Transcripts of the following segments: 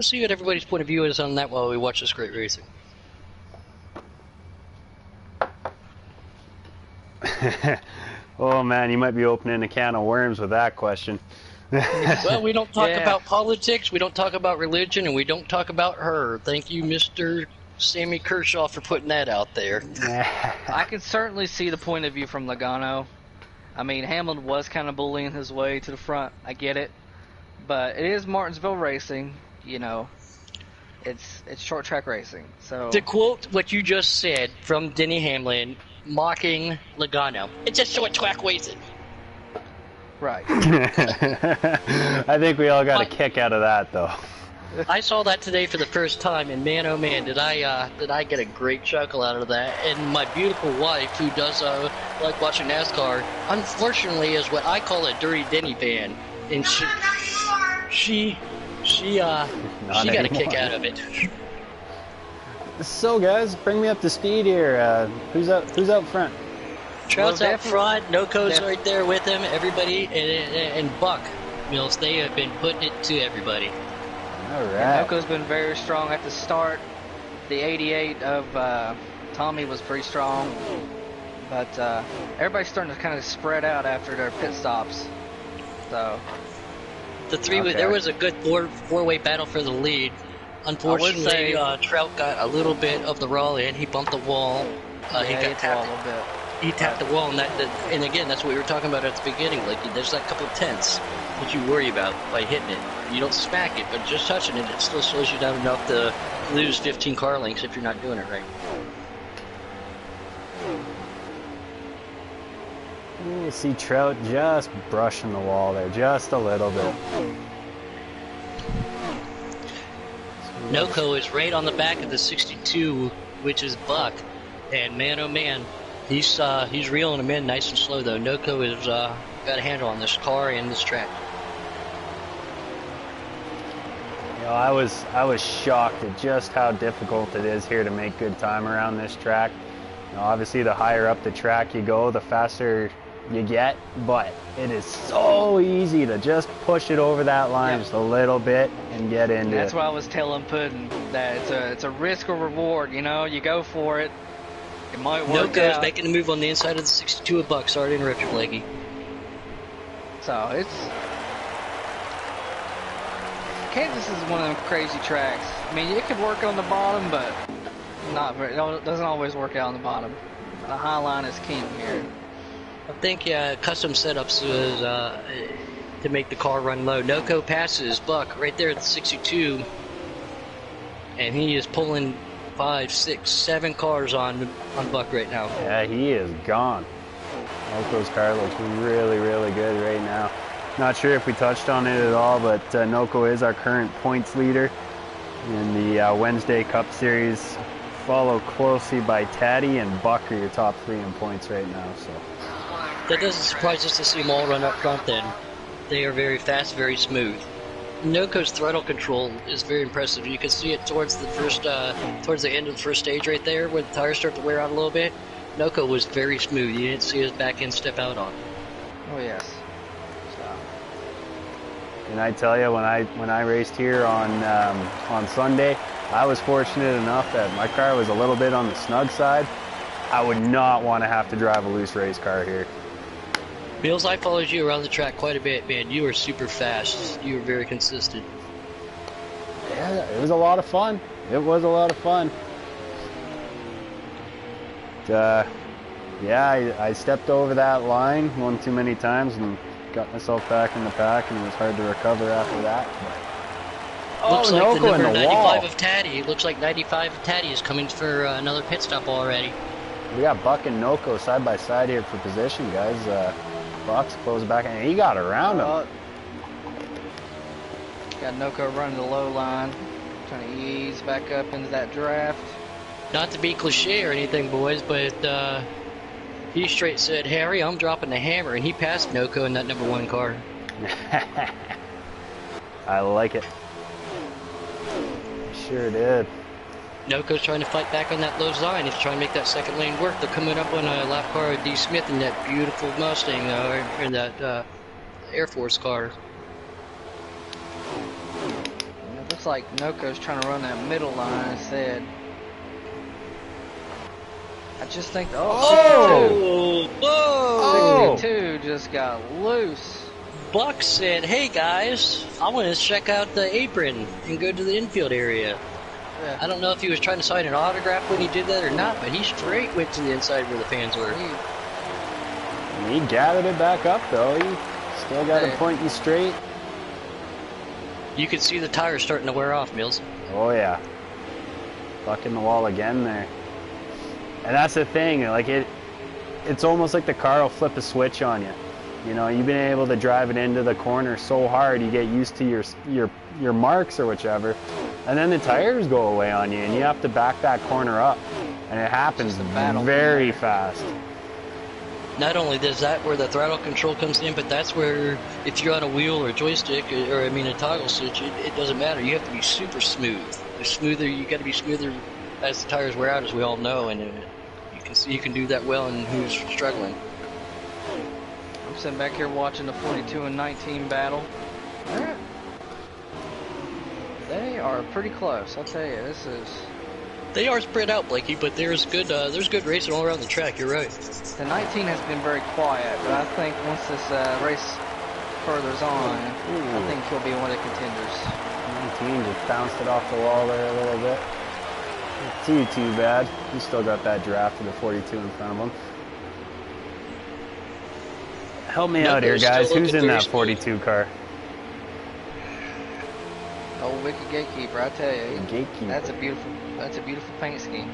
Let's see what everybody's point of view is on that while we watch this great racing. Oh man, you might be opening a can of worms with that question. Well, we don't talk about politics, we don't talk about religion, and we don't talk about her. Thank you, Mr. Sammy Kershaw, for putting that out there. I can certainly see the point of view from Logano. I mean, Hamlin was kind of bullying his way to the front. I get it. But it is Martinsville racing, you know. It's short track racing. So To quote what you just said from Denny Hamlin, mocking Logano, it's a short track racing. right. I think we all got a kick out of that, though. I saw that today for the first time, and man, oh man, did I get a great chuckle out of that. And my beautiful wife, who does like watching NASCAR, unfortunately is what I call a Dirty Denny fan, and she got a kick out of it. So guys, bring me up to speed here. Who's out front? Trout's out front, Noco's right there with him, everybody, and Buck Mills, they have been putting it to everybody. All right. Noco's been very strong at the start. The 88 of Tommy was pretty strong. But everybody's starting to kind of spread out after their pit stops. So The three, there was a good four-way battle for the lead. Unfortunately, Trout got a little bit of the raw in. He bumped the wall. He got tapped a little bit. He tapped the wall, and again, that's what we were talking about at the beginning. Like, there's that couple of tenths that you worry about by hitting it. You don't smack it, but just touching it, it still slows you down enough to lose 15 car lengths if you're not doing it right. You see Trout just brushing the wall there, just a little bit. Noco is right on the back of the 62, which is Buck, and man, oh man, he's reeling him in nice and slow though. Noco has got a handle on this car and this track. You know, I was shocked at just how difficult it is here to make good time around this track. You know, obviously, the higher up the track you go, the faster you get, but it is so easy to just push it over that line just a little bit and get into it. That's why I was telling Puddin that it's a risk or reward. You know, you go for it. It might work Noco's out. making a move on the inside of the 62 of Buck. Sorry to interrupt you, Blakey. So Kansas is one of them crazy tracks. I mean, it could work on the bottom, but it doesn't always work out on the bottom. The high line is king here. I think custom setups was to make the car run low. Noco passes Buck right there at the 62, and he is pulling 5, 6, 7 cars on Buck right now. Yeah, he is gone. Noco's car looks really, really good right now. Not sure if we touched on it at all, but Noco is our current points leader in the Wednesday Cup Series, followed closely by Taddy and Buck are your top 3 in points right now. So that doesn't surprise us to see them all run up front then. They are very fast, very smooth. Noco's throttle control is very impressive. You can see it towards the end of the first stage right there, where the tires start to wear out a little bit. Noco was very smooth. You didn't see his back end step out on. Oh yes. And I tell you, when I raced here on Sunday, I was fortunate enough that my car was a little bit on the snug side. I would not want to have to drive a loose race car here. Mills, I followed you around the track quite a bit, man. You were super fast. You were very consistent. Yeah, it was a lot of fun. It was a lot of fun. Yeah, I stepped over that line one too many times and got myself back in the pack, and it was hard to recover after that. But Looks like the Noco in number the 95 wall. of Taddy. Looks like 95 of Taddy is coming for another pit stop already. We got Buck and Noco side by side here for position, guys. Buck's close back, and he got around him. Got Noco running the low line, trying to ease back up into that draft. Not to be cliche or anything, boys, but he straight said, Harry, I'm dropping the hammer, and he passed Noco in that number 1 car. I like it. Sure did. Noco's trying to fight back on that low line. He's trying to make that second lane work. They're coming up on a lap car of D. Smith in that beautiful Mustang, or that Air Force car. Yeah, this looks like Noko's trying to run that middle line instead. I just think, Oh! Whoa! 62 just got loose. Buck said, hey guys, I want to check out the apron and go to the infield area. Yeah. I don't know if he was trying to sign an autograph when he did that or not, but he straight went to the inside where the fans were. He gathered it back up though. He still got to point you straight. You could see the tires starting to wear off, Mills. Oh yeah. Bucking the wall again there. And that's the thing, like it's almost like the car will flip a switch on you. You know, you've been able to drive it into the corner so hard, you get used to your marks or whichever, and then the tires go away on you, and you have to back that corner up, and it happens very fast. Not only does that where the throttle control comes in, but that's where if you're on a wheel or a joystick or a toggle switch, it doesn't matter. You have to be super smooth. The smoother you got to be smoother as the tires wear out, as we all know, and you can do that well in who's struggling. I'm sitting back here watching the 42 and 19 battle. They are pretty close. I'll tell you, this is. They are spread out, Blakey, but there's good racing all around the track. You're right. The 19 has been very quiet, but I think once this race furthers on, I think he'll be one of the contenders. 19 just bounced it off the wall there a little bit. Not too bad. He's still got that draft of the 42 in front of him. Help me out here, guys. Who's in that 42 car? Oh, wicked gatekeeper! I tell you, gatekeeper. That's a beautiful paint scheme.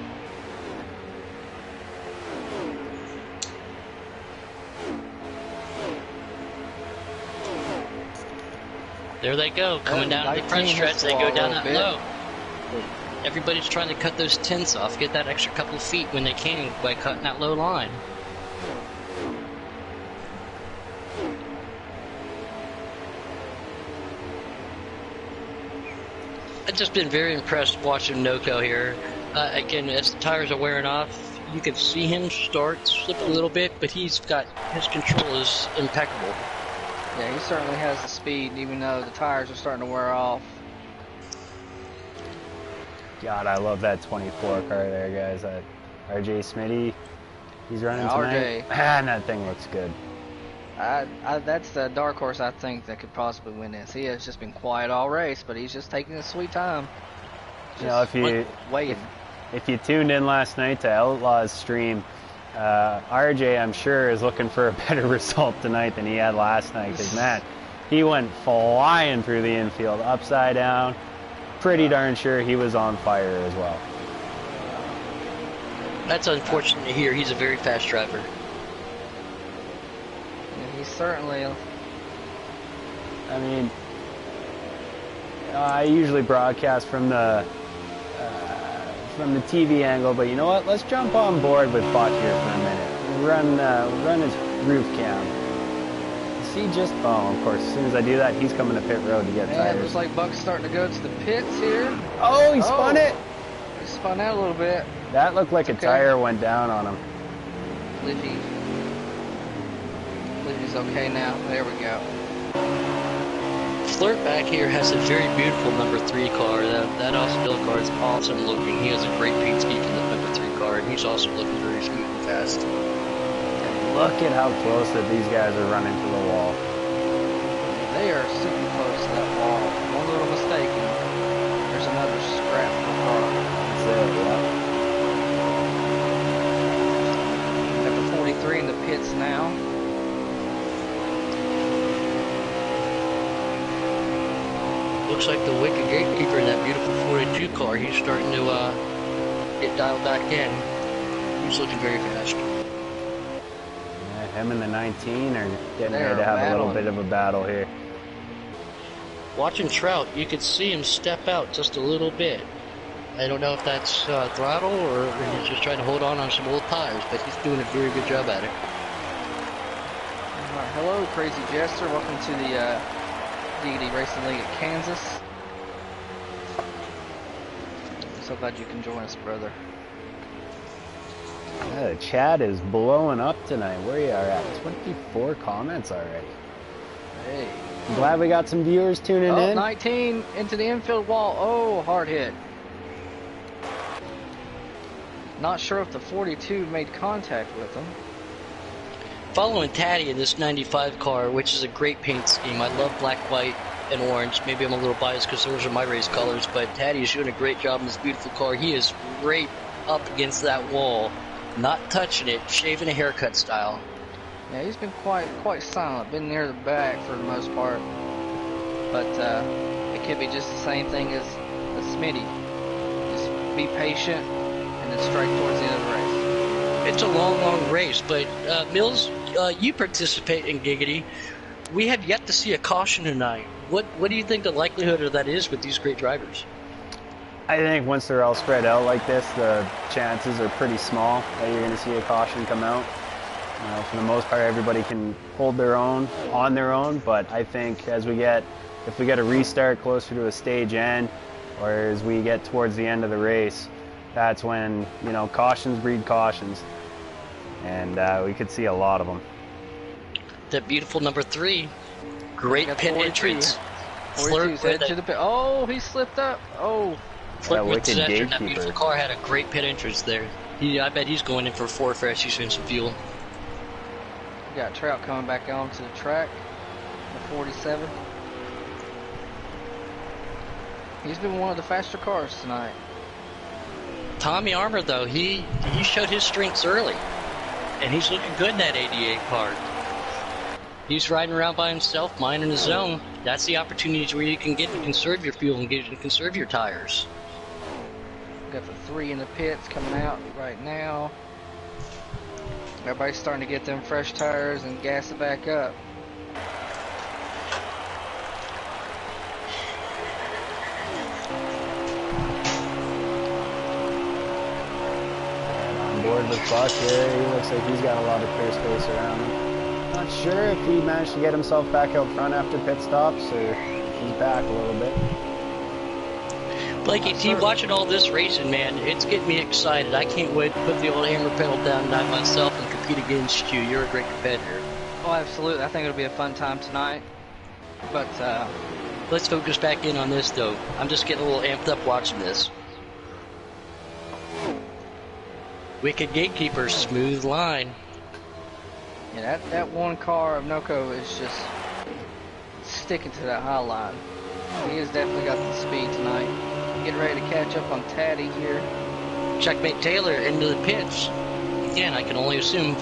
There they go, coming down the front stretch. They go down that low. Everybody's trying to cut those tints off, get that extra couple of feet when they can by cutting that low line. I've just been very impressed watching Noko here. Again, as the tires are wearing off, you can see him start slipping a little bit, but his control is impeccable. Yeah, he certainly has the speed, even though the tires are starting to wear off. God, I love that 24 car there, guys. That RJ Smitty, he's running tonight. RJ. Man, that thing looks good. That's the dark horse I think that could possibly win this. He has just been quiet all race, but he's just taking his sweet time. You know, if you tuned in last night to Outlaw's stream, RJ, I'm sure, is looking for a better result tonight than he had last night. Because, man, he went flying through the infield, upside down. Pretty darn sure he was on fire as well. That's unfortunate to hear. He's a very fast driver. And he's certainly... I mean, I usually broadcast from the TV angle, but you know what? Let's jump on board with Buck here for a minute. Run his roof cam. See just, of course, as soon as I do that, he's coming to pit road to get tires. It looks like Buck's starting to go to the pits here. Oh, he spun it! He spun out a little bit. That looked like a tire went down on him. I believe he's okay now. There we go. Flirt back here has a very beautiful number 3 car. That Austin car is awesome looking. He has a great paint scheme in the number 3 car, and he's also looking very smooth and fast. Look at how close that these guys are running to the wall. They are super close to that wall. One little mistake, and there's another scrap in the car. That's it, yeah. Got the 43 in the pits now. Looks like the wicked gatekeeper in that beautiful 42 car, he's starting to get dialed back in. He's looking very fast. Him and the 19 are getting ready to have a little bit of a battle here. Watching Trout, you could see him step out just a little bit. I don't know if that's throttle or he's just trying to hold on some old tires, but he's doing a very good job at it. Right, hello, Crazy Jester. Welcome to the Giggity Racing League at Kansas. I'm so glad you can join us, brother. Yeah, the chat is blowing up tonight. Where you are at 24 comments already. Hey. I'm glad we got some viewers tuning Oh, in. 19 into the infield wall. Oh, hard hit. Not sure if the 42 made contact with him. Following Taddy in this 95 car, which is a great paint scheme. I love black, white, and orange. Maybe I'm a little biased because those are my race colors, but Taddy is doing a great job in this beautiful car. He is right up against that wall, not touching it, shaving a haircut style. Yeah, he's been quite silent. Been near the back for the most part. But it could be just the same thing as Smitty. Just be patient and then strike towards the end of the race. It's a long race, but Mills, you participate in Giggity. We have yet to see a caution tonight. What do you think the likelihood of that is with these great drivers? I think once they're all spread out like this, the chances are pretty small that you're going to see a caution come out. For the most part, everybody can hold their own on their own, but I think if we get a restart closer to a stage end, or as we get towards the end of the race, that's when, cautions breed cautions, and we could see a lot of them. That beautiful number 3, great pit entrance. Flirt with to the pit. Oh, he slipped up. Oh, flirt with wicked gatekeeper. That beautiful car had a great pit entrance there. I bet he's going in for 4 fresh. He's getting some fuel. Got Trout coming back onto the track, the 47. He's been one of the faster cars tonight. Tommy Armour, though, he showed his strengths early, and he's looking good in that 88 car. He's riding around by himself, minding his own. That's the opportunities where you can get to conserve your fuel and get to conserve your tires. Got the 3 in the pits coming out right now. Everybody's starting to get them fresh tires and gas it back up. On board with Buck here, he looks like he's got a lot of clear space around him. Not sure if he managed to get himself back out front after pit stops, or he's back a little bit. Blakey T, watching all this racing, man, it's getting me excited. I can't wait to put the old hammer pedal down tonight myself and compete against you. You're a great competitor. Oh, absolutely. I think it'll be a fun time tonight. But let's focus back in on this, though. I'm just getting a little amped up watching this. Wicked Gatekeeper, smooth line. Yeah, that one car of Noko is just sticking to that high line. He has definitely got the speed tonight. Getting ready to catch up on Taddy here. Checkmate Taylor into the pits. Again, I can only assume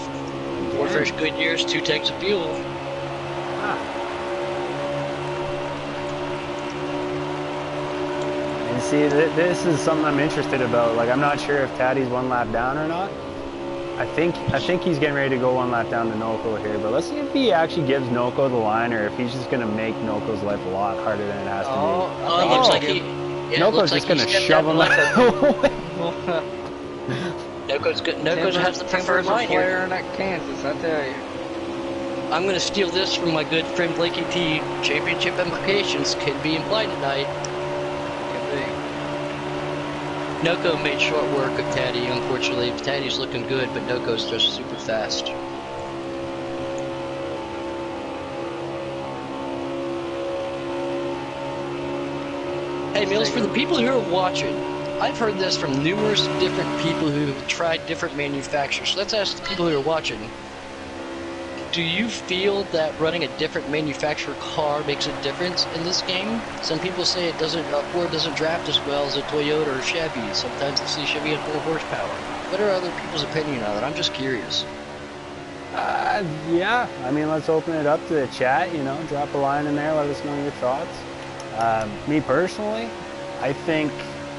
4 fresh good years, 2 tanks of fuel. And see, this is something I'm interested about. Like, I'm not sure if Taddy's 1 lap down or not. I think he's getting ready to go 1 lap down to Noko here, but let's see if he actually gives Noko the line, or if he's just going to make Noko's life a lot harder than it has to be. Oh, looks like Noko's just going to shove him out. Noko's has the preferred line here. In that Kansas, I tell you. I'm going to steal this from my good friend Blakey T. Championship implications can be implied tonight. Noko made short work of Taddy, unfortunately. Taddy's looking good, but Noko's just super fast. Hey, Mills, for the people who are watching, I've heard this from numerous different people who've tried different manufacturers. So let's ask the people who are watching. Do you feel that running a different manufacturer car makes a difference in this game? Some people say it doesn't. Ford doesn't draft as well as a Toyota or Chevy. Sometimes they see Chevy at 4 horsepower. What are other people's opinion on it? I'm just curious. Yeah, I mean, let's open it up to the chat. Drop a line in there. Let us know your thoughts. Me personally, I think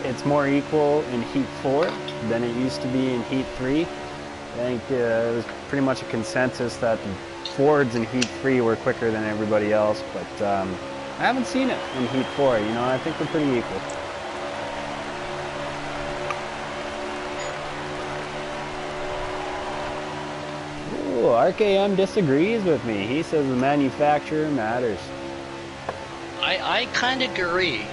it's more equal in Heat 4 than it used to be in Heat 3. I think it was pretty much a consensus that the Fords in Heat 3 were quicker than everybody else, but I haven't seen it in Heat 4. I think they're pretty equal. Ooh, RKM disagrees with me. He says the manufacturer matters. I kind of agree.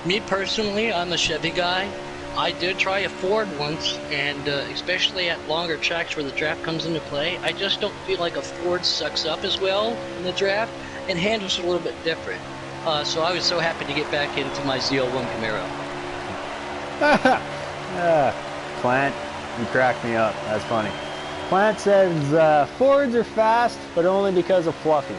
Me personally, I'm a Chevy guy. I did try a Ford once, and especially at longer tracks where the draft comes into play, I just don't feel like a Ford sucks up as well in the draft and handles a little bit different. So I was so happy to get back into my Z01 Camaro. Plant, you cracked me up. That's funny. Plant says Fords are fast, but only because of Fluffy.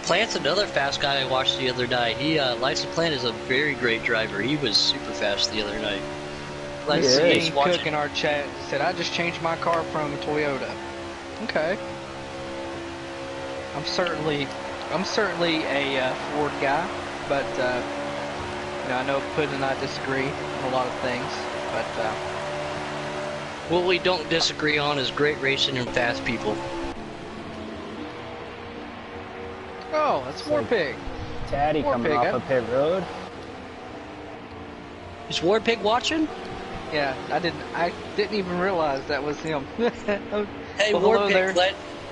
Plant's another fast guy I watched the other night. Lisa Plant is a very great driver. He was super fast the other night. Let's see. Cook in our chat said, "I just changed my car from Toyota." Okay. I'm certainly a Ford guy, but I know Puddin and I disagree on a lot of things. But what we don't disagree on is great racing and fast people. Oh, that's Warpig. Taddy coming off of pit road. Is Warpig watching? Yeah, I didn't even realize that was him. Hey, Warpig,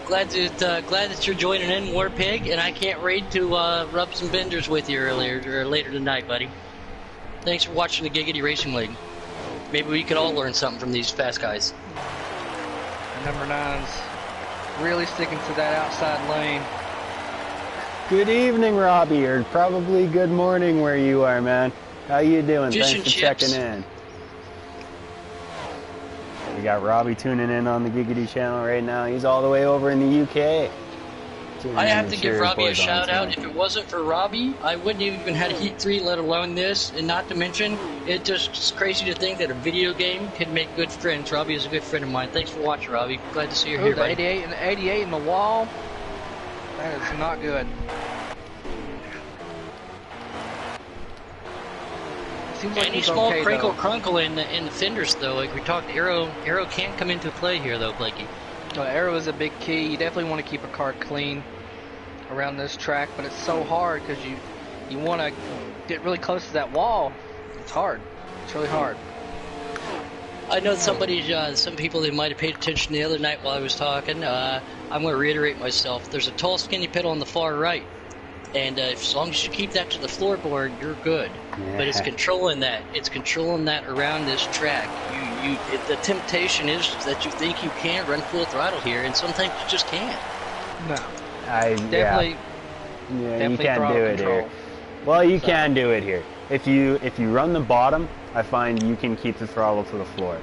glad that you're joining in, Warpig, and I can't wait to rub some benders with you later tonight, buddy. Thanks for watching the Giggity Racing League. Maybe we could all learn something from these fast guys. And number 9's really sticking to that outside lane. Good evening, Robbie, or probably good morning where you are, man. How you doing? Fish Thanks for checking in. We got Robbie tuning in on the Giggity channel right now. He's all the way over in the UK. I have to give Robbie a shout out. If it wasn't for Robbie, I wouldn't have even had Heat 3, let alone this. And not to mention, it's just crazy to think that a video game can make good friends. Robbie is a good friend of mine. Thanks for watching, Robbie. Glad to see you here, buddy. 88 in the wall. That is not good. Seems like any small crinkle in the fenders, though. Like we talked, Aero can't come into play here, though, Blakey. Well, aero is a big key. You definitely want to keep a car clean around this track, but it's so hard because you want to get really close to that wall. It's hard. It's really hard. I know some people that might have paid attention the other night while I was talking. I'm going to reiterate myself. There's a tall, skinny pedal on the far right, and as long as you keep that to the floorboard, you're good. Yeah. But it's controlling that. It's controlling that around this track. The temptation is that you think you can run full throttle here, and sometimes you just can't. No. Definitely you can't do it here. Well, you can do it here. If you run the bottom, I find you can keep the throttle to the floor.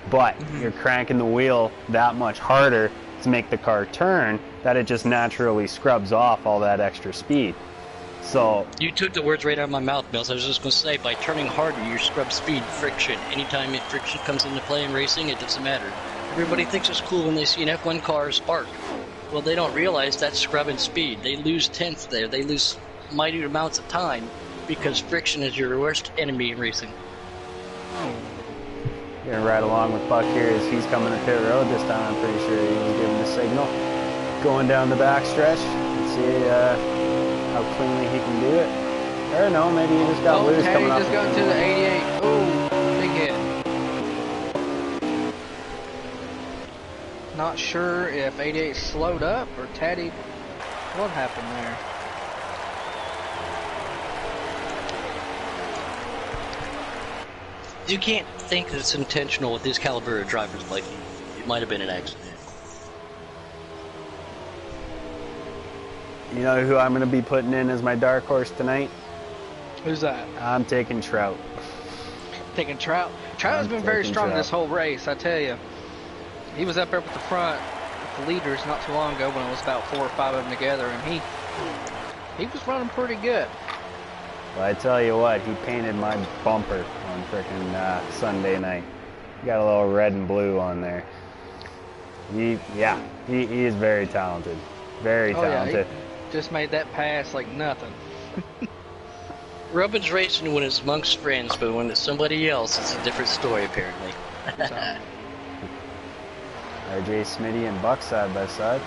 But you're cranking the wheel that much harder to make the car turn that it just naturally scrubs off all that extra speed. So you took the words right out of my mouth, Mills. I was just going to say, by turning harder, you scrub speed, friction. Anytime friction comes into play in racing, it doesn't matter. Everybody thinks it's cool when they see an F1 car spark. Well, they don't realize that's scrubbing speed. They lose tenths there. They lose minute amounts of time because friction is your worst enemy in racing. Gonna ride along with Buck here as he's coming to pit road. This time I'm pretty sure he was giving the signal. Going down the back stretch. Let's see how cleanly he can do it. Or no, maybe he just got loose coming up. Just got to the 88. Oh, big hit. Not sure if 88 slowed up or Taddy. What happened there? You can't think that it's intentional with this caliber of drivers, like it might have been an accident. You know who I'm going to be putting in as my dark horse tonight? Who's that? I'm taking Trout. Taking Trout? Trout has been very strong this whole race, I tell you. He was up there with the front, with the leaders not too long ago when it was about 4 or 5 of them together, and he was running pretty good. Well, I tell you what, he painted my bumper on frickin' Sunday night. He got a little red and blue on there. He is very talented. Very talented. Yeah, he just made that pass like nothing. Robin's racing when it's amongst friends, but when it's somebody else, it's a different story, apparently. RJ, Smitty, and Buck side by side.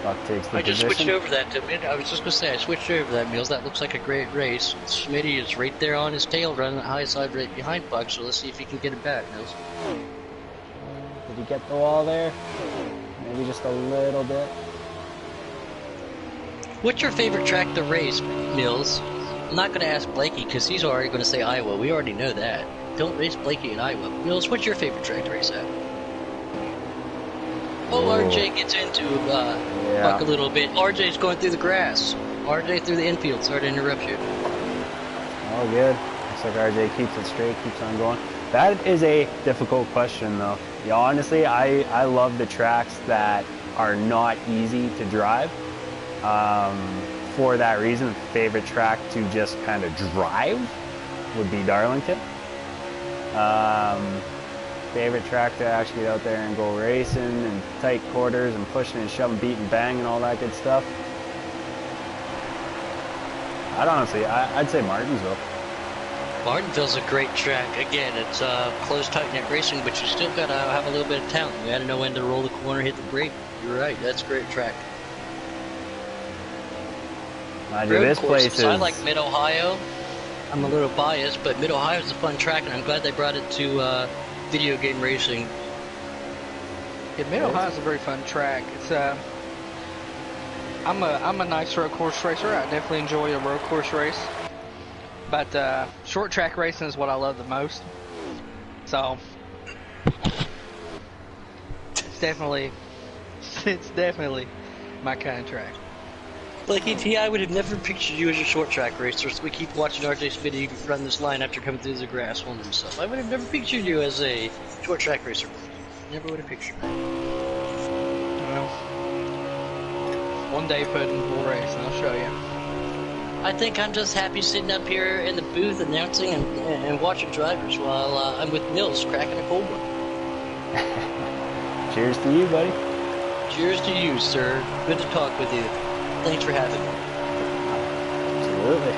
Buck takes the position. Switched over that to me. I was just going to say, I switched over that, Mills. That looks like a great race. Smitty is right there on his tail, running the high side right behind Buck, so let's see if he can get it back, Mills. Did he get the wall there? Maybe just a little bit. What's your favorite track to race, Mills? I'm not going to ask Blakey because he's already going to say Iowa. We already know that. Don't race Blakey in Iowa. Mills, what's your favorite track to race at? Oh, RJ gets into Buck a little bit. RJ's going through the grass. RJ through the infield. Sorry to interrupt you. All good. Looks like RJ keeps it straight, keeps on going. That is a difficult question, though. Yeah, honestly, I love the tracks that are not easy to drive. For that reason, favorite track to just kind of drive would be Darlington. Favorite track to actually get out there and go racing and tight quarters and pushing and shoving, beating, bang, and all that good stuff. I'd say Martinsville. Martinsville's a great track. Again, it's close, tight-knit racing, but you still got to have a little bit of talent. You got to know when to roll the corner, hit the brake. You're right. That's a great track. This place is... I like Mid-Ohio. I'm a little biased, but Mid-Ohio's a fun track, and I'm glad they brought it to video game racing. Yeah, Mid-Ohio's a very fun track. It's I'm a nice road course racer. I definitely enjoy a road course race, but short track racing is what I love the most. So it's definitely my kind of track. Like ET, I would have never pictured you as a short track racer, so we keep watching RJ's video run this line after coming through the grass holding himself. I would have never pictured you as a short track racer. Never would have pictured that. Well, one day, Puddin, we'll race, and I'll show you. I think I'm just happy sitting up here in the booth announcing and watching drivers while I'm with Mills cracking a cold one. Cheers to you, buddy. Cheers to you, sir. Good to talk with you. Thanks for having me. Absolutely.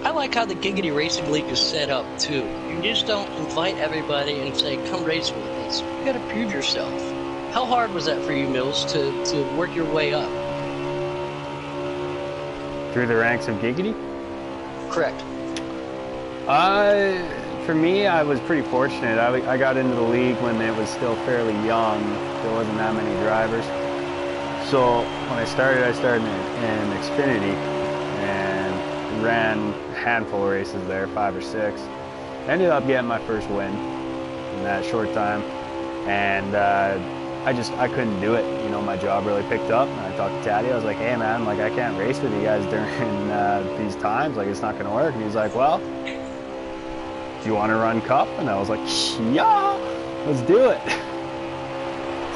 I like how the Giggity Racing League is set up, too. You just don't invite everybody and say, come race with us. You gotta prove yourself. How hard was that for you, Mills, to work your way up? Through the ranks of Giggity? Correct. For me, I was pretty fortunate. I got into the league when it was still fairly young. There wasn't that many drivers. So when I started in Xfinity and ran a handful of races there, 5 or 6. Ended up getting my first win in that short time. And I couldn't do it. You know, my job really picked up. And I talked to Taddy. I was like, hey man, like I can't race with you guys during these times. Like it's not going to work. And he was like, well, do you want to run Cup? And I was like, yeah, let's do it.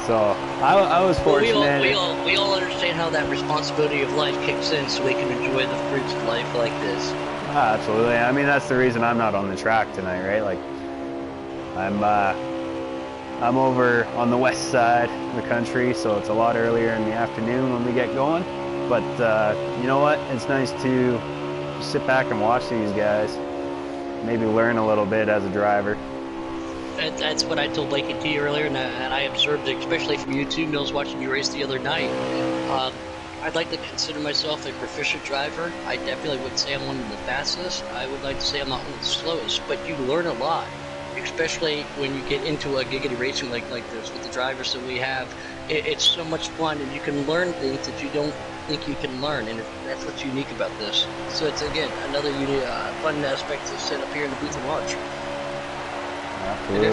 So I was fortunate. We all understand how that responsibility of life kicks in so we can enjoy the fruits of life like this. Absolutely. I mean, that's the reason I'm not on the track tonight, right? Like, I'm over on the west side of the country, so it's a lot earlier in the afternoon when we get going. But you know what? It's nice to sit back and watch these guys. Maybe learn a little bit as a driver. That's what I told Blake and T earlier, and I observed it, especially from you two, Mills, watching you race the other night. I'd like to consider myself a proficient driver. I definitely wouldn't say I'm one of the fastest. I would like to say I'm not one of the slowest, but you learn a lot, especially when you get into a Giggity racing like this with the drivers that we have. It's so much fun, and you can learn things that you don't think you can learn, and that's what's unique about this. So it's, again, another fun aspect to sit up here in the booth and watch. Absolutely.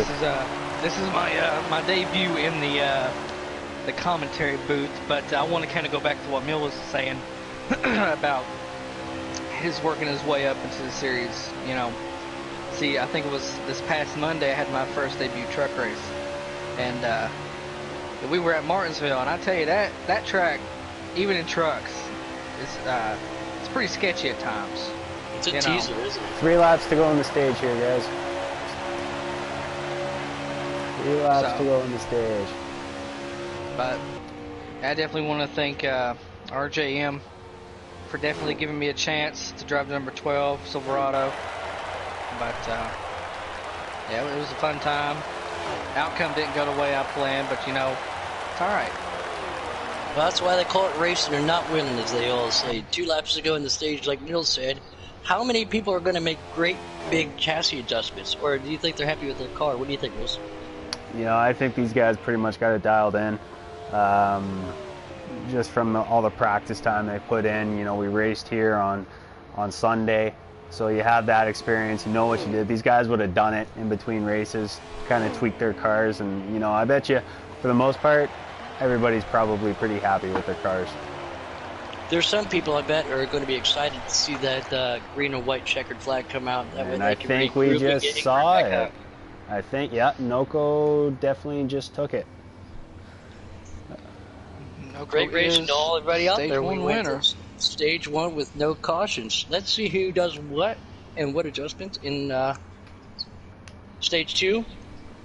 This is my debut in the commentary booth, but I want to kind of go back to what Mill was saying about his working his way up into the series. You know, see, I think it was this past Monday I had my first debut truck race, and we were at Martinsville, and I tell you that track, even in trucks, it's pretty sketchy at times. It's a teaser, isn't it? 3 laps to go on the stage here, guys. 3 laps to go on the stage. But I definitely want to thank RJM for definitely giving me a chance to drive the number 12 Silverado. But yeah, it was a fun time. Outcome didn't go the way I planned, but you know, it's all right. Well, that's why they call it racing or not winning, as they all say. 2 laps to go in the stage, like Neil said. How many people are going to make great big chassis adjustments, or do you think they're happy with their car? What do you think, Wilson? You know, I think these guys pretty much got it dialed in. Just from all the practice time they put in. You know, we raced here on Sunday, So you have that experience, you know what you did. These guys would have done it in between races, kind of tweaked their cars, and you know, I bet you, for the most part, everybody's probably pretty happy with their cars. There's some people I bet are going to be excited to see that green and white checkered flag come out. That way And they I can think regroup we and just get saw back it. up. I think, yeah, Noko definitely just took it. Great racing to all everybody out there. We went winner. to stage 1 with no cautions. Let's see who does what and what adjustments in stage 2.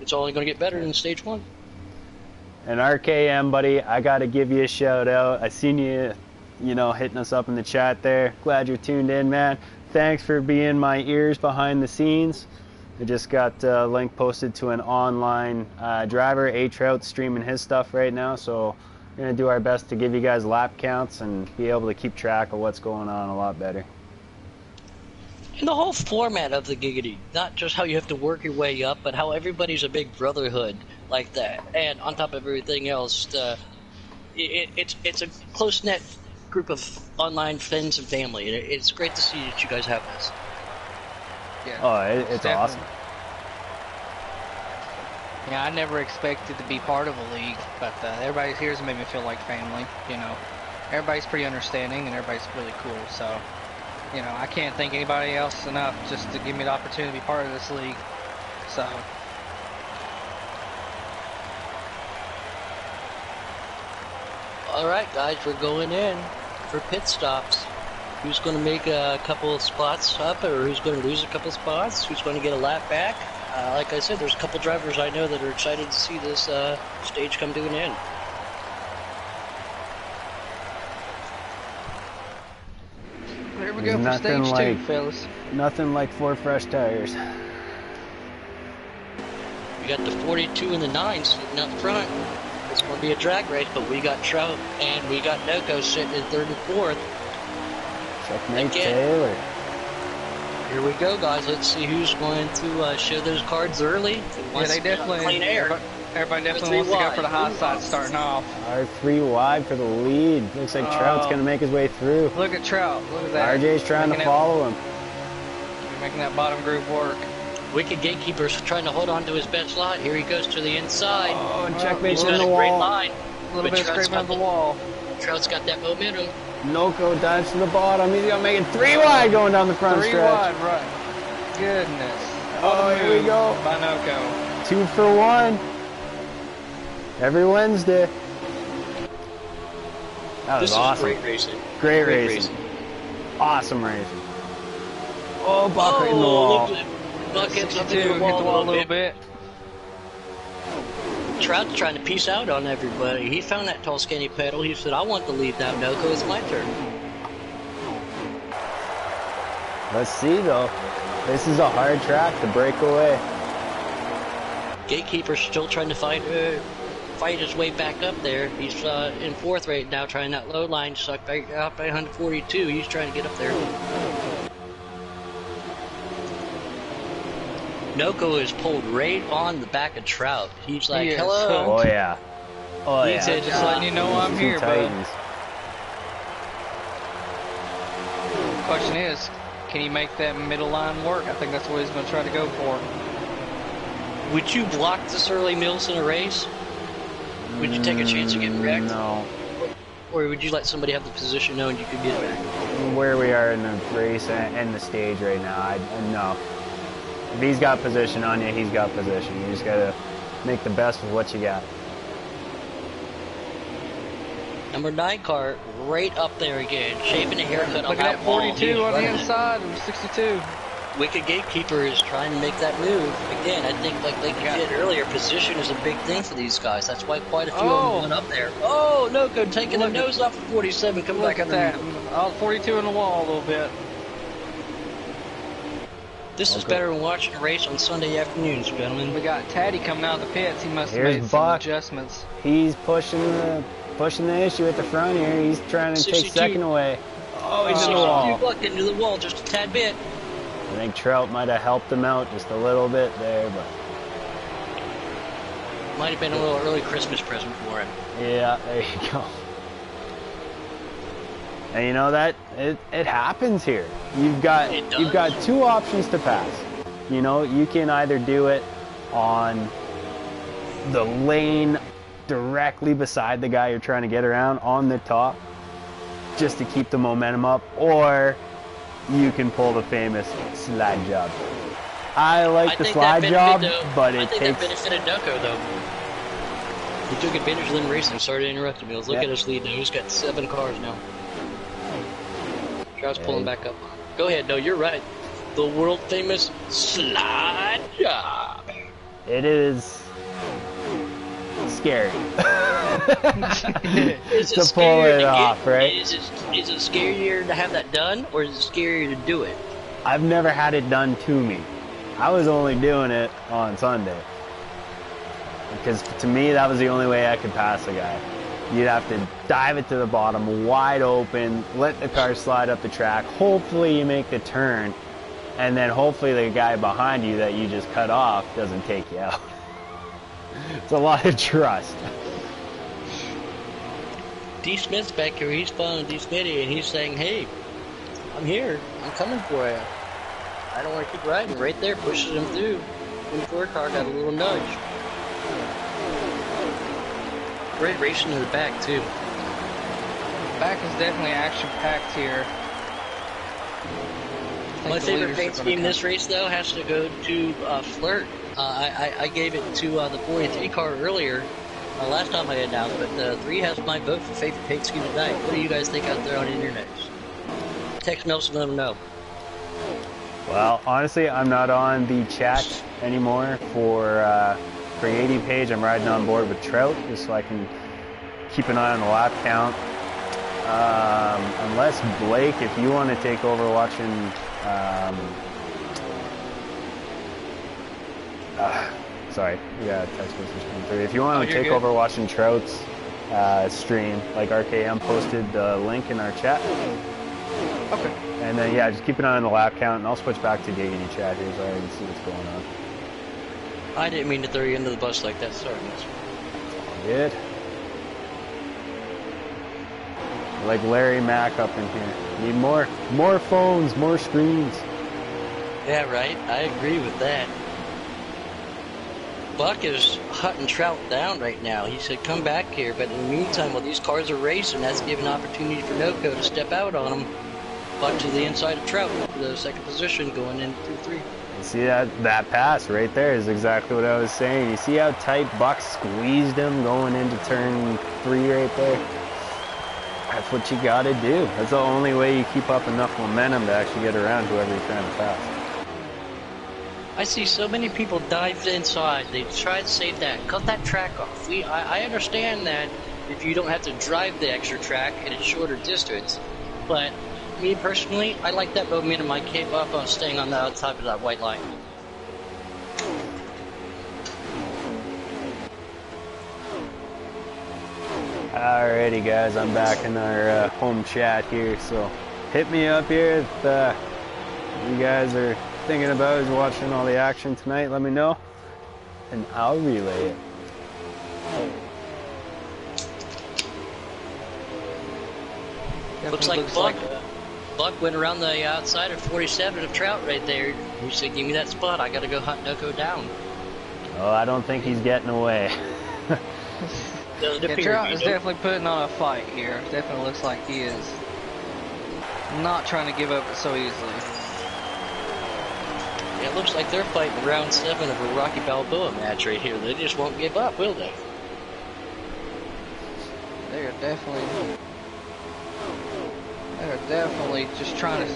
It's only going to get better than stage 1. And RKM, buddy, I got to give you a shout out. I seen you, you know, hitting us up in the chat there. Glad you're tuned in, man. Thanks for being my ears behind the scenes. I just got a link posted to an online driver, A-Trout, streaming his stuff right now. So we're going to do our best to give you guys lap counts and be able to keep track of what's going on a lot better. And the whole format of the Giggity, not just how you have to work your way up, but how everybody's a big brotherhood like that. And on top of everything else, it's a close-knit group of online friends and family. It's great to see that you guys have this. Yeah. Oh, it's awesome. Yeah, I never expected to be part of a league, but everybody here has made me feel like family. You know, everybody's pretty understanding and everybody's really cool. So, you know, I can't thank anybody else enough just to give me the opportunity to be part of this league. So. All right, guys, we're going in for pit stops. Who's going to make a couple of spots up, or who's going to lose a couple of spots? Who's going to get a lap back? Like I said, there's a couple drivers I know that are excited to see this stage come to an end. There we go for stage 2, fellas. Nothing like 4 fresh tires. We got the 42 and the 9 sitting up front. It's going to be a drag race, but we got Trout and we got Noko sitting in 3rd and 4th. Checkmate Taylor. Here we go, guys. Let's see who's going to show those cards early. Yeah, they definitely. Clean air. Everybody definitely wants to go for the hot side starting off. R3 wide for the lead. Looks like Trout's going to make his way through. Look at Trout. Look at that. RJ's trying to follow him. Making that bottom group work. Wicked Gatekeeper's trying to hold on to his best slot. Here he goes to the inside. Oh, and checkmate's in the Great wall. line. A little bit of scraping on the wall. Trout's got that momentum. Noko dives to the bottom. He's going to make it 3 wide going down the front 3 stretch. wide, right. Goodness. Oh, here we go. By Noko. 2 for 1. Every Wednesday. That was awesome. Great racing. Great racing. Awesome racing. Oh, Buck in the wall. Buck hits up Hit in the wall a little bit. Trout's trying to piece out on everybody. He found that tall, skinny pedal. He said, I want the lead now, Noko. It's my turn. Let's see, though. This is a hard track to break away. Gatekeeper's still trying to fight his way back up there. He's in 4th right now, trying that low line, sucked right out by 142. He's trying to get up there. Noko is pulled right on the back of Trout. He's like, hello. Oh, yeah. Oh, He yeah. said, just letting you know I'm here, bud. The question is, can he make that middle line work? I think that's what he's going to try to go for. Would you block this early Mills in a race? Would you take a chance of getting wrecked? No. Or would you let somebody have the position knowing you could get back? Where we are in the race and the stage right now, no. If he's got position on you, he's got position. You just got to make the best of what you got. Number 9 car right up there again, shaving a haircut on Look that at that wall. 42 on the inside of 62. Wicked Gatekeeper is trying to make that move. Again, I think like you did earlier, position is a big thing for these guys. That's why quite a few of them went up there. Oh, Noko taking the nose off of 47, coming back at that. 42 in the wall a little bit. This is better than watching a race on Sunday afternoons, gentlemen. We got Taddy coming out of the pits. He must have Here's made some Buck. adjustments. He's pushing the issue at the front here. He's trying to take 2nd away. Oh, he's in the wall. Buck into the wall just a tad bit. I think Trout might have helped him out just a little bit there, but might have been a little early Christmas present for him. Yeah, there you go. And you know that it happens here. You've got two options to pass. You know, you can either do it on the lane directly beside the guy you're trying to get around on the top, just to keep the momentum up, or you can pull the famous slide job. I like the slide job, but it takes... that benefited Ducko, though. He took advantage of them racing, started interrupting me. Let's look at his lead, though. He's got 7 cars now. Trout's pulling back up. Go ahead, no, you're right. The world famous slide job. It is scary. To pull it off, right? Is it scarier to have that done, or is it scarier to do it? I've never had it done to me. I was only doing it on Sunday. Because to me, that was the only way I could pass a guy. You'd have to dive it to the bottom, wide open, let the car slide up the track. Hopefully you make the turn, and then hopefully the guy behind you that you just cut off doesn't take you out. It's a lot of trust. D. Smith's back here. He's following D. Smitty, and he's saying, hey, I'm here. I'm coming for you. I don't want to keep riding. Right there, pushes him through. The 4 car got a little nudge. Great racing to the back, too. Back is definitely action-packed here. My favorite paint scheme in this race, though, has to go to Flirt. I gave it to the 43 car earlier, last time I announced, but 3 has my vote for favorite paint scheme tonight. What do you guys think out there on the internet? Text Nelson, let him know. Well, honestly, I'm not on the chat anymore for Giggity page. I'm riding on board with Trout, just so I can keep an eye on the lap count. Unless Blake, if you want to take over watching, sorry, yeah, text message coming through. If you want to take over watching Trout's stream, like RKM posted the link in our chat. Okay. And then yeah, just keep an eye on the lap count, and I'll switch back to Giggity chat here so I can see what's going on. I didn't mean to throw you into the bus like that. Sorry, miss. Good. Like Larry Mack up in here. Need more phones, more screens. Yeah, right. I agree with that. Buck is hunting Trout down right now. He said, come back here. But in the meantime, while these cars are racing, that's giving an opportunity for Noco to step out on him. Buck to the inside of Trout for the 2nd position going in through 3. You see that pass right there is exactly what I was saying. You see how tight Buck squeezed him going into turn 3 right there? That's what you gotta do. That's the only way you keep up enough momentum to actually get around whoever you're trying to pass. I see so many people dive inside. They try to save that, cut that track off. I understand that if you don't have to drive the extra track and it's shorter distance, but me personally, I like that momentum I keep up on staying on the outside of that white line. Alrighty guys, I'm back in our home chat here, so hit me up here if you guys are thinking about is watching all the action tonight. Let me know, and I'll relay it. Looks like Buck went around the outside of 47 of Trout right there. He said, give me that spot. I got to go hunt Noco down. Oh, I don't think he's getting away. Trout is definitely putting on a fight here. Definitely looks like he is not trying to give up so easily. Yeah, it looks like they're fighting round 7 of a Rocky Balboa match right here. They just won't give up, will they? They're definitely just trying to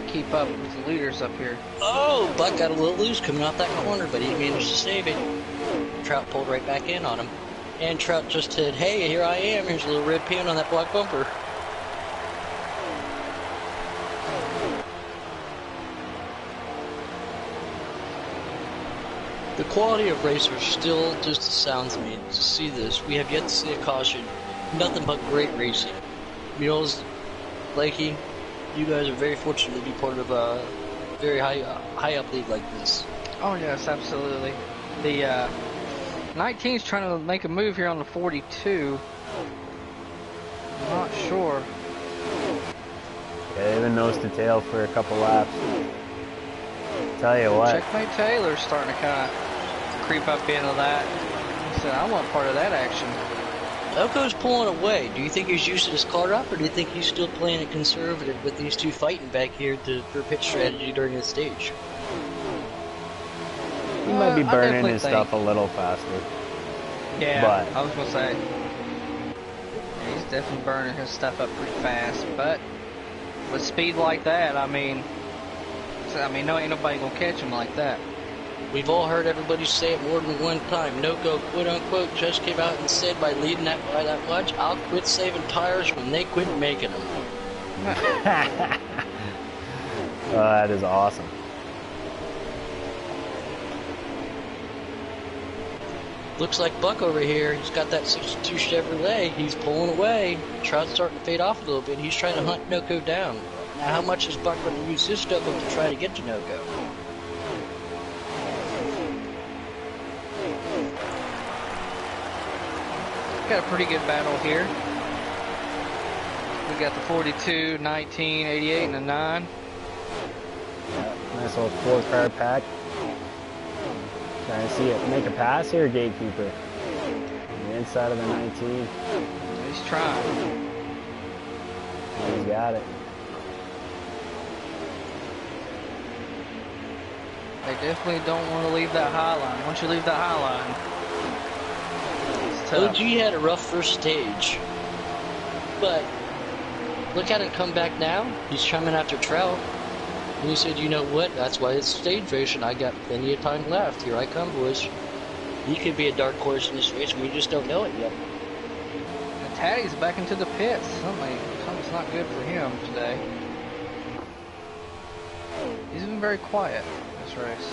keep up with the leaders up here. Oh, Buck got a little loose coming off that corner, but he managed to save it. Trout pulled right back in on him. And Trout just said, hey, here I am. Here's a little red pin on that black bumper. The quality of racers still just astounds me to see this. We have yet to see a caution. Nothing but great racing. Mules, Blakey, you guys are very fortunate to be part of a very high up league like this. Oh yes, absolutely. The 19's trying to make a move here on the 42. I'm not sure. even nose to tail for a couple laps. Tell you what. Checkmate Taylor's starting to kind of creep up into that. He said, I want part of that action. Oko's pulling away. Do you think he's using his car up, or do you think he's still playing it conservative with these two fighting back here for pit strategy during the stage? He might be burning his stuff a little faster. Yeah, but I was going to say. Yeah, he's definitely burning his stuff up pretty fast. But with speed like that, I mean, no, ain't nobody going to catch him like that. We've all heard everybody say it more than one time. Noko, quote unquote, just came out and said by leading that by that much, I'll quit saving tires when they quit making them. Oh, that is awesome. Looks like Buck over here, he's got that 62 Chevrolet, he's pulling away. Trout's starting to fade off a little bit, he's trying to hunt Noko down. Now how much is Buck going to use his stuff to try to get to Noko? Got a pretty good battle here. We got the 42, 19, 88, and a 9. Yeah, nice little 4-car pack. Trying to see it make a pass here, Gatekeeper. On the inside of the 19. He's trying. He's got it. They definitely don't want to leave that high line. Once you leave that high line, OG had a rough first stage, but look at him come back now. He's chuming after Trout, and he said, you know what, that's why it's stage racing. I got plenty of time left. Here I come, boys. He could be a dark horse in this race, we just don't know it yet. And Taddy's back into the pits. Something's not good for him today. He's been very quiet this race.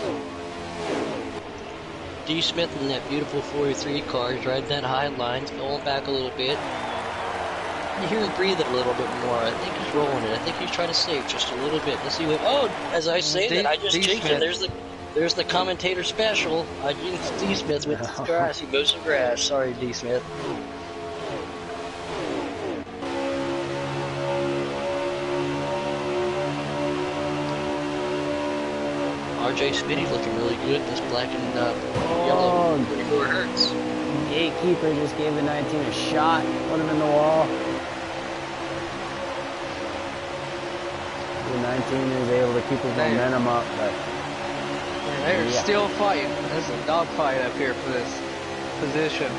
D. Smith in that beautiful 43 car, he's riding that high line, he's going back a little bit. You hear him breathing a little bit more. I think he's rolling it. I think he's trying to save just a little bit. Let's see what. Oh, as I say that, I just jinxed it. There's the commentator special. I jinxed D. Smith with the grass. He mows the grass. Sorry, D. Smith. RJ Smitty's looking really good. This black and yellow 44 Hertz. Gatekeeper just gave the 19 a shot. Put him in the wall. The 19 is able to keep his momentum up, but they're still fighting. There's a dogfight up here for this position.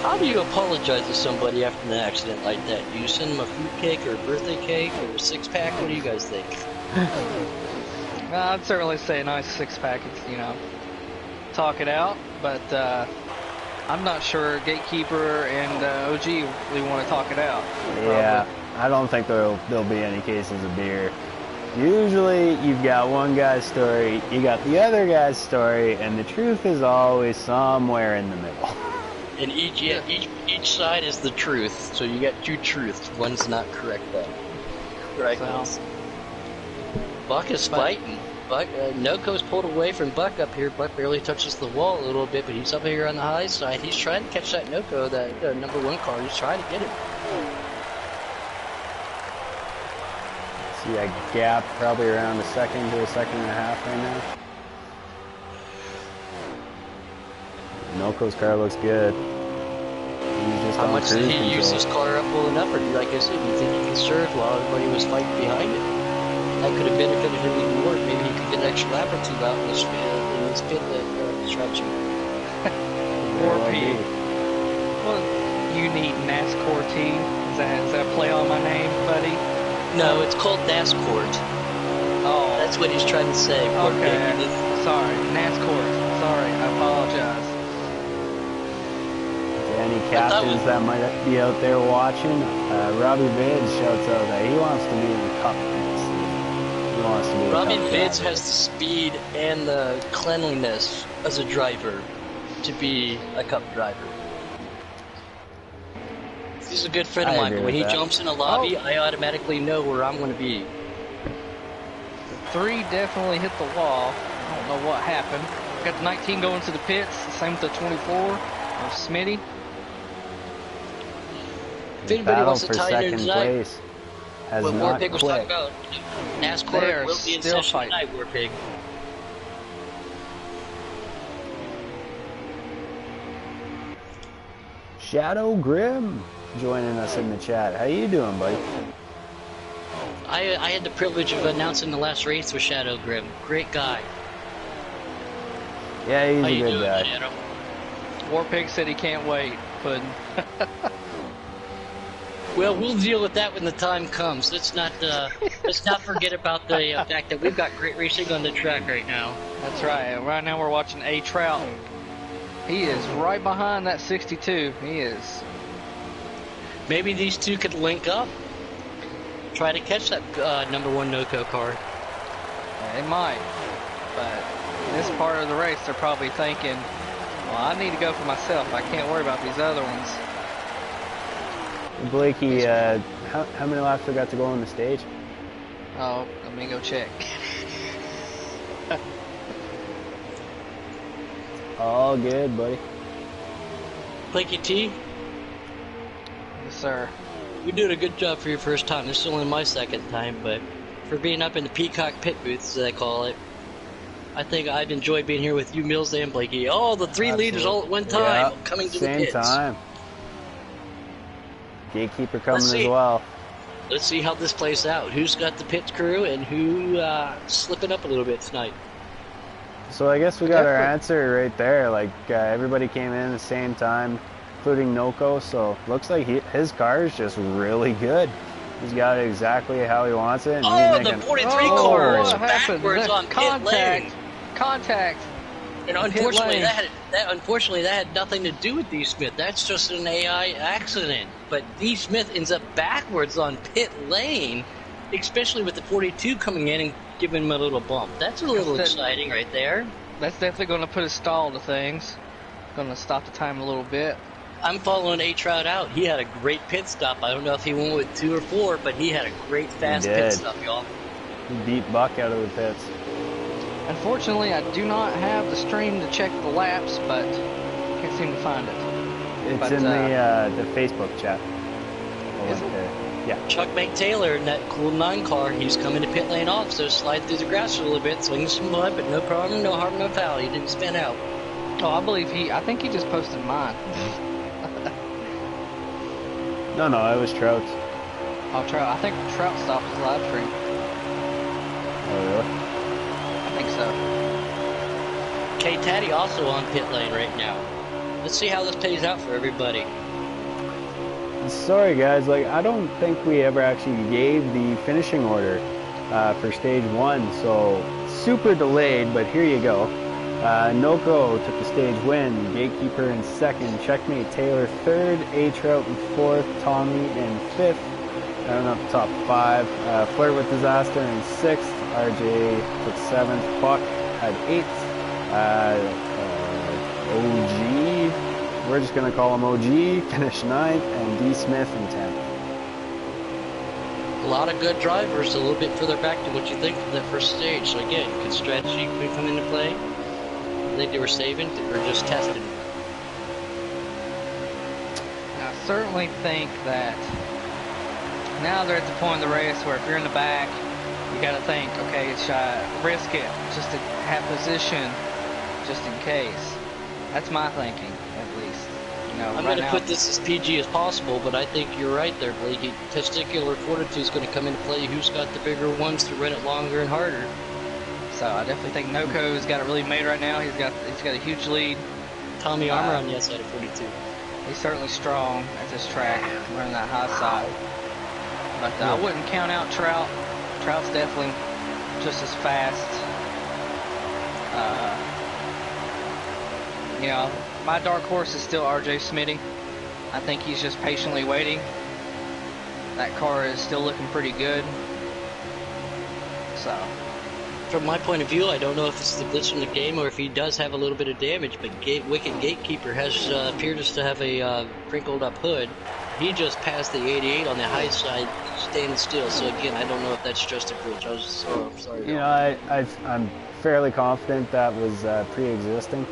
How do you apologize to somebody after an accident like that? Do you send them a fruit cake or a birthday cake or a 6-pack? What do you guys think? I'd certainly say a nice 6-pack, talk it out, but I'm not sure Gatekeeper and OG really want to talk it out. Yeah, I don't think there'll be any cases of beer. Usually you've got one guy's story, you got the other guy's story, and the truth is always somewhere in the middle. And each side is the truth, so you got two truths. One's not correct though. Right. So, Buck is fighting. Buck, Noko's pulled away from Buck up here. Buck barely touches the wall a little bit, but he's up here on the high side. He's trying to catch that Noko, that #1 car. He's trying to get him. See a gap probably around a second to a second and a half right now. Noko's car looks good. How much did he use his car up pulling up, or like I said, do you think he conserved while everybody was fighting behind it? That could have benefited him even more. Maybe he could get an extra lap or two out in this pit stretch. Or P. Well, you need NASCAR team. Is that a play on my name, buddy? No, it's called NASCAR. Oh. That's what he's trying to say. Okay. Sorry, NASCAR. Sorry, I apologize. Any captains that might be out there watching, Robbie Vids shouts out that he wants to be in the cup. Robbie Vids has the speed and the cleanliness as a driver to be a cup driver. He's a good friend of mine, but when he jumps in a lobby, I automatically know where I'm going to be. The 3 definitely hit the wall. I don't know what happened. Got the 19 going to the pits, same with the 24 of Smitty. If anybody wants to tie in tonight, has What not Warpig was talking quit. about, They NASCAR are will be in still session fighting. tonight, Warpig. Shadow Grim joining us in the chat. How you doing, buddy? I had the privilege of announcing the last race with Shadow Grim. Great guy. Yeah, he's How a you good doing, guy. Shadow? Warpig said he can't wait, Puddin'. Well, we'll deal with that when the time comes. Let's not forget about the fact that we've got great racing on the track right now. That's right. Right now we're watching A Trout. He is right behind that 62. He is. Maybe these two could link up, try to catch that #1 NOCO car. It might. But this part of the race, they're probably thinking, well, I need to go for myself. I can't worry about these other ones. Blakey, how many laps we got to go on the stage? Oh, let me go check. All good, buddy. Blakey T, Yes, sir. you're doing a good job for your first time. This is only my second time, but for being up in the Peacock pit booth, as I call it, I think I've enjoyed being here with you, Mills, and Blakey. Oh, the three leaders all at one time Yeah, coming to the same pits. time. Gatekeeper coming Let's as see. well. Let's see how this plays out. Who's got the pit crew and who slipping up a little bit tonight? So I guess we got our Definitely. answer right there. Like everybody came in at the same time, including Noko. So looks like his car is just really good. He's got it exactly how he wants it. And Oh, he's the making, 43 Oh, car is what happened? backwards The on pit lane. Contact. And on pit unfortunately, lane. that had nothing to do with D. Smith. That's just an AI accident. But D. Smith ends up backwards on pit lane, especially with the 42 coming in and giving him a little bump. That's a little That's exciting right there. That's definitely going to put a stall to things. Going to stop the time a little bit. I'm following A Trout out. He had a great pit stop. I don't know if he went with 2 or 4, but he had a great fast He pit did. stop, y'all. he beat Buck out of the pits. Unfortunately, I do not have the stream to check the laps, but can't seem to find it. It's But, in the Facebook chat. Is it? Yeah. Chuck McTaylor in that cool 9 car, he's coming to pit lane off, so slide through the grass a little bit, swing some mud, but no problem, no harm, no foul. He didn't spin out. Oh, I think he just posted mine. No, it was Trout's. Oh, Trout. I think Trout stopped his live stream. Oh, really? I think so. K-Taddy also on pit lane right now. Let's see how this plays out for everybody. Sorry, guys. Like, I don't think we ever actually gave the finishing order for stage 1, so super delayed. But here you go. Noko took the stage win. Gatekeeper in second. Checkmate Taylor third. A Trout in fourth. Tommy in fifth. I don't know if top 5. Flirt with Disaster in sixth. RJ took seventh. Buck had eighth. OG, we're just going to call him OG, finished 9th, and D. Smith in 10th. A lot of good drivers, a little bit further back to what you think of that first stage. So again, could strategy come into play? I think they were saving or just testing. I certainly think that now they're at the point of the race where if you're in the back, you got to think, okay, should I risk it just to have position, just in case? That's my thinking, at least. You know, I'm right going to now, put this as PG as possible, but I think you're right there, Blakey. Testicular fortitude is going to come into play. Who's got the bigger ones to run it longer and harder? so I definitely think Noko's got it really made right now. He's got a huge lead. Tommy Armour on the outside of 42. He's certainly strong at this track, running that high side. But I wouldn't count out Trout. Trout's definitely just as fast. You know, my dark horse is still RJ Smitty. I think he's just patiently waiting. That car is still looking pretty good. So, From my point of view, I don't know if it's the glitch in the game or if he does have a little bit of damage, but Wicked Gatekeeper has appeared to have a crinkled up hood. He just passed the 88 on the high side, standing still. So again, I don't know if that's just a glitch. I'm sorry. You know, I'm fairly confident that was pre-existing.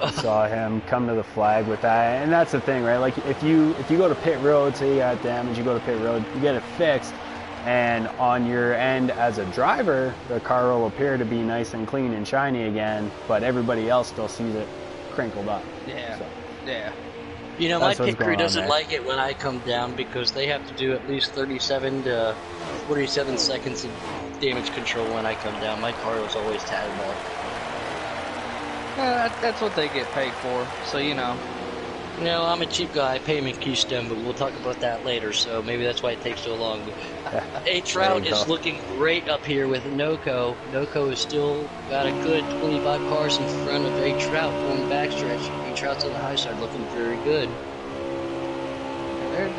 I saw him come to the flag with that, and that's the thing, right? Like if you go to pit road, say you got damage, you go to pit road, you get it fixed, and on your end as a driver, the car will appear to be nice and clean and shiny again, but everybody else still sees it crinkled up. Yeah. So, Yeah. You know, my that's what's pit crew going on doesn't there. like it when I come down because they have to do at least 37 to 47 seconds of damage control when I come down. My car was always tatted up. That's what they get paid for. So you know. You know, I'm a cheap guy. I pay him in Keystone, but we'll talk about that later. So maybe that's why it takes so long. A Trout There you is go. looking great up here with Noco. Noco has still got a good 25 cars in front of A Trout going backstretch. A Trout's on the high side, looking very good. They're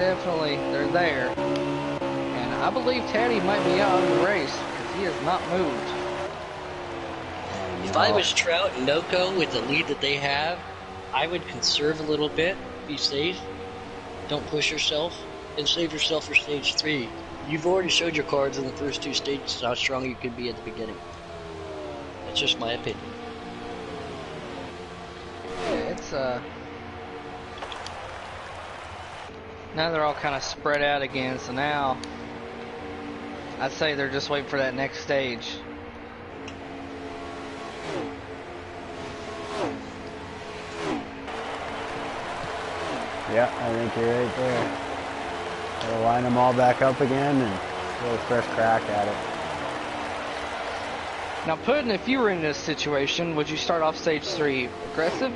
there. And I believe Teddy might be out of the race because he has not moved. If I was Trout and Noco with the lead that they have, I would conserve a little bit, be safe, don't push yourself, and save yourself for stage 3. You've already showed your cards in the first 2 stages how strong you could be at the beginning. That's just my opinion. Yeah, it's now they're all kind of spread out again, so now I'd say they're just waiting for that next stage. Yeah, I think you're right there. Gotta line them all back up again and get a fresh crack at it. Now, Puddin', if you were in this situation, would you start off stage 3 aggressive?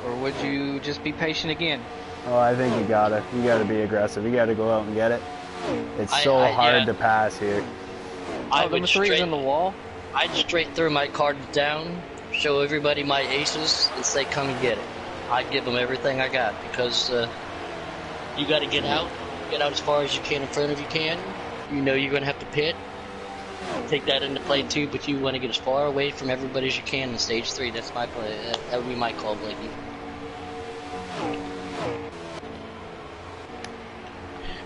Or would you just be patient again? Oh, I think you gotta be aggressive. You gotta go out and get it. It's so I hard yeah. to pass here. Number 3 is in the wall? I'd straight throw my cards down, show everybody my aces, and say, come and get it. I'd give them everything I got because you got to get out as far as you can in front of you can. You know you're going to have to pit. Take that into play too, but you want to get as far away from everybody as you can in stage 3. That's my play. That would be my call, Blakey.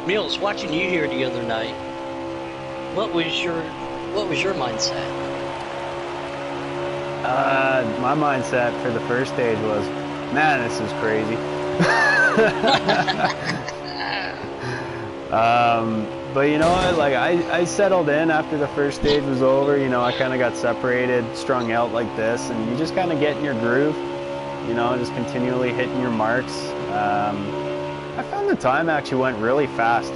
Mills, watching you here the other night, what was your mindset? My mindset for the first stage was, man, this is crazy. But you know what, like I settled in after the first stage was over. You know, I kind of got separated, strung out like this, and you just kind of get in your groove, you know, just continually hitting your marks. I found the time actually went really fast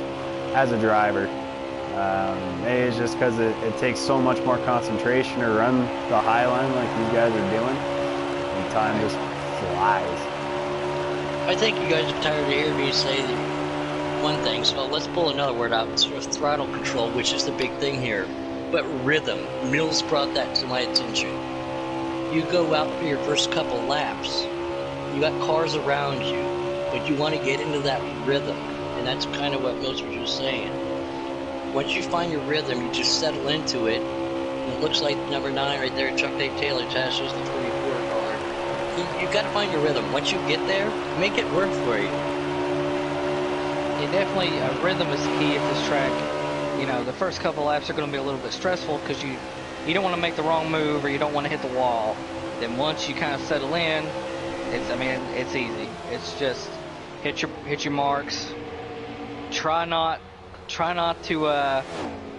as a driver. Maybe it's just because it takes so much more concentration to run the high line like these guys are doing, and time just flies. I think you guys are tired of hearing me say one thing, so let's pull another word out. It's sort of throttle control, which is the big thing here. But rhythm. Mills brought that to my attention. You go out for your first couple laps. You got cars around you, but you want to get into that rhythm. And that's kind of what Mills was just saying. Once you find your rhythm, you just settle into it. And it looks like number 9 right there, Chuck Dave Taylor, Tasha's the 24 car. You've got to find your rhythm. Once you get there, make it work for you. Yeah, definitely rhythm is key at this track. You know, the first couple laps are going to be a little bit stressful because you don't want to make the wrong move or you don't want to hit the wall. Then once you kind of settle in, it's easy. It's just hit your marks. Try not to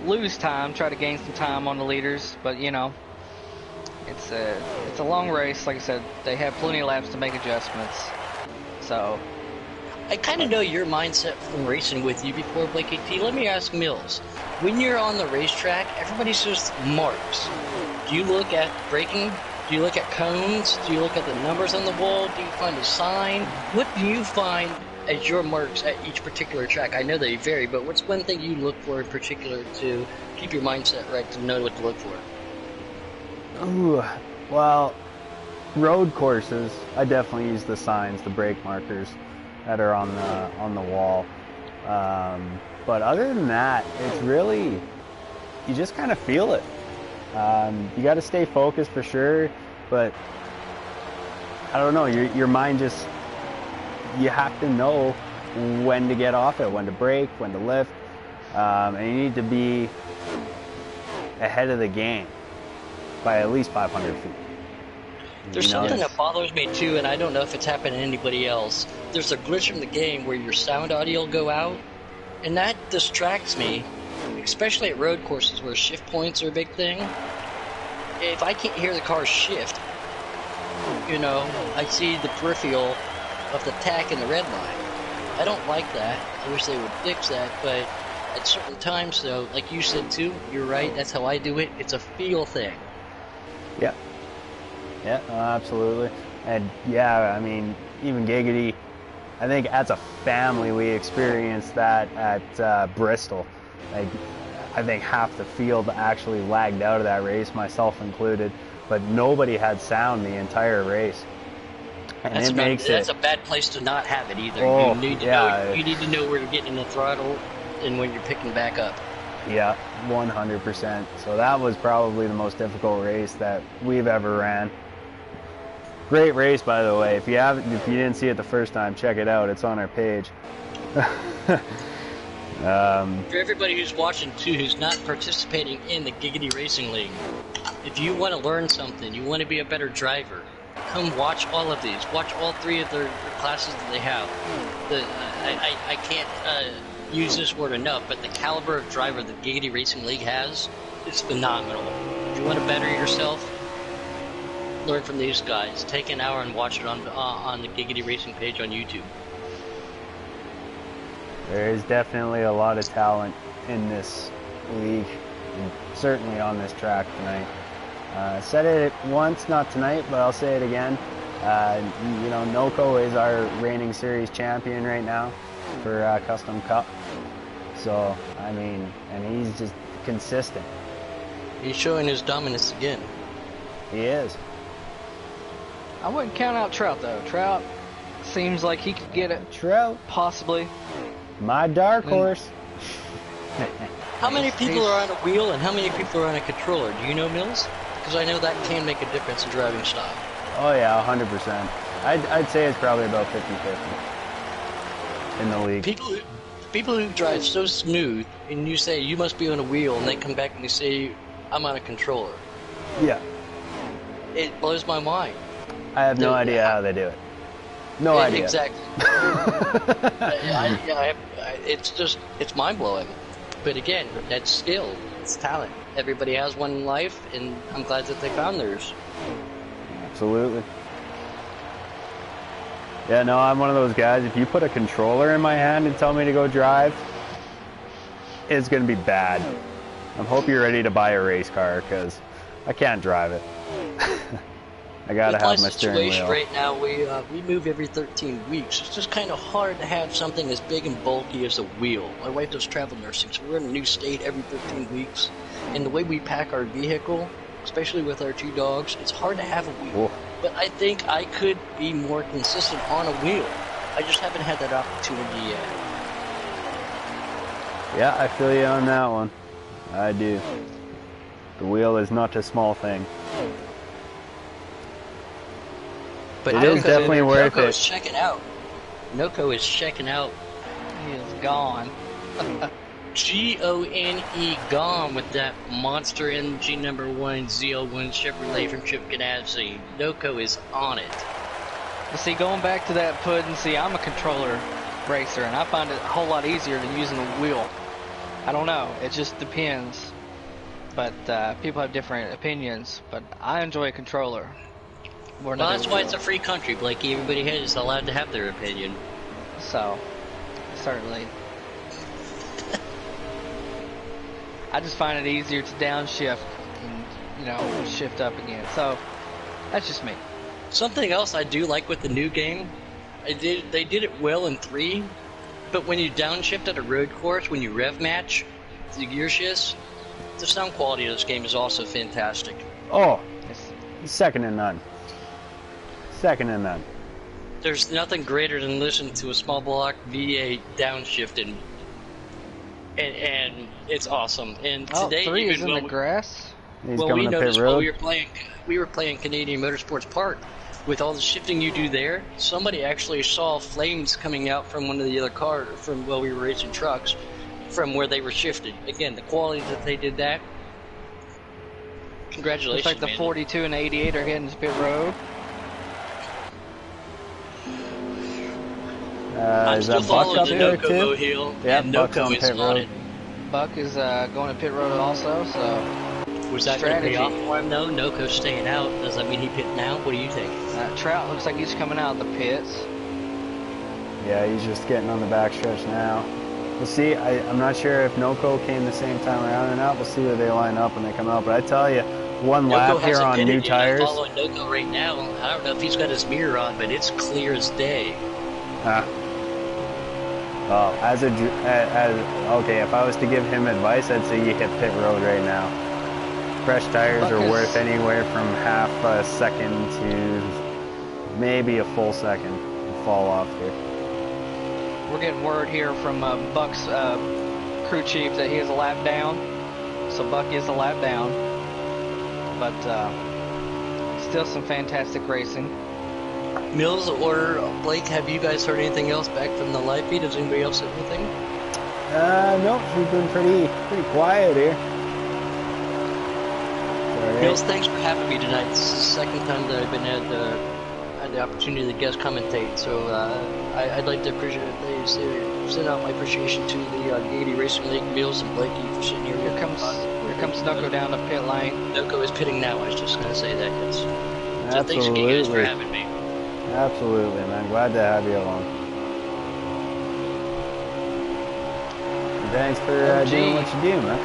lose time. Try to gain some time on the leaders, but you know, it's a long race. Like I said, they have plenty of laps to make adjustments. So I kind of know your mindset from racing with you before, Blakey T. Let me ask Mills. When you're on the racetrack, everybody says marks. Do you look at braking? Do you look at cones? Do you look at the numbers on the wall? Do you find a sign? What do you find as your marks at each particular track? I know they vary, but what's one thing you look for in particular to keep your mindset right, to know what to look for? Ooh, well, road courses, I definitely use the signs, the brake markers that are on the wall. But other than that, it's really, you just kind of feel it. You got to stay focused for sure, but I don't know, your mind just, you have to know when to get off it, when to brake, when to lift, and you need to be ahead of the game by at least 500 feet. There's something that bothers me too, and I don't know if it's happened to anybody else. There's a glitch in the game where your sound audio will go out, and that distracts me, especially at road courses where shift points are a big thing. If I can't hear the car shift, you know, I see the peripheral of the tack and the red line. I don't like that. I wish they would fix that, but at certain times, though, like you said too, you're right, that's how I do it. It's a feel thing. Yeah. Yeah, absolutely. And yeah, I mean, even Giggity, I think as a family we experienced that at Bristol. Like, I think half the field actually lagged out of that race, myself included, but nobody had sound the entire race. And that's a bad place to not have it either. Oh, you need to know where you're getting in the throttle and when you're picking back up. Yeah, 100%. So that was probably the most difficult race that we've ever ran. Great race, by the way. If you didn't see it the first time, check it out. It's on our page. For everybody who's watching too, who's not participating in the Giggity Racing League, if you want to learn something, you want to be a better driver, come watch all of these. Watch all 3 of their classes that they have. I can't use this word enough, but the caliber of driver that Giggity Racing League has is phenomenal. If you want to better yourself, learn from these guys. Take an hour and watch it on the Giggity Racing page on YouTube. There is definitely a lot of talent in this league, and certainly on this track tonight. I said it once, not tonight, but I'll say it again. You know, Noko is our reigning series champion right now for Custom Cup. So, I mean, and he's just consistent. He's showing his dominance again. He is. I wouldn't count out Trout, though. Trout seems like he could get it. Trout. Possibly. My dark horse. How many people are on a wheel and how many people are on a controller? Do you know, Mills? Because I know that can make a difference in driving style. Oh yeah, 100%. I'd say it's probably about 50-50 in the league. People who drive so smooth, and you say you must be on a wheel, and they come back and they say I'm on a controller. Yeah. It blows my mind. I have no idea how they do it. No idea. Exactly. It's mind blowing. But again, that's skill. It's talent. Everybody has one in life, and I'm glad that they found theirs. Absolutely. Yeah, no, I'm one of those guys. If you put a controller in my hand and tell me to go drive, it's going to be bad. I hope you're ready to buy a race car, because I can't drive it. I gotta have my steering wheel. Right now, we move every 13 weeks. It's just kind of hard to have something as big and bulky as a wheel. My wife does travel nursing, so we're in a new state every 13 weeks. And the way we pack our vehicle, especially with our 2 dogs, it's hard to have a wheel. Oh. But I think I could be more consistent on a wheel. I just haven't had that opportunity yet. Yeah, I feel you on that one. I do. The wheel is not a small thing. But it is definitely worth it. Noko is checking out. Noko is checking out. He is gone. Gone, gone with that monster MG #1 ZL1 Chevrolet from Chip Ganassi. Noko is on it. But see, going back to that pudding, see, I'm a controller racer, and I find it a whole lot easier than using a wheel. I don't know. It just depends. But people have different opinions. But I enjoy a controller. Well, that's why it's a free country, Blakey. Everybody here is allowed to have their opinion. So, certainly. I just find it easier to downshift and, you know, shift up again. So, that's just me. Something else I do like with the new game, they did it well in 3, but when you downshift at a road course, when you rev match the gear shifts, the sound quality of this game is also fantastic. Oh, it's second to none. Second to none. There's nothing greater than listening to a small block V8 downshifting, and it's awesome. And today, 3 is in the grass. Well, we noticed while we were playing Canadian Motorsports Park. With all the shifting you do there, somebody actually saw flames coming out from one of the other cars from while we were racing trucks, from where they were shifted. Again, the quality that they did that. Congratulations! It's like the 42 and 88 are heading to pit road. I'm Is still that Buck following up the there Noko too? Hill, Yeah, and Buck's Noko on is pit on road. it. Buck is going to pit road also, so Was that going to pay strategy. off for him though? Noko's staying out. Does that mean he pit now? What do you think? Trout looks like he's coming out of the pits. Yeah, he's just getting on the backstretch now. We'll see. I'm not sure if Noko came the same time around or not. We'll see where they line up when they come out. But I tell you, one Noko lap here hasn't on pitted new yet. I'm tires. following Noko right now. I don't know if he's got his mirror on, but it's clear as day. Well, okay, if I was to give him advice, I'd say you hit pit road right now. Fresh tires Buck are is- worth anywhere from half a second to maybe a full second to fall off here. We're getting word here from Buck's crew chief that he is a lap down. So Buck is a lap down. But still some fantastic racing. Mills or Blake, have you guys heard anything else back from the live feed? Has anybody else said anything? No, she's been pretty quiet here. Sorry. Mills, thanks for having me tonight. This is the second time that I've been had the opportunity to guest commentate. So I'd like to send out my appreciation to the Giggity Racing League, Mills and Blakey for sitting here. Here comes Noko down the pit lane. Noko is pitting now. I was just going to say that. Yes. So thanks you guys for having me. Absolutely, man. Glad to have you along. And thanks for doing what you do, man.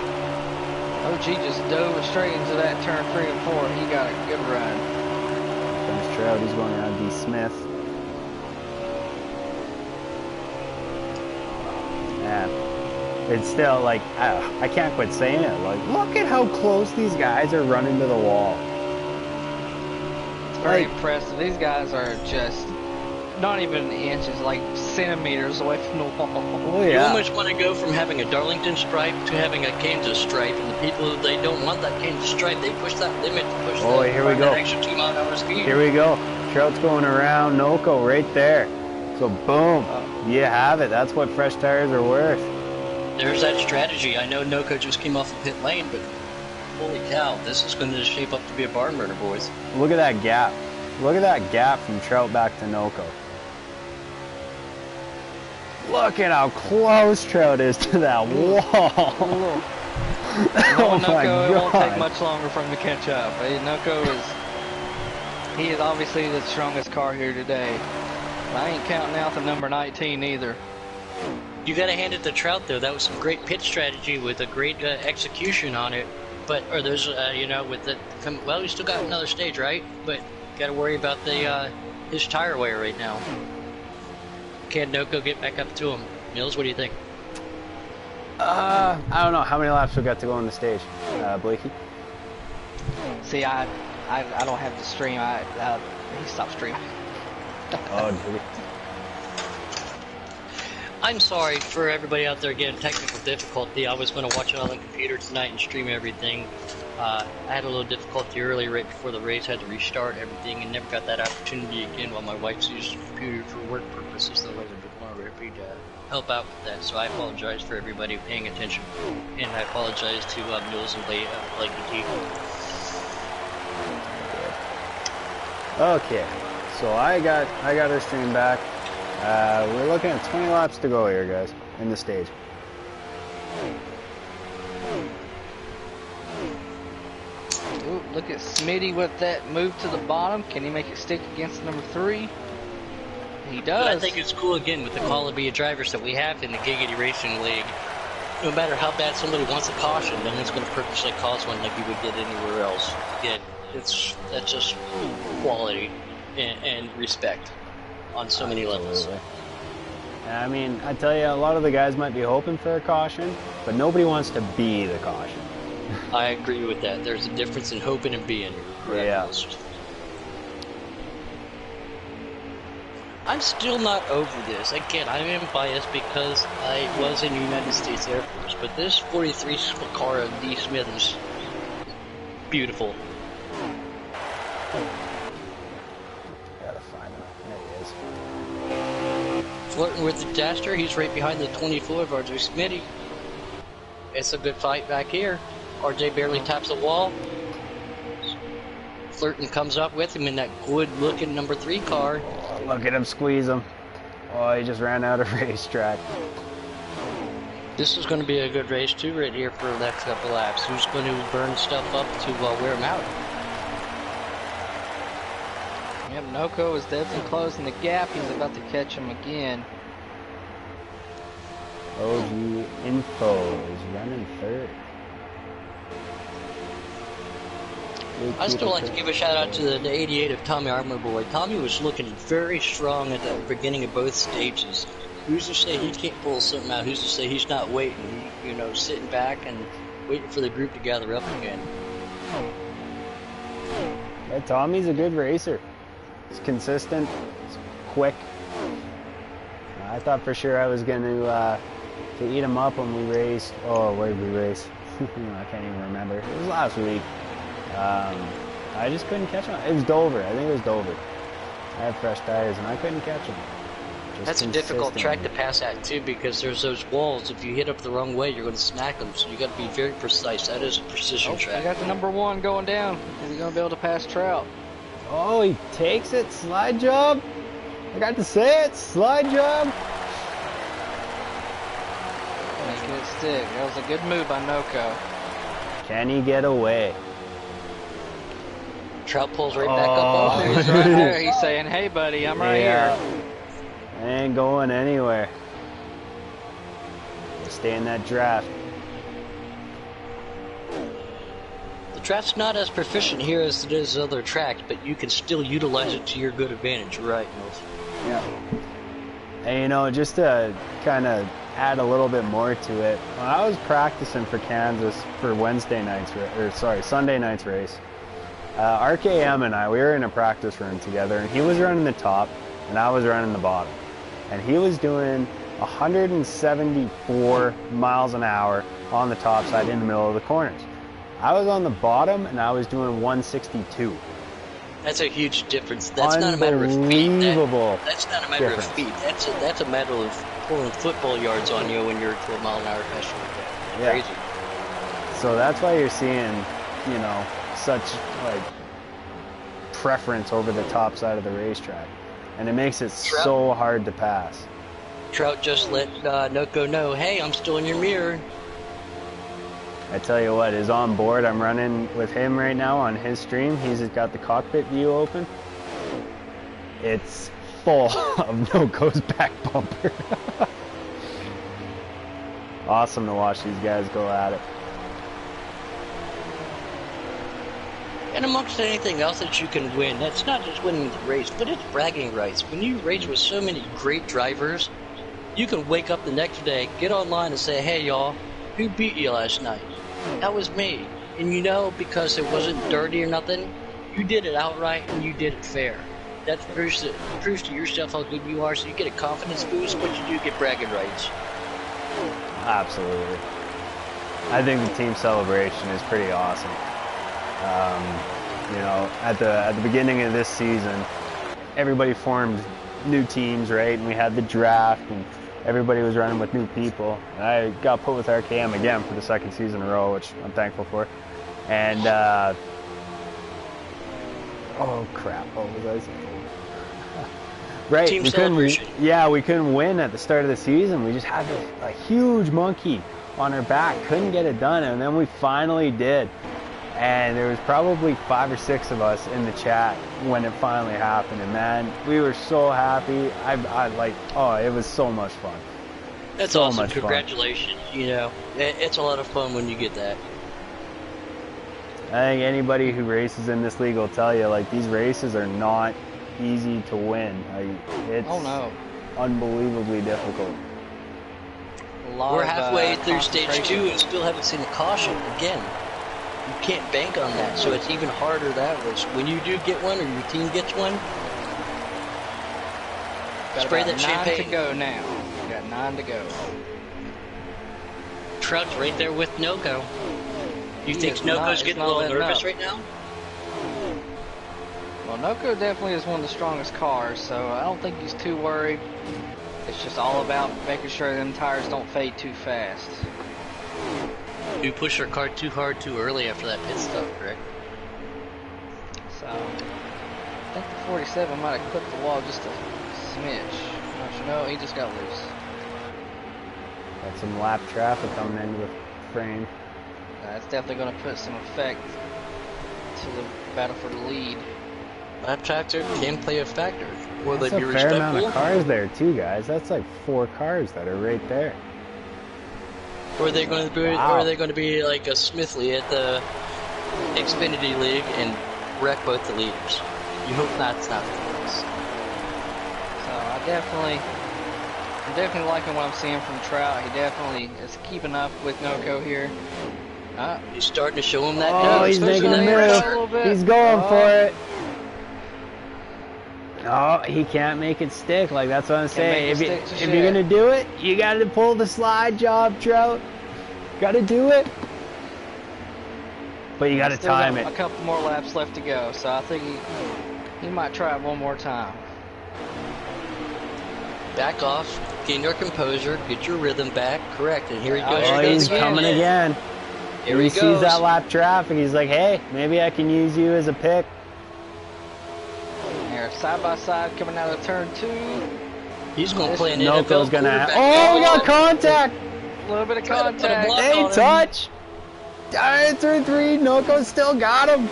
OG just dove straight into that turn 3 and 4. He got a good run. Thanks, Trout. He's going around D. Smith. Man, it's still like, I can't quit saying it. Like, look at how close these guys are running to the wall. Very impressive. These guys are just not even inches, like centimeters away from the wall. Oh, You yeah. almost want to go from having a Darlington stripe to having a Kansas stripe, and the people who they don't want that Kansas stripe, they push that limit to push Here we go. that extra 2 mile an hour speed. Here we go. Trout's going around Noko right there. So, boom. You have it. That's what fresh tires are worth. There's that strategy. I know Noko just came off the pit lane, but holy cow, this is going to shape up to be a barn burner, boys. Look at that gap. Look at that gap from Trout back to Noko. Look at how close Trout is to that wall. Oh my Noko, it won't God. take much longer for him to catch up. Noko he is obviously the strongest car here today. I ain't counting out the number 19 either. You got to hand it to Trout, though. That was some great pit strategy with a great execution on it. But, or there's, with the, well, we still got another stage, right? But got to worry about the his tire wear right now. Can Noko get back up to him? Mills, what do you think? I don't know. How many laps we got to go on the stage, Blakey? See, I don't have the stream. He stopped streaming. Oh, did we? I'm sorry for everybody out there getting technical difficulty. I was going to watch it on the computer tonight and stream everything. I had a little difficulty early right before the race. Had to restart everything and never got that opportunity again while my wife's used the computer for work purposes. Otherwise, I'd be more happy to help out with that. So I apologize for everybody paying attention. And I apologize to Mills and Blake and T. Okay, so I got our stream back. We're looking at 20 laps to go here, guys, in the stage. Ooh, look at Smitty with that move to the bottom. Can he make it stick against number 3? He does. But I think it's cool again with the quality of drivers that we have in the Giggity Racing League. No matter how bad somebody wants a caution, then it's going to purposely cause one like you would get anywhere else. Again, that's just quality and respect on so many levels. I mean, I tell you, a lot of the guys might be hoping for a caution, but nobody wants to be the caution. I agree with that. There's a difference in hoping and being. Correct. Yeah. I'm still not over this. Again, I am biased because I was in the United States Air Force, but this 43 car of D. Smith is beautiful. Gotta find him. There he is. Flirting with the Daster, he's right behind the 24 of RJ Smitty. It's a good fight back here. RJ barely taps the wall. Flirton comes up with him in that good-looking number 3 car. Look at him squeeze him. Oh, he just ran out of racetrack. This is going to be a good race too right here for the next couple laps. Who's going to burn stuff up to wear him out? Yep, Noko is definitely closing the gap. He's about to catch him again. OG Info is running third. I still like to give a shout out to the 88 of Tommy Armour Boy. Tommy was looking very strong at the beginning of both stages. Who's to say he can't pull something out? Who's to say he's not waiting, you know, sitting back and waiting for the group to gather up again? Yeah, Tommy's a good racer. He's consistent, he's quick. I thought for sure I was going to eat him up when we raced. Oh, where did we race? I can't even remember. It was last week. I just couldn't catch him. It was Dover. I think it was Dover. I had fresh tires and I couldn't catch him. That's a difficult track to pass at too, because there's those walls. If you hit up the wrong way, you're going to smack them. So you got to be very precise. That is a precision track. I got the number 1 going down. Is he going to be able to pass Trout? Oh, he takes it. Slide job. I got to say it. Slide job. Make it stick. That was a good move by Noko. Can he get away? Trout pulls right back up on He's right there. He's saying, hey, buddy, I'm right here. I ain't going anywhere. Stay in that draft. The draft's not as proficient here as it is other tracks, but you can still utilize it to your good advantage, right, Mills? Yeah. And you know, just to kind of add a little bit more to it, when I was practicing for Kansas for Sunday night's race, RKM and we were in a practice room together, and he was running the top, and I was running the bottom. And he was doing 174 miles an hour on the top side in the middle of the corners. I was on the bottom, and I was doing 162. That's a huge difference. That's not a matter of feet. That's not a matter of feet. That's a matter of pulling football yards on you when you're 12 mile an hour faster like that. Yeah. Crazy. So that's why you're seeing, you know, such like preference over the top side of the racetrack, and it makes it so hard to pass. Trout just let Noko know, hey, I'm still in your mirror. I tell you what, is on board. I'm running with him right now on his stream. He's got the cockpit view open. It's full of Noko's back bumper. Awesome to watch these guys go at it. And amongst anything else that you can win, that's not just winning the race, but it's bragging rights. When you race with so many great drivers, you can wake up the next day, get online and say, hey y'all, who beat you last night? That was me. And you know, because it wasn't dirty or nothing, you did it outright and you did it fair. That proves to yourself how good you are, so you get a confidence boost, but you do get bragging rights. Absolutely. I think the team celebration is pretty awesome. You know, at the beginning of this season, everybody formed new teams, right? And we had the draft, and everybody was running with new people. And I got put with RKM again for the second season in a row, which I'm thankful for. And oh crap! What was I saying? Right, Team celebration. We couldn't win at the start of the season. We just had a huge monkey on our back, couldn't get it done, and then we finally did. And there was probably 5 or 6 of us in the chat when it finally happened, and man, we were so happy. It was so much fun. That's so awesome. Much Congratulations. Fun. You know, it's a lot of fun when you get that. I think anybody who races in this league will tell you, like, these races are not easy to win. It's unbelievably difficult. We're halfway through stage 2 and still haven't seen a caution again. You can't bank on that, so it's even harder that way. So when you do get one, or your team gets one, spray that champagne. 9 to go now. We got 9 to go. Trout's right there with Noko. You think Noko's getting a little nervous right now? Well, Noko definitely is one of the strongest cars, so I don't think he's too worried. It's just all about making sure them tires don't fade too fast. You pushed our car too hard too early after that pit stop, correct? So, I think the 47 might have clipped the wall just a smidge. I'm not No, he just got loose. Got some lap traffic coming into the frame. That's definitely going to put some effect to the battle for the lead. Lap tractor can play a factor. Will That's they a be fair respectful? amount of cars there too, guys. That's like 4 cars that are right there. Or are they going to be? Wow. Or are they going to be like a Smithley at the Xfinity League and wreck both the leaders? You hope that's not the case. So I'm definitely liking what I'm seeing from Trout. He definitely is keeping up with Noko here. He's starting to show him that. Oh, he's especially making a that pressure. move. He's going for it. Oh, he can't make it stick. Like, that's what I'm saying. If you're going to do it, you got to pull the slide job, Trout. Got to do it. But you got to time it. A couple more laps left to go, so I think he might try it one more time. Back off, gain your composure, get your rhythm back. Correct, and here he goes. Oh, he's coming again. Here he goes. sees that lap traffic. He's like, hey, maybe I can use you as a pick. Here, side by side, coming out of turn 2. He's going to play an Noko's NFL gonna quarterback. Oh, we got contact. A little bit of Try to put a contact. block They on him. touch. Turn 3. Noko still got him.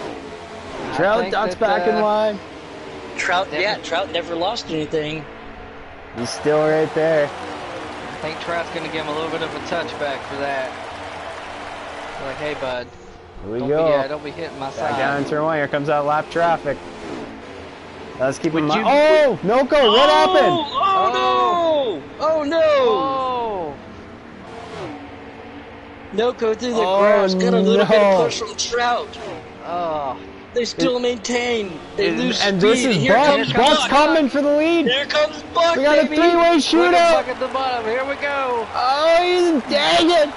Trout ducks back in line. Trout never lost anything. He's still right there. I think Trout's going to give him a little bit of a touchback for that. Like, hey, bud. Here we go. Don't be hitting my Back side. down in turn 1. Here comes that lap traffic. Let's keep in mind. you- Oh, Noko, what happened? Oh, no! Oh, no! Oh! Noko through the Oh, grass. Got a little bit no. of push from Trout. Oh. They still maintain. They lose And speed. this is Here Buck. comes Buck's Buck. coming for the lead. Here comes Buck, We got a baby. 3-way Look at shootout. Buck at the bottom. Here we go. Oh, he's dang it.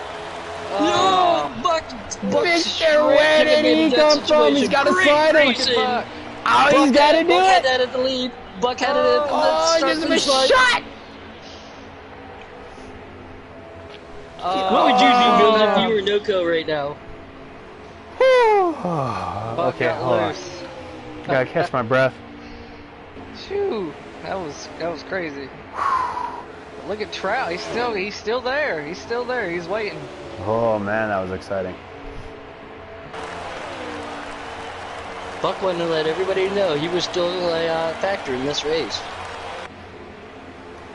No, Buck. Mr. Where did he come from? He's got to slide him. racing. Buck. Oh, he's got to do Buck had it. that at the lead. Buck had it at the Oh, start gives him a finish line. shot. What would you do, Ghost, if you were Noko right now? Buck Okay, got hold on. loose. Gotta catch my breath. Phew, that was crazy. Look at Trout. He's still there. He's still there. He's waiting. Oh man, that was exciting. Buck wanted to let everybody know he was still a factor in this race.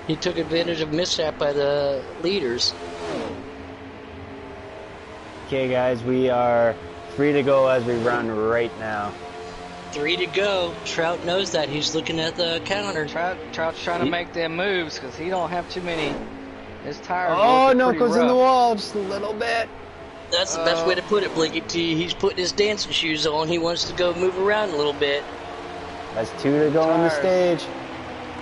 He took advantage of mishap by the leaders. Okay, guys, we are free to go as we run right now. 3 to go. Trout knows that. He's looking at the counter. Trout's trying to make them moves because he don't have too many. His tires. Oh, looking pretty Noko's in the rough. wall just a little bit. That's the best way to put it, Blinkety. He's putting his dancing shoes on. He wants to go move around a little bit. That's 2 to go on the stage.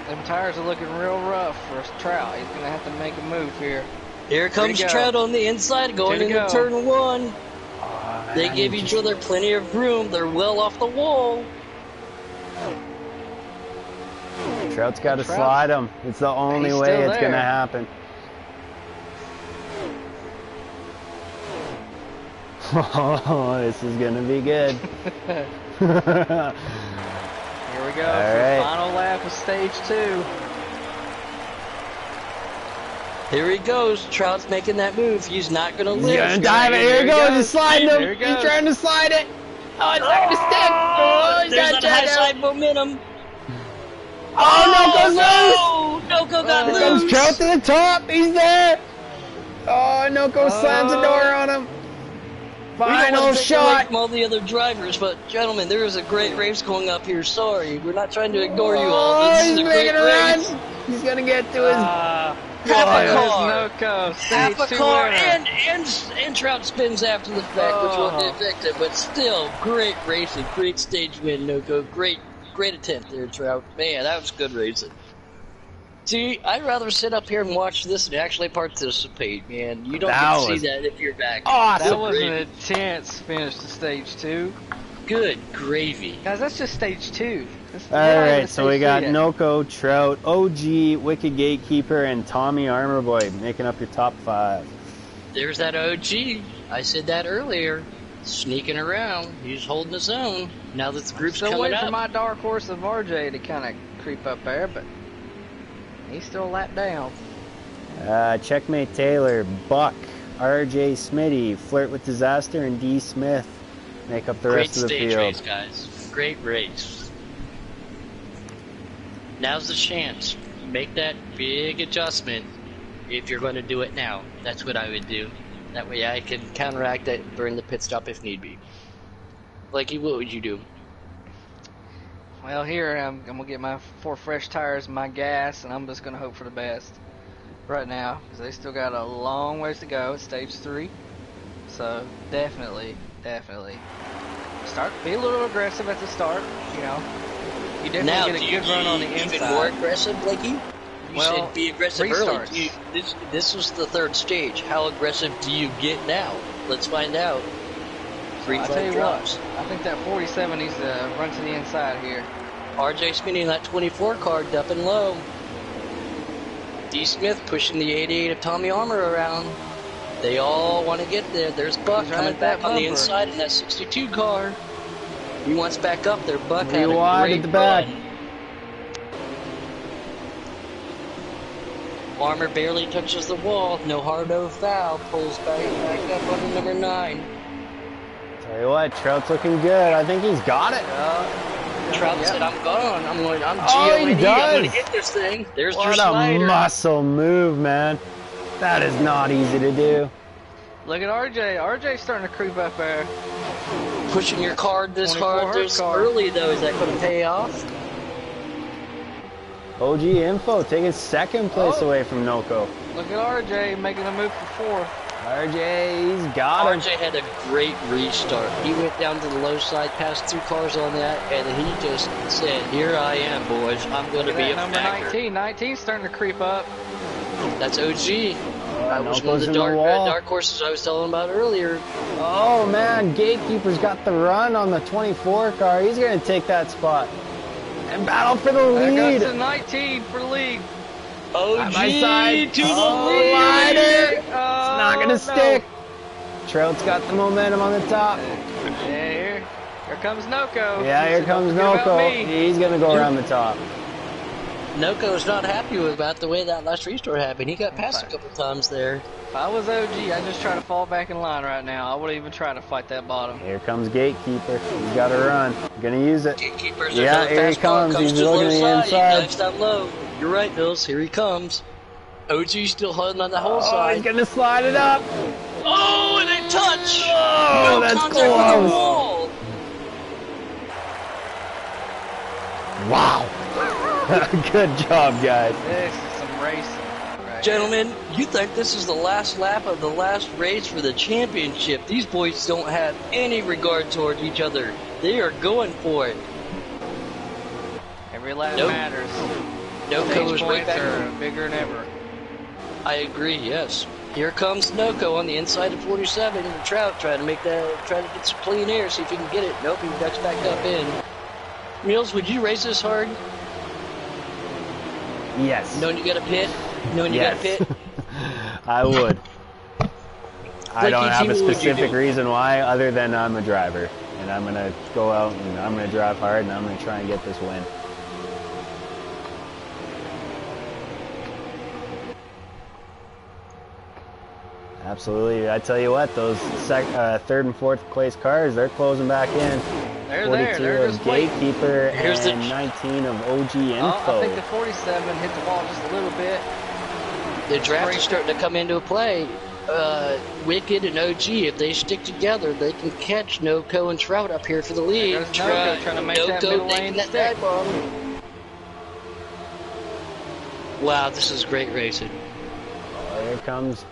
Them tires are looking real rough for Trout. He's gonna have to make a move here. Here comes go. Trout on the inside, going 2 to into go. turn 1. Oh, They man, give he each just- other plenty of room. They're well off the wall. Trout's got to Trout- slide him. It's the only He's way still it's going to there. happen. Oh, this is going to be good. Here we go. All for right. the final lap of stage 2. Here he goes. Trout's making that move. He's not going to live. He's going to dive it. Here he goes. He's sliding There him. he goes. He's trying to slide it. Oh, it's not going to stick. Oh, he's There's got that high Trout side out. momentum. Oh, Noko's loose. Noko got Here comes loose. Trout to the top. He's there. Oh, Noko slams the door on him. We don't Final want to take away shot. from all the other drivers, but gentlemen, there is a great race going up here. Sorry, we're not trying to ignore you all. Oh, This he's is a great making a race. run. He's going to get to his... Half a There's car. Noko. Half a Stage 2 car, winner. and Trout spins after the fact, which wasn't effective, but still, great racing, great stage win, Noko. Great attempt there, Trout. Man, that was good racing. See, I'd rather sit up here and watch this than actually participate, man. You don't That get to was see that if you're back. awesome. That was Great. an intense finish to stage 2. Good gravy. Guys, that's just stage 2. All right, so we got Noko, Trout, OG, Wicked Gatekeeper, and Tommy Armor Boy making up your top 5. There's that OG. I said that earlier. Sneaking around. He's holding his own. Now that the group's Still coming waiting up. for my dark horse of RJ to kind of creep up there, but He's still a lap down. Checkmate Taylor, Buck, RJ Smitty, Flirt with Disaster, and D Smith make up the rest of the field. Great stage race, guys. Great race. Now's the chance. Make that big adjustment if you're going to do it now. That's what I would do. That way I can counteract it during the pit stop if need be. Blakey, what would you do? Well, here I'm going to get my 4 fresh tires and my gas, and I'm just going to hope for the best right now, because they still got a long ways to go. It's stage 3, so definitely start, be a little aggressive at the start. You know, you definitely now, get a good run on the inside. Even more aggressive, Blakey? You said be aggressive early. This was the 3rd stage. How aggressive do you get now? Let's find out. I'll tell you what, I think that 47 needs to run to the inside here. RJ spinning that 24 car, dumping low. D. Smith pushing the 88 of Tommy Armour around. They all want to get there. There's Buck coming back on the inside in that 62 car. He wants back up there. Buck had a great run. Armour barely touches the wall. No hard, no foul. Pulls back up on number 9. Tell you what, Trout's looking good. I think he's got it. Trout said, I'm gone. I'm he I'm going to get this thing. There's your what slider. A muscle move, man. That is not easy to do. Look at RJ. RJ's starting to creep up there. Pushing your card this hard this early, though. Is that going to pay off? OG Info taking 2nd place away from Noco. Look at RJ making a move for 4th. RJ, he's got him. RJ had a great restart. He went down to the low side, passed 2 cars on that, and he just said, here I am, boys. I'm going to be a number 19. 19's starting to creep up. That's OG. That was one of the dark horses I was telling about earlier. Oh, man. Gatekeeper's got the run on the 24 car. He's going to take that spot. And battle for the lead. There goes the 19 for the lead. OG my side. to the lead. It's not going to stick. Trout's got the momentum on the top. Yeah, here comes Noco. Yeah, here comes Noco. He's going to go around the top. Noco's not happy about the way that last restart happened. He got passed a couple times there. If I was OG, I'd just try to fall back in line right now. I wouldn't even try to fight that bottom. Here comes Gatekeeper. He's got to run. Gonna use it. Gatekeeper's here he comes. He's looking at the inside. He dives down low. You're right, Bills. Here he comes. OG still holding on the whole side. He's gonna slide it up. Oh, and a touch. Oh, no that's contact with the wall. Wow. Good job, guys. This is some racing. Right Gentlemen, you think this is the last lap of the last race for the championship. These boys don't have any regard towards each other. They are going for it. Every lap matters. Noco is right back. Are bigger than ever. I agree, yes. Here comes Noco on the inside of 47. Trout trying to get some clean air, see if he can get it. Nope, he ducks back up in. Mills, would you race this hard? Yes. Knowing you got a pit? Knowing you got a pit? I would. I don't have a specific reason why, other than I'm a driver. And I'm going to go out and I'm going to drive hard and I'm going to try and get this win. Absolutely. I tell you what, those 3rd and 4th place cars, they're closing back in. They're 42 there. They're of just Gatekeeper Here's and 19 of OG Info. I think the 47 hit the wall just a little bit. The draft is starting to come into play. Wicked and OG, if they stick together, they can catch Noco and Trout up here for the lead. Noco trying to make that middle lane stick. Wow, this is great racing. Here comes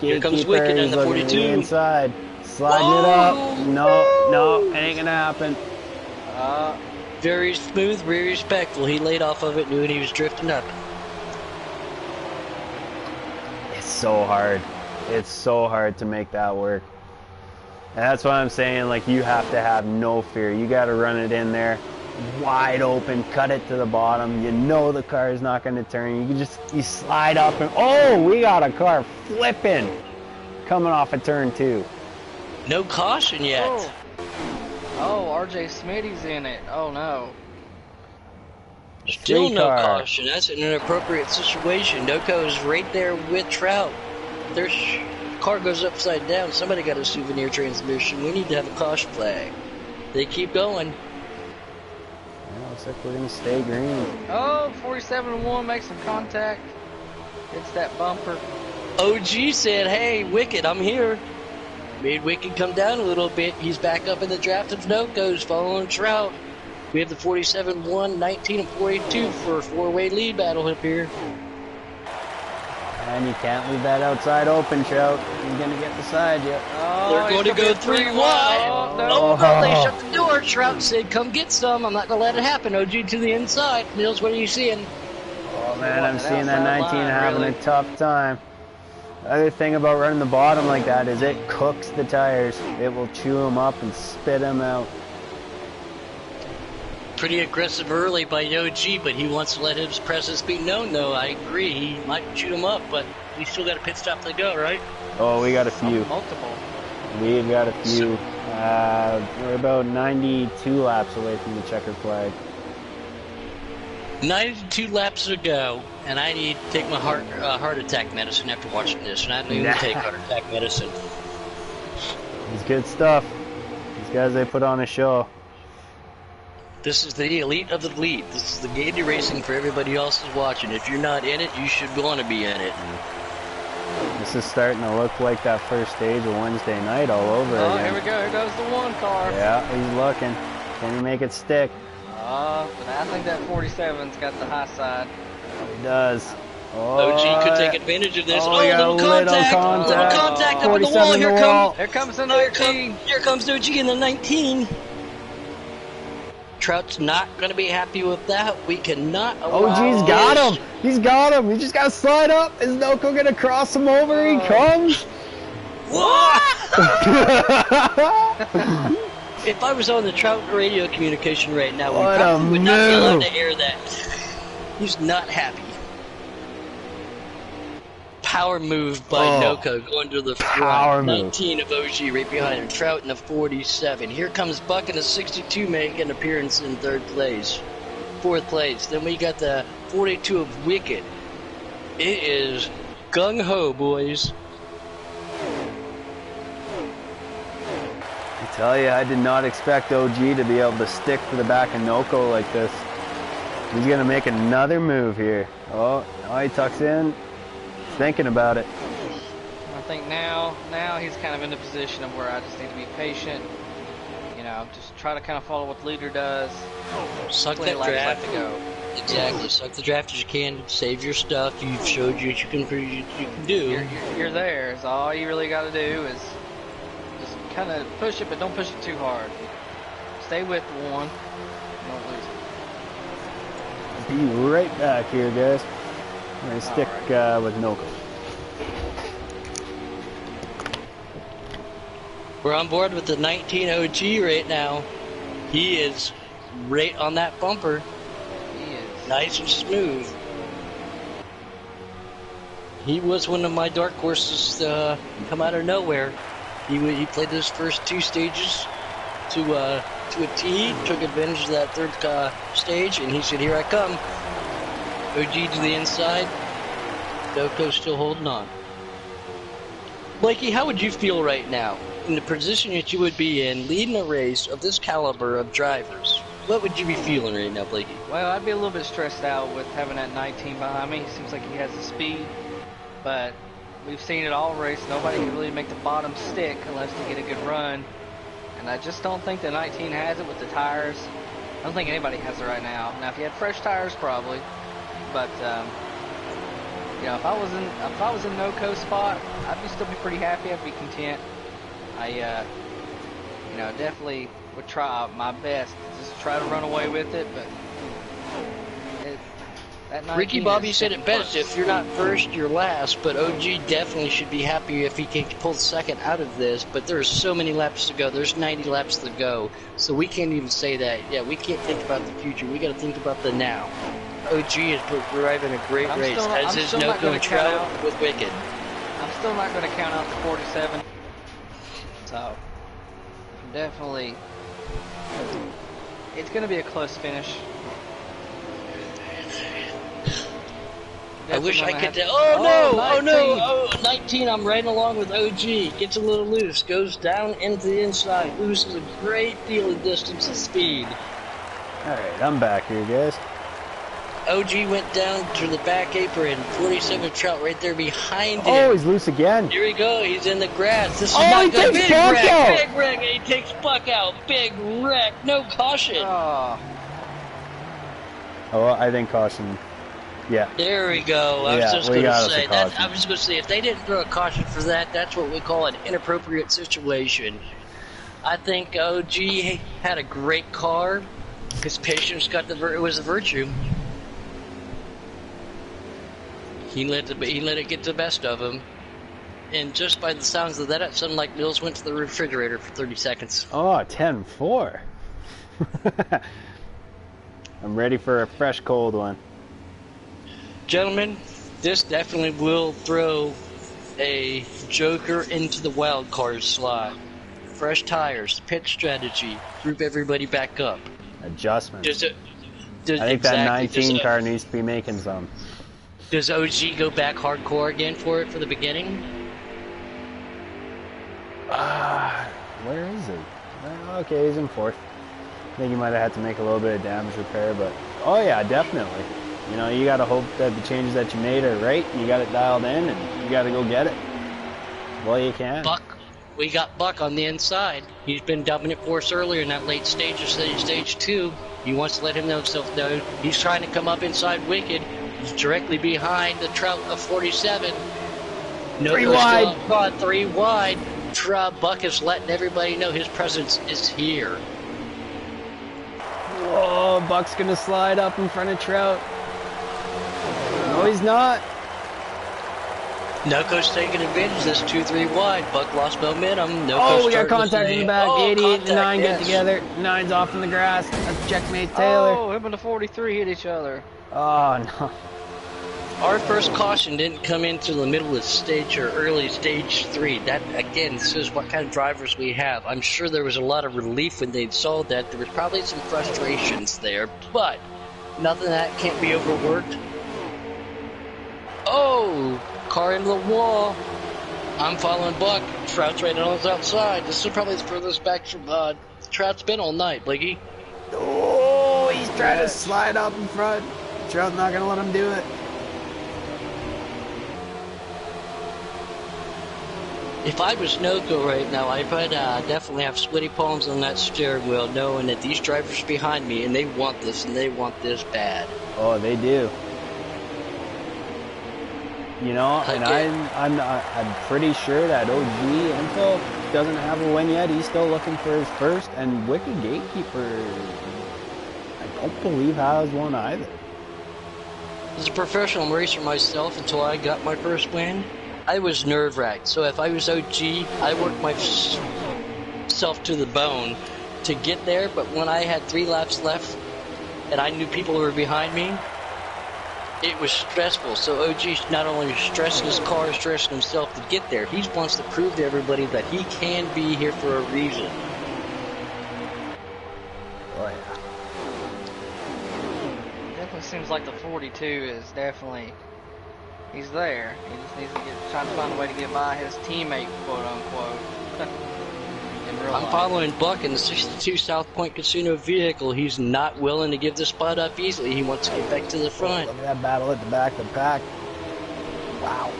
Gatekeeper. Here comes Wicked in the 42. The inside. Sliding it up. No, it ain't gonna happen. Very smooth, very respectful. He laid off of it, knew he was drifting up. It's so hard. It's so hard to make that work. And that's why I'm saying, like, you have to have no fear. You got to run it in there, wide open, cut it to the bottom. You know the car is not going to turn. You slide up and, oh, we got a car flipping coming off of turn 2. No caution yet. Oh, RJ Smitty's in it. Oh no. The Still 3 no car. caution. That's an inappropriate situation. Noco's right there with Trout. Their car goes upside down. Somebody got a souvenir transmission. We need to have a caution flag. They keep going. Yeah, looks like we're gonna stay green. Oh, 47-1 makes some contact. It's that bumper. OG said, hey, Wicked, I'm here. Made Wicked come down a little bit. He's back up in the draft of Noco's following Trout. We have the 47-1, 19, and 42 for a 4-way lead battle up here. And you can't leave that outside open, Trout. You're gonna get beside you. Oh, They're going to go 3 wide. Oh, Oh, no. no, they shut the door. Trout said, come get some. I'm not going to let it happen. OG to the inside. Mills, what are you seeing? Oh man, I'm That seeing that outside 19 line, having really. a tough time. The other thing about running the bottom like that is it cooks the tires. It will chew them up and spit them out. Pretty aggressive early by OG, but he wants to let his presence be known, though. I agree. He might shoot him up, but we still got a pit stop to go, right? Oh, we got a few. Multiple. We've got a few. We're about 92 laps away from the checker flag. 92 laps to go, and I need to take my heart attack medicine after watching this, and I don't even take heart attack medicine. It's good stuff. These guys, they put on a show. This is the elite of the elite. This is the Giggity racing for everybody else is watching. If you're not in it, you should want to be in it. This is starting to look like that first stage of Wednesday night all over Oh, again. here we go. Here goes the 1 car. Yeah, he's looking. Can he make it stick? But I think that 47's got the high side. He does. Oh, OG could take advantage of this. Oh, Oh, we got little a little contact. contact. Little contact up on the 47 wall. in Here the wall. Here comes the Here 19. comes OG in the 19. Trout's not going to be happy with that. We cannot allow OG's got this. him. He's got him. He just got to slide up. Is Noco going to cross him over? He comes. If I was on the Trout radio communication right now, we What probably a would not be allowed move. to air that. He's not happy. Power move by Noco going to the Power front. move. 19 of OG right behind him. Trout in the 47. Here comes Buck in the 62 making an appearance in 3rd place. 4th place. Then we got the 42 of Wicked. It is gung-ho, boys. I tell you, I did not expect OG to be able to stick to the back of Noco like this. He's going to make another move here. Oh, now he tucks in. Thinking about it. I think now he's kind of in the position of where I just need to be patient. You know, just try to kind of follow what the leader does. Suck Plenty that of laps draft. left to go. Exactly. Suck the draft as you can. Save your stuff. You've showed you what you can do. You're there. So all you really got to do is just kind of push it, but don't push it too hard. Stay with the 1. Don't lose it. Be right back here, guys. I'm going to stick with Noco. We're on board with the 19 OG right now. He is right on that bumper. He is. Nice and smooth. He was one of my dark horses to come out of nowhere. He played those first 2 stages to a T, took advantage of that 3rd stage, and he said, here I come. OG to the inside. Noco still holding on. Blakey, how would you feel right now in the position that you would be in, leading a race of this caliber of drivers? What would you be feeling right now, Blakey? Well, I'd be a little bit stressed out with having that 19 behind me. Seems like he has the speed, but we've seen it all race. Nobody can really make the bottom stick unless they get a good run. And I just don't think the 19 has it with the tires. I don't think anybody has it right now. Now, if you had fresh tires, probably. But you know, if I was in Noco spot, I'd still be pretty happy. I'd be content. I you know, definitely would try my best to just try to run away with it, but that 19 Ricky Bobby is said it sticking best, close. if you're not first, you're last, but OG definitely should be happy if he can pull second out of this, but there's so many laps to go, there's 90 laps to go, so we can't even say that. Yeah, we can't think about the future, we gotta think about the now. OG is driving a great race, as is Noco and Trout with Wicked. I'm still not going to count out the 47, so definitely it's going to be a close finish. I Guess wish we're I gonna could. have- Oh no! Oh 19. no! Oh, 19. I'm right along with OG. Gets a little loose. Goes down into the inside. Loses a great deal of distance and speed. Alright, I'm back here, guys. OG went down to the back apron. 47 Trout right there behind him. Oh, he's loose again. Here we go. He's in the grass. This is Oh, not he good. takes Big Buck wreck. out. Big wreck. And he takes Buck out. Big wreck. No caution. Oh, Oh, well, I think caution. Yeah. There we go. I was Yeah, just we going to got us a say that. caution. I was going to say if they didn't throw a caution for that, that's what we call an inappropriate situation. I think OG had a great car. His patience was a virtue. He let it get the best of him. And just by the sounds of that, it sounded like Mills went to the refrigerator for 30 seconds. Oh, 10-4. I'm ready for a fresh cold one. Gentlemen, this definitely will throw a joker into the wild card slot. Fresh tires, pit strategy, group everybody back up. Adjustment. I I think that 19 car needs to be making some. Does OG go back hardcore again for it for the beginning? Where is he? Okay, he's in fourth. I think he might have had to make a little bit of damage repair, but oh yeah, definitely. You know, you gotta hope that the changes that you made are right. You got it dialed in, and you gotta go get it. Well, you can. Buck, we got Buck on the inside. He's been dumping it for us earlier in that late stage of stage 2. He wants to let him know himself know. He's trying to come up inside Wicked. He's directly behind the Trout of 47. No, 3 wide. Still 3 wide. Buck is letting everybody know his presence is here. Whoa, Buck's gonna slide up in front of Trout. No, he's not. Noco's taking advantage of this 2-3 wide. Buck lost momentum. Noco's Oh, we got starting to contact in say, the back. oh, The 88 and the 9 contact, get yes. together. 9's off in the grass. That's checkmate Taylor. Oh, him and the 43 hit each other. Oh, no. Our first caution didn't come into the middle of stage or early stage 3. That, again, this is what kind of drivers we have. I'm sure there was a lot of relief when they saw that. There was probably some frustrations there, but nothing that can't be overworked. Oh, car into the wall. I'm following Buck. Trout's right on his outside. This is probably the furthest back from Trout's been all night, Blakey. Oh, he's trying to slide up in front. Trout's not going to let him do it. If I was Noco right now, I would definitely have sweaty palms on that steering wheel, knowing that these drivers are behind me, and they want this, and they want this bad. Oh, they do. You know, and Again. I'm pretty sure that OG Info doesn't have a win yet. He's still looking for his first, and Wicked Gatekeeper, I don't believe has one either. As a professional racer myself, until I got my first win, I was nerve-wracked. So if I was OG, I worked myself to the bone to get there, but when I had 3 laps left, and I knew people were behind me, it was stressful. So OG not only stressing his car, stressing himself to get there, he wants to prove to everybody that he can be here for a reason. Oh yeah. Definitely seems like the 42 is definitely, he's there. He just needs to trying to find a way to get by his teammate, quote unquote. In real I'm life. following Buck in the 62 South Point Casino vehicle. He's not willing to give the spot up easily. He wants to get back to the front. Look at that battle at the back of the pack. Wow.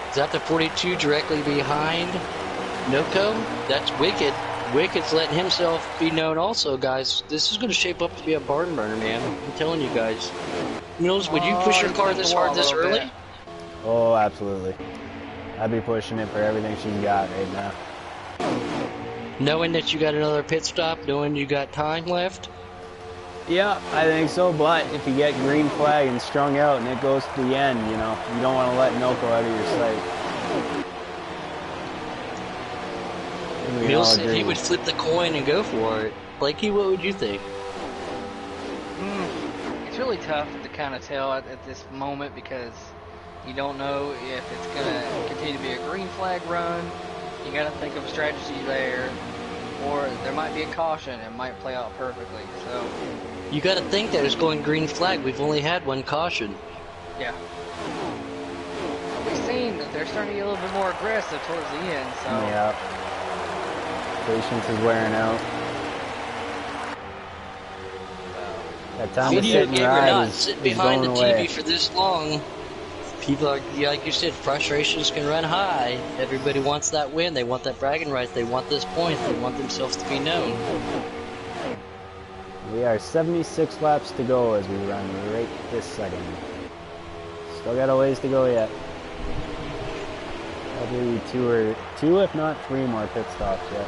Is that the 42 directly behind Noco? That's Wicked. Wicked's letting himself be known also, guys. This is going to shape up to be a barn burner, man. I'm telling you guys. Mills, would you push your car this hard this early? Oh, absolutely. I'd be pushing it for everything she's got right now. Knowing that you got another pit stop, knowing you got time left? Yeah, I think so, but if you get green flag and strung out and it goes to the end, you know, you don't want to let Noco out of your sight. Mills said he would flip the coin and go for it. Blakey, what would you think? It's really tough to kind of tell at this moment because you don't know if it's going to continue to be a green flag run. You got to think of a strategy there, or there might be a caution and it might play out perfectly. So You got to think that it's going green flag. We've only had one caution. Yeah. We've seen that they're starting to get a little bit more aggressive towards the end, so. Yeah. Patience is wearing out. That time to Video sit and game or ride not, is sit behind the going TV away. for this long. People are, like you said, frustrations can run high. Everybody wants that win. They want that bragging right. They want this point. They want themselves to be known. We are 76 laps to go as we run right this second. Still got a ways to go yet. Probably two if not three more pit stops yet.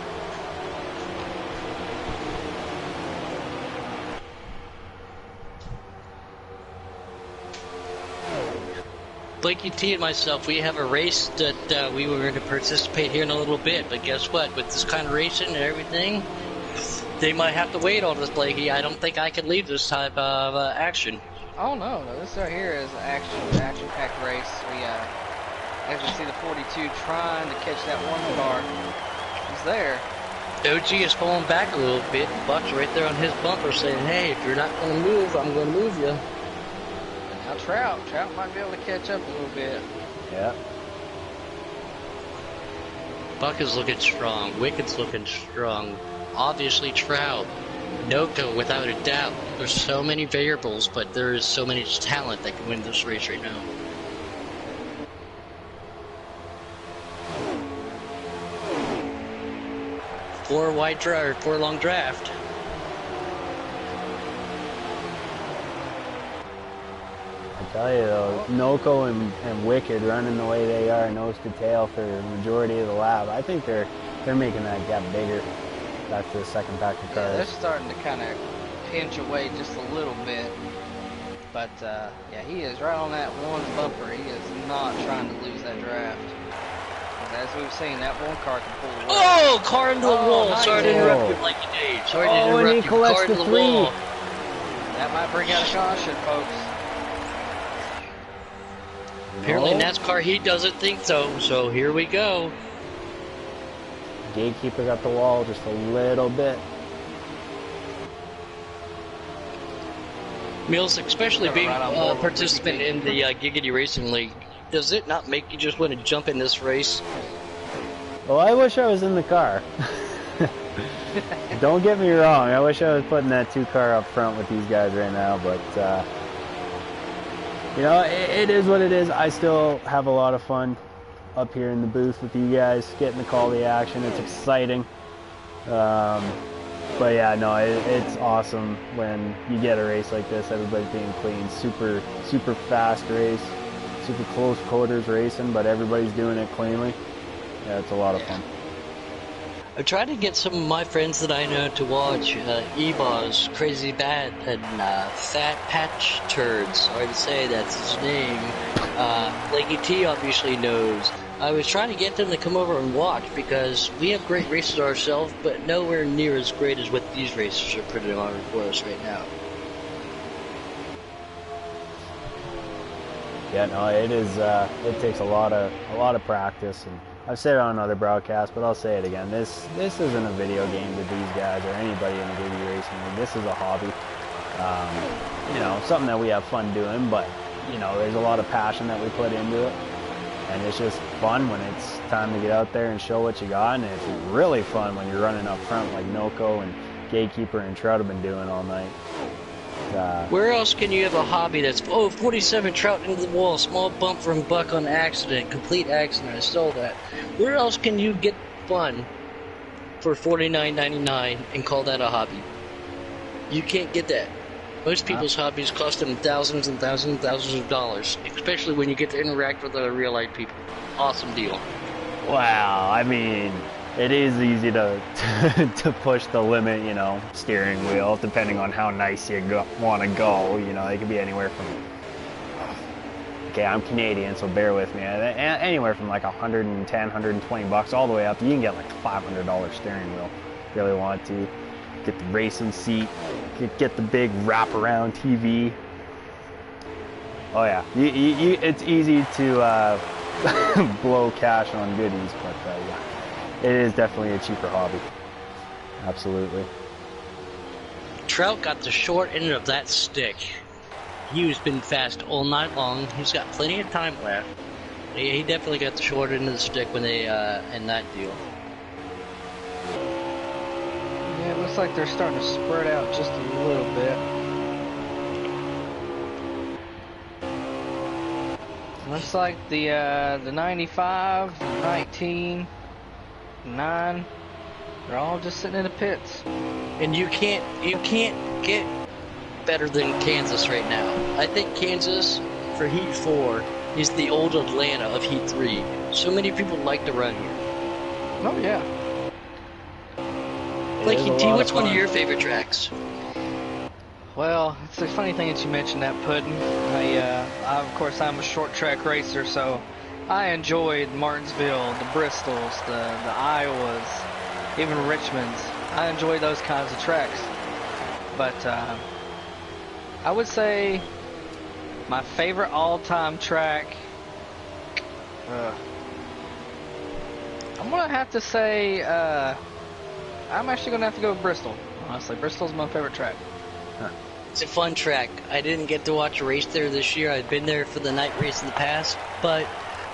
Blakey T and myself, we have a race that we were going to participate here in a little bit, but guess what? With this kind of racing and everything, they might have to wait on this, Blakey. I don't think I can leave this type of action. Oh no, this right here is an action-packed race. We, as you see the 42 trying to catch that one car. He's there. OG is pulling back a little bit. Buck's right there on his bumper saying, hey, if you're not going to move, I'm going to move you. Now Trout might be able to catch up a little bit. Yeah. Buck is looking strong. Wicked's looking strong. Obviously Trout. Noko, without a doubt. There's so many variables, but there is so many talent that can win this race right now. Four long draft. I tell you though, Noko and Wicked running the way they are nose to tail for the majority of the lap. I think they're making that gap bigger. That's the second pack of cars. Yeah, they're starting to kind of pinch away just a little bit. But, yeah, he is right on that one bumper. He is not trying to lose that draft. As we've seen, that one car can pull away. Oh, car into the wall. Nice. Sorry to interrupt you, like you did. Sorry to and interrupt he you. collects Car into the the three. wall. That might bring out a caution, folks. Apparently No. NASCAR Heat doesn't think so, so here we go. Gatekeeper got the wall just a little bit. Mills, especially being Right on a board with participant Giggity. in the Giggity Racing League, does it not make you just want to jump in this race? Well, I wish I was in the car. Don't get me wrong. I wish I was putting that 2-car up front with these guys right now, but you know, it is what it is. I still have a lot of fun up here in the booth with you guys, getting to call the action. It's exciting. But yeah, no, it's awesome when you get a race like this. Everybody's being clean, super fast race, super close quarters racing, but everybody's doing it cleanly. Yeah, it's a lot of fun. I tried to get some of my friends that I know to watch Eba's Crazy Bad and Fat Patch Turds. Sorry to say that's his name. Blakey T obviously knows. I was trying to get them to come over and watch because we have great races ourselves, but nowhere near as great as what these racers are putting on for us right now. Yeah, no, it is. It takes a lot of practice, and I've said it on other broadcasts, but I'll say it again. This isn't a video game to these guys or anybody in the Giggity Racing League. This is a hobby. You know, something that we have fun doing, but you know, there's a lot of passion that we put into it. And it's just fun when it's time to get out there and show what you got, and it's really fun when you're running up front like Noko and Gatekeeper and Trout have been doing all night. Where else can you have a hobby that's 47 Trout into the wall, small bump from Buck on accident, complete accident, I saw that. Where else can you get fun for $49.99 and call that a hobby? You can't get that. Most people's hobbies cost them thousands and thousands and thousands of dollars, especially when you get to interact with other real-life people. Awesome deal. Wow, I mean, it is easy to to push the limit, you know, steering wheel, depending on how nice you want to go. You know, they could be anywhere from, okay, I'm Canadian, so bear with me, anywhere from like $110, $120 all the way up. You can get like a $500 steering wheel if you really want to. Get the racing seat, get the big wraparound TV. Oh yeah, it's easy to blow cash on goodies, but yeah, it is definitely a cheaper hobby. Absolutely. Trout got the short end of that stick. He's been fast all night long. He's got plenty of time left. He definitely got the short end of the stick when they in that deal. Yeah, it looks like they're starting to spread out just a little bit. Looks like the 95, 19, 9, they're all just sitting in the pits. And you can't get better than Kansas right now. I think Kansas for Heat 4 is the old Atlanta of Heat 3. So many people like to run here. Oh yeah. Like, what's one of your favorite tracks? Well, it's a funny thing that you mentioned that, Puddin'. Of course, I'm a short track racer, so I enjoyed Martinsville, the Bristols, the Iowas, even Richmond's. I enjoy those kinds of tracks. But I would say my favorite all-time track, I'm going to have to say, I'm actually going to have to go with Bristol. Honestly, Bristol's my favorite track. Huh. It's a fun track. I didn't get to watch a race there this year. I'd been there for the night race in the past, but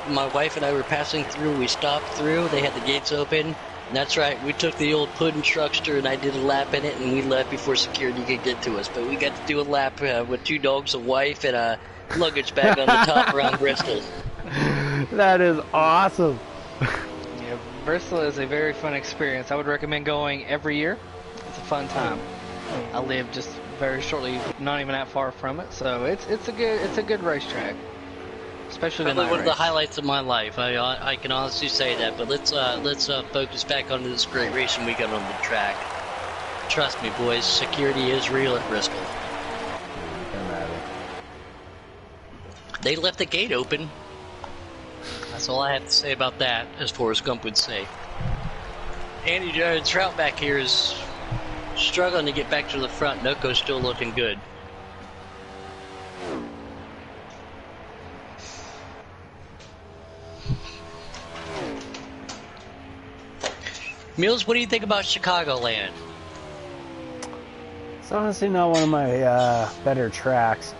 my wife and I were passing through. We stopped through. They had the gates open. And that's right. We took the old Puddin' truckster, and I did a lap in it, and we left before security could get to us. But we got to do a lap with 2 dogs, a wife, and a luggage bag on the top around Bristol. That is awesome. Yeah, Bristol is a very fun experience. I would recommend going every year. It's a fun time. I live just very shortly, not even that far from it, so it's a good racetrack, especially the night one of the race. highlights of my life. I can honestly say that. But let's focus back onto this great racing we got on the track. Trust me, boys, security is real at Bristol. They left the gate open. That's all I have to say about that, as Forrest Gump would say. Andy Trout back here is struggling to get back to the front. Noko's still looking good. Mills, what do you think about Chicagoland? It's honestly not one of my better tracks.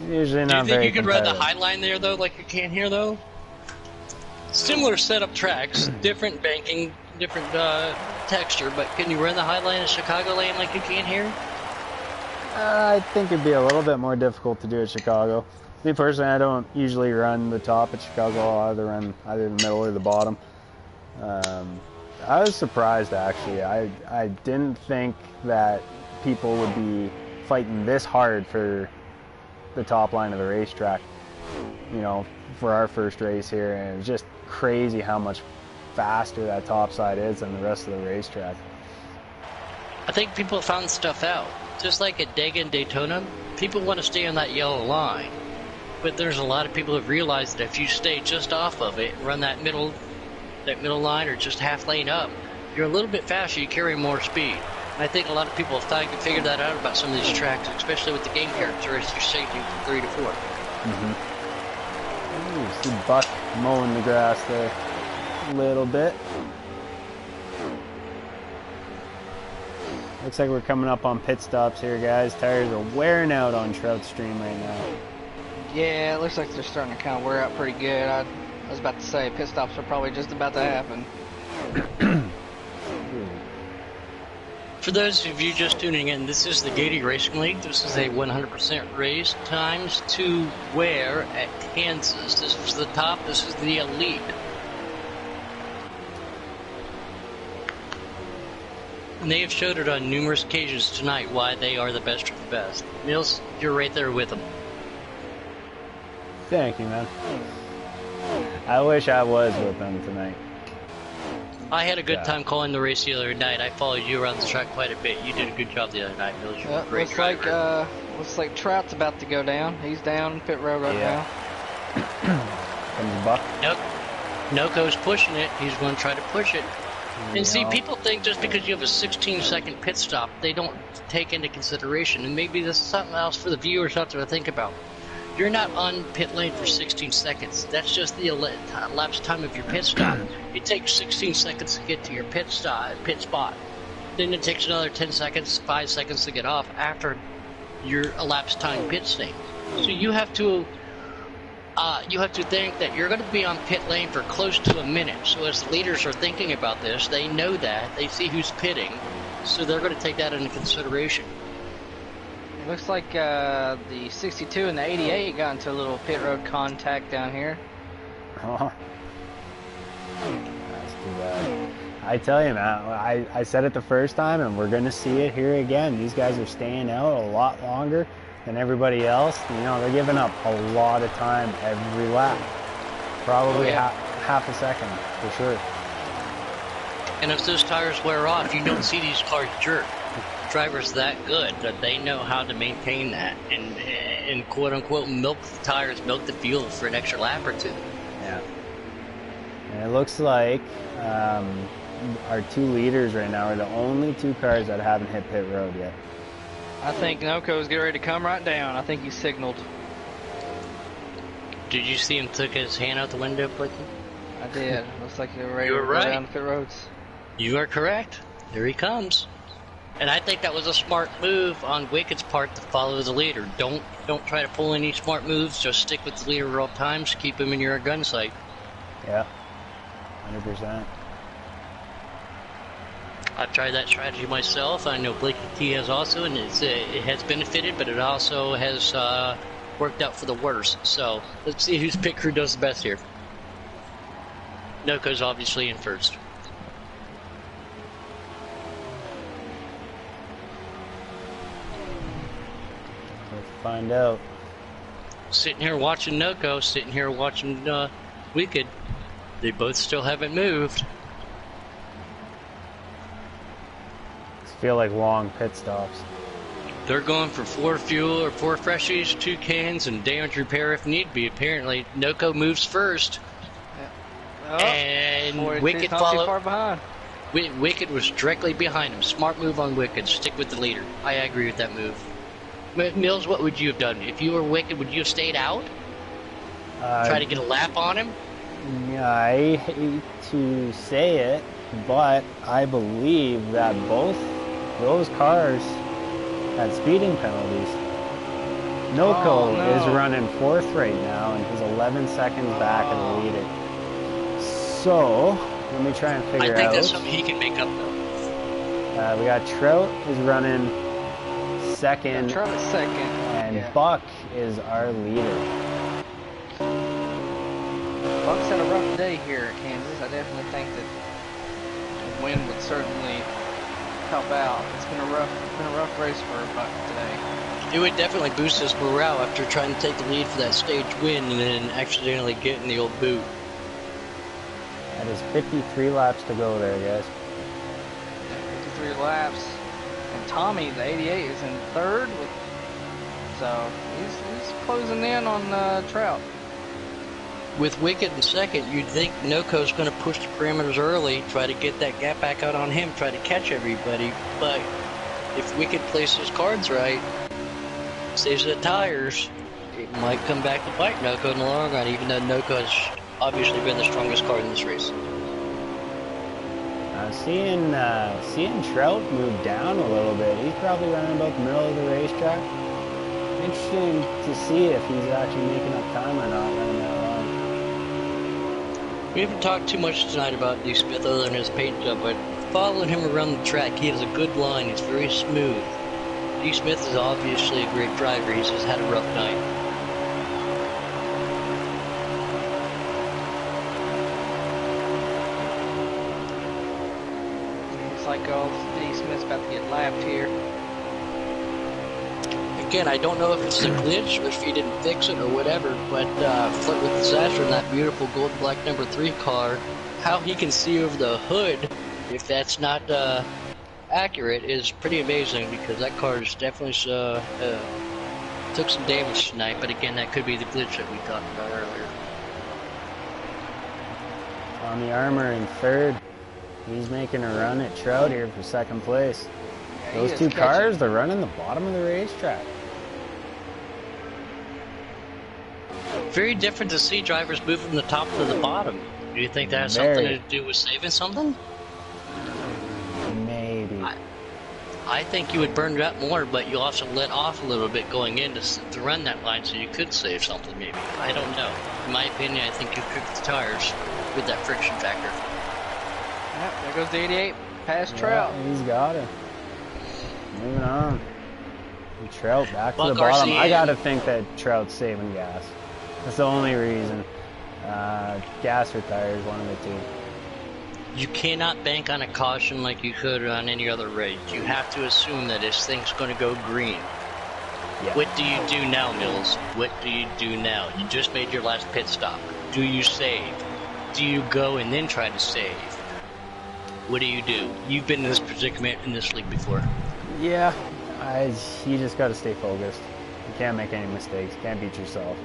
Usually not very. Do you think you could run the competitive. high line there, though, like you can here, though? Similar setup tracks, different banking, different texture, but can you run the high line in Chicagoland like you can here? I think it'd be a little bit more difficult to do at Chicago. Me personally, I don't usually run the top at Chicago. I'll either run either the middle or the bottom. I was surprised, actually. I didn't think that people would be fighting this hard for the top line of the racetrack, you know, for our first race here, and it's just crazy how much faster that top side is than the rest of the racetrack. I think people found stuff out. Just like at Dega and Daytona, people want to stay on that yellow line. But there's a lot of people who have realized that if you stay just off of it, run that middle line or just half lane up, you're a little bit faster, you carry more speed. And I think a lot of people have figured that out about some of these tracks, especially with the game characteristics changing from 3 to 4. See Buck mowing the grass there a little bit. Looks like we're coming up on pit stops here, guys. Tires are wearing out on Trout Stream right now. Yeah, it looks like they're starting to kind of wear out pretty good. I was about to say pit stops are probably just about to happen. For those of you just tuning in, this is the Giggity Racing League. This is a 100% race times 2 wear at Kansas. This is the top. This is the elite. And they have showed it on numerous occasions tonight why they are the best of the best. Mills, you're right there with them. Thank you, man. I wish I was with them tonight. I had a good time calling the race the other night. I followed you around the track quite a bit. You did a good job the other night, Mills. You were a great driver. Looks like Trout's about to go down. He's down pit road right now. Comes Buck. Nope. Noko's pushing it. He's going to try to push it. And see, people think just because you have a 16-second pit stop, they don't take into consideration. And maybe this is something else for the viewers out there to think about. You're not on pit lane for 16 seconds. That's just the elapsed time of your pit stop. It takes 16 seconds to get to your pit spot. Then it takes another 10 seconds, 5 seconds to get off after your elapsed time pit stay. So you have to think that you're going to be on pit lane for close to a minute. So as the leaders are thinking about this, they know that. They see who's pitting. So they're going to take that into consideration. It looks like the 62 and the 88 got into a little pit road contact down here. Oh. That's too bad. I tell you, man, I said it the first time, and we're going to see it here again. These guys are staying out a lot longer than everybody else. You know, they're giving up a lot of time every lap. Probably half a second, for sure. And if those tires wear off, you don't see these cars jerk. Drivers that good that they know how to maintain that and quote unquote milk the tires, milk the fuel for an extra lap or two. Yeah. And it looks like our two leaders right now are the only two cars that haven't hit pit road yet. I think Noco's getting ready to come right down. I think he signaled. Did you see him took his hand out the window, Blakey? I did. Looks like they were ready You to were go right. down the pit roads. You are correct. Here he comes. And I think that was a smart move on Wicked's part to follow the leader. Don't try to pull any smart moves. Just stick with the leader at all times. Keep him in your gun sight. Yeah, 100%. I've tried that strategy myself. I know Blakey T has also, and it has benefited, but it also has worked out for the worse. So let's see whose pit crew does the best here. Noco's obviously in first. Let's find out. Sitting here watching Noco, sitting here watching Wicked. They both still haven't moved. Feel like long pit stops. They're going for 4 fuel or 4 freshies, 2 cans, and damage repair if need be. Apparently, Noco moves first. Oh, And Wicked not too far followed. behind. Wicked was directly behind him. Smart move on Wicked. Stick with the leader. I agree with that move. Mills, what would you have done? If you were Wicked, would you have stayed out? Try to get a lap on him? Yeah, I hate to say it, but I believe that both those cars had speeding penalties. Noco is running 4th right now, and he's 11 seconds back of the leader. So, let me try and figure out. I think that's something he can make up, though. We got Trout is running 2nd, Trout is 2nd, and Buck is our leader. Buck's had a rough day here at Kansas. I definitely think that the wind would certainly help out. It's been a rough race for Buck today. It would definitely boost his morale after trying to take the lead for that stage win and then accidentally getting the old boot. That is 53 laps to go there, guys. 53 laps. And Tommy, the 88, is in 3rd. So he's closing in on Trout. With Wicked in 2nd, you'd think Noco's going to push the perimeters early, try to get that gap back out on him, try to catch everybody. But if Wicked plays his cards right, saves the tires, it might come back to bite Noco in the long run, even though Noco has obviously been the strongest car in this race. Seeing Trout move down a little bit. He's probably running about the middle of the racetrack. Interesting to see if he's actually making up time or not running that long. We haven't talked too much tonight about D. Smith other than his paint job, but following him around the track, he has a good line. It's very smooth. D. Smith is obviously a great driver. He's just had a rough night. Looks like D. Smith's about to get lapped here. Again, I don't know if it's a glitch or if he didn't fix it or whatever, but Flirt with Disaster in that beautiful gold black number 3 car, how he can see over the hood, if that's not accurate, is pretty amazing because that car is definitely took some damage tonight, but again, that could be the glitch that we talked about earlier. Tommy Armour in 3rd. He's making a run at Trout here for 2nd place. Yeah, Those two cars, they're running the bottom of the racetrack. Very different to see drivers move from the top to the bottom. Do you think that has something to do with saving something? Maybe. I think you would burn it up more, but you also let off a little bit going in to run that line, so you could save something maybe. I don't know. In my opinion, I think you cooked the tires with that friction factor. Yep, there goes the 88. Past Trout. Yeah, he's got it. Moving on. And Trout back to the Buck bottom. RCA. I gotta think that Trout's saving gas. That's the only reason. Gas or tires, one of the two. You cannot bank on a caution like you could on any other race. You have to assume that this thing's going to go green. Yeah. What do you do now, Mills? What do you do now? You just made your last pit stop. Do you save? Do you go and then try to save? What do? You've been in this predicament in this league before. Yeah, you just gotta stay focused. You can't make any mistakes. You can't beat yourself.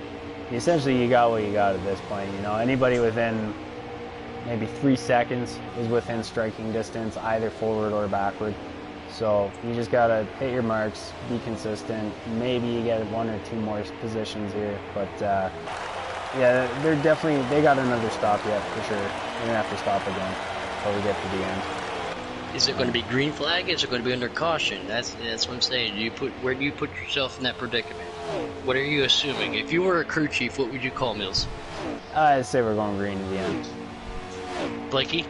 Essentially, you got what you got at this point. You know, anybody within maybe 3 seconds is within striking distance, either forward or backward. So you just gotta hit your marks, be consistent. Maybe you get 1 or 2 more positions here, but yeah, they got another stop yet for sure. They're gonna have to stop again until we get to the end. Is it going to be green flag? Is it going to be under caution? That's what I'm saying. Where do you put yourself in that predicament? What are you assuming? If you were a crew chief, what would you call, Mills? I'd say we're going green in the end. Blakey?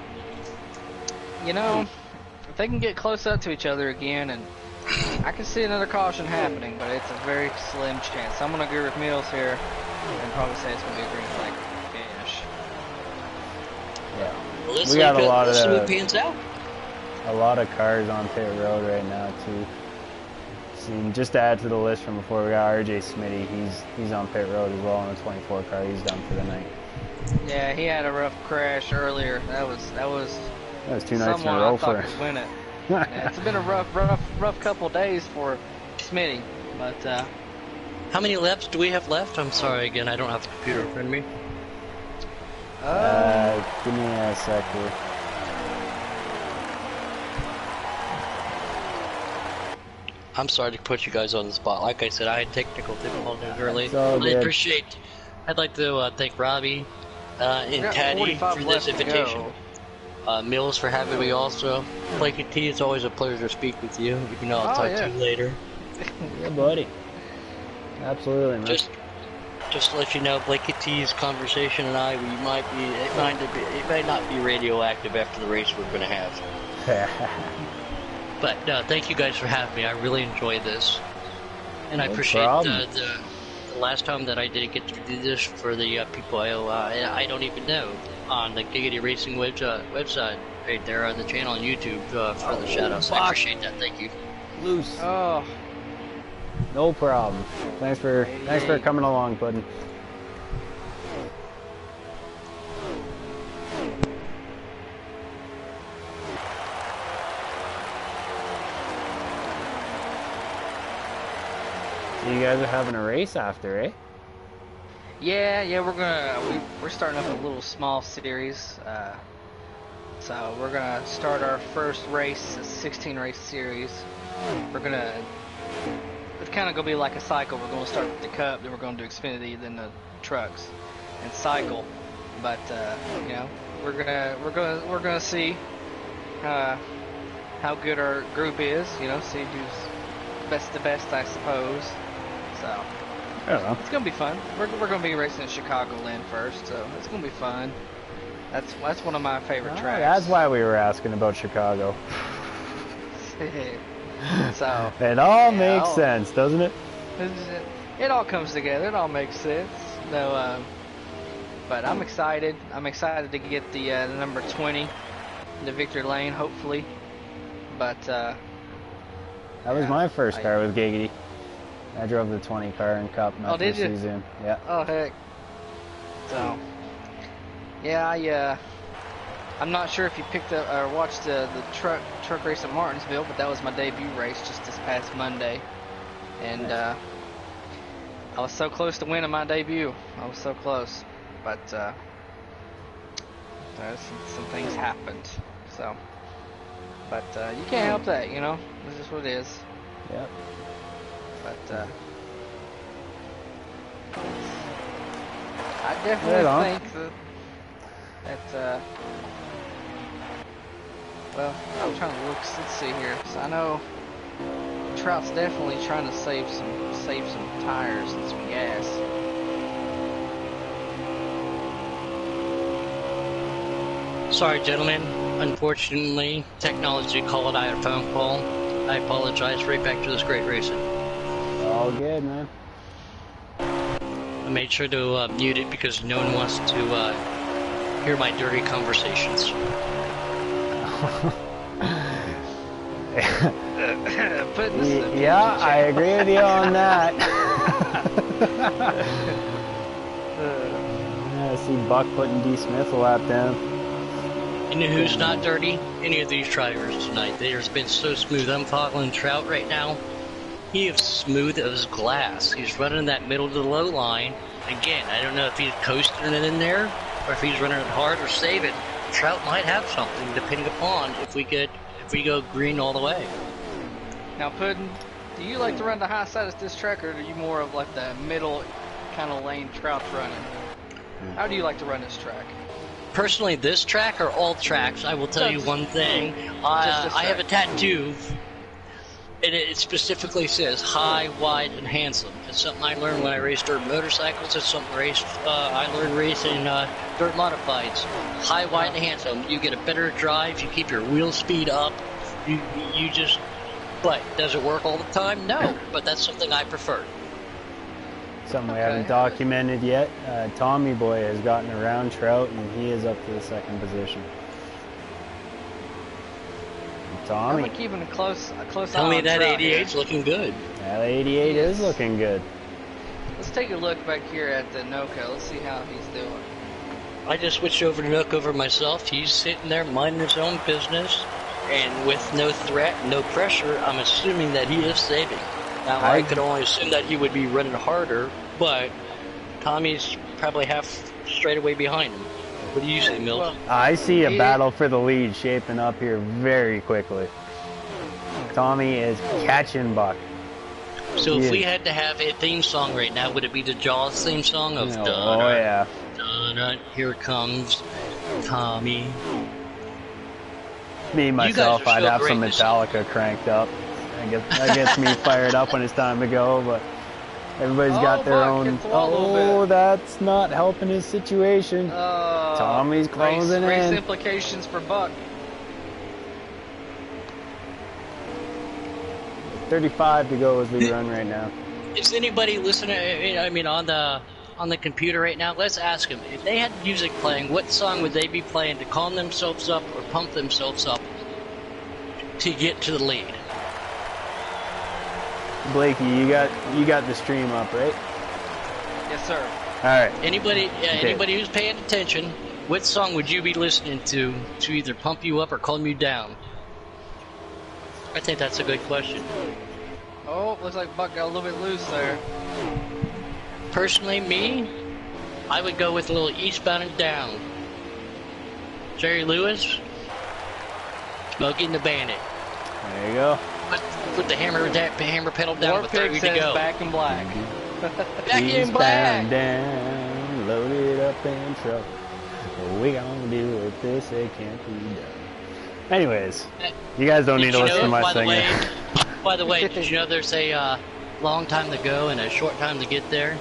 You know, if they can get close up to each other again, and I can see another caution happening, but it's a very slim chance. I'm going to agree with Mills here and probably say it's going to be a green flag finish. Yeah. Well, We got a lot let's see of what pans out. a lot of cars on pit road right now too. And just to add to the list from before, we got RJ Smitty. He's on pit road as well on a 24 car. He's done for the night. Yeah, he had a rough crash earlier. That was 2 nights in a row for him. Could win it. Yeah, it's been a rough couple days for Smitty, but How many laps do we have left? I'm sorry again, I don't have the computer in front of me. Give me a sec here. I'm sorry to put you guys on the spot. Like I said, I had technical difficulties early. It's all I good. appreciate. I'd like to thank Robbie and got Caddy 45 for this left to invitation. go. Mills for having me also. Blakey T, it's always a pleasure to speak with you. Even though I'll talk to you later. Yeah, buddy. Absolutely, man. Just to let you know, Blakey T's conversation and I, it might not be radioactive after the race we're going to have. But no, thank you guys for having me. I really enjoyed this, and I No appreciate problem. the last time that I didn't get to do this for the people I don't even know on the Giggity Racing website right there on the channel on YouTube for the shout-outs. I appreciate that. Thank you. Loose. Oh, No problem. Thanks for coming along, bud. So you guys are having a race after, eh? yeah, we're starting up a little small series. So we're gonna start our first race, a 16 race series. It's kind of gonna be like a cycle. We're gonna start with the Cup, then we're gonna do Xfinity, then the trucks, and cycle. But you know, we're gonna see how good our group is. You know, see who's the best, I suppose. So I don't know. it's gonna be fun. We're gonna be racing in Chicagoland first, so it's gonna be fun. That's one of my favorite tracks. That's why we were asking about Chicago. So It all yeah, makes sense, doesn't it? it all comes together. It all makes sense. No, but I'm excited. I'm excited to get the number 20, the Victory Lane, hopefully. But That was my first car with Giggity. I drove the 20 car in Cup my did first you? season. Yeah. oh heck. So yeah, I'm not sure if you picked up or watched the truck race at Martinsville, but that was my debut race just this past Monday, and I was so close to winning my debut. I was so close, but some things happened. So, but you can't help that, you know. This is what it is. Yep. But I definitely think that well, I'm trying to look. Let's see here. So I know Trout's definitely trying to save some tires and some gas. Sorry, gentlemen. Unfortunately, technology called. I had a phone call. I apologize. Right back to this great racing. All good, man. I made sure to mute it because no one wants to hear my dirty conversations. Yeah, I agree with you on that. I see Buck putting D. Smith a lap down. You know who's not dirty? Any of these drivers tonight. They've been so smooth. I'm following Trout right now. He is smooth as glass. He's running that middle to the low line. Again, I don't know if he's coasting it in there or if he's running it hard or saving. Trout might have something depending upon if we go green all the way. Now, Puddin', do you like to run the high side of this track, or are you more of like the middle kind of lane Trout's running? How do you like to run this track? Personally, this track or all tracks, I will tell you one thing. I have a tattoo, and it specifically says high, wide, and handsome. It's something I learned when I raced dirt motorcycles. It's something I learned racing dirt modifieds. High, wide, and handsome. You get a better drive. You keep your wheel speed up. You just... But does it work all the time? No, but that's something I prefer. Something we haven't documented yet. Tommy Boy has gotten around Trout, and he is up to the second position. Tommy. I'm keeping a close Tell eye me on that Trout 88's here. looking good. That 88 is looking good. Let's take a look back here at the Noco. Let's see how he's doing. I just switched over to Nook over myself. He's sitting there minding his own business, and with no threat, no pressure, I'm assuming that he is saving. Now, I could only assume that he would be running harder, but Tommy's probably half straight away behind him. What do you say, Mills? Well, I see a battle for the lead shaping up here very quickly. Tommy is catching Buck. So if we had to have a theme song right now, would it be the Jaws theme song of Oh yeah. Dun, here comes Tommy. Me, myself, I'd so have some great this Metallica cranked up. That gets me fired up when it's time to go, but everybody's got their Buck own... hit the wall a little bit. That's not helping his situation. Tommy's closing race in. implications for Buck. 35 to go as we run right now. Is anybody listening? I mean, on the computer right now. Let's ask them if they had music playing. What song would they be playing to calm themselves up or pump themselves up to get to the lead? Blakey, you got the stream up, right? Yes, sir. All right. Anybody Okay. who's paying attention, what song would you be listening to either pump you up or calm you down? I think that's a good question. Oh, looks like Buck got a little bit loose there. Personally, me, I would go with a little Eastbound and Down. Jerry Lewis, Smokey and the Bandit. There you go. Put the hammer pedal down War with Pig 30 says to go. back in black. Back in black. Down, loaded up in trouble. What we gonna do with this? It can't be done. Anyways, you guys don't need to listen to my singing. By the way, did you know there's a long time to go and a short time to get there?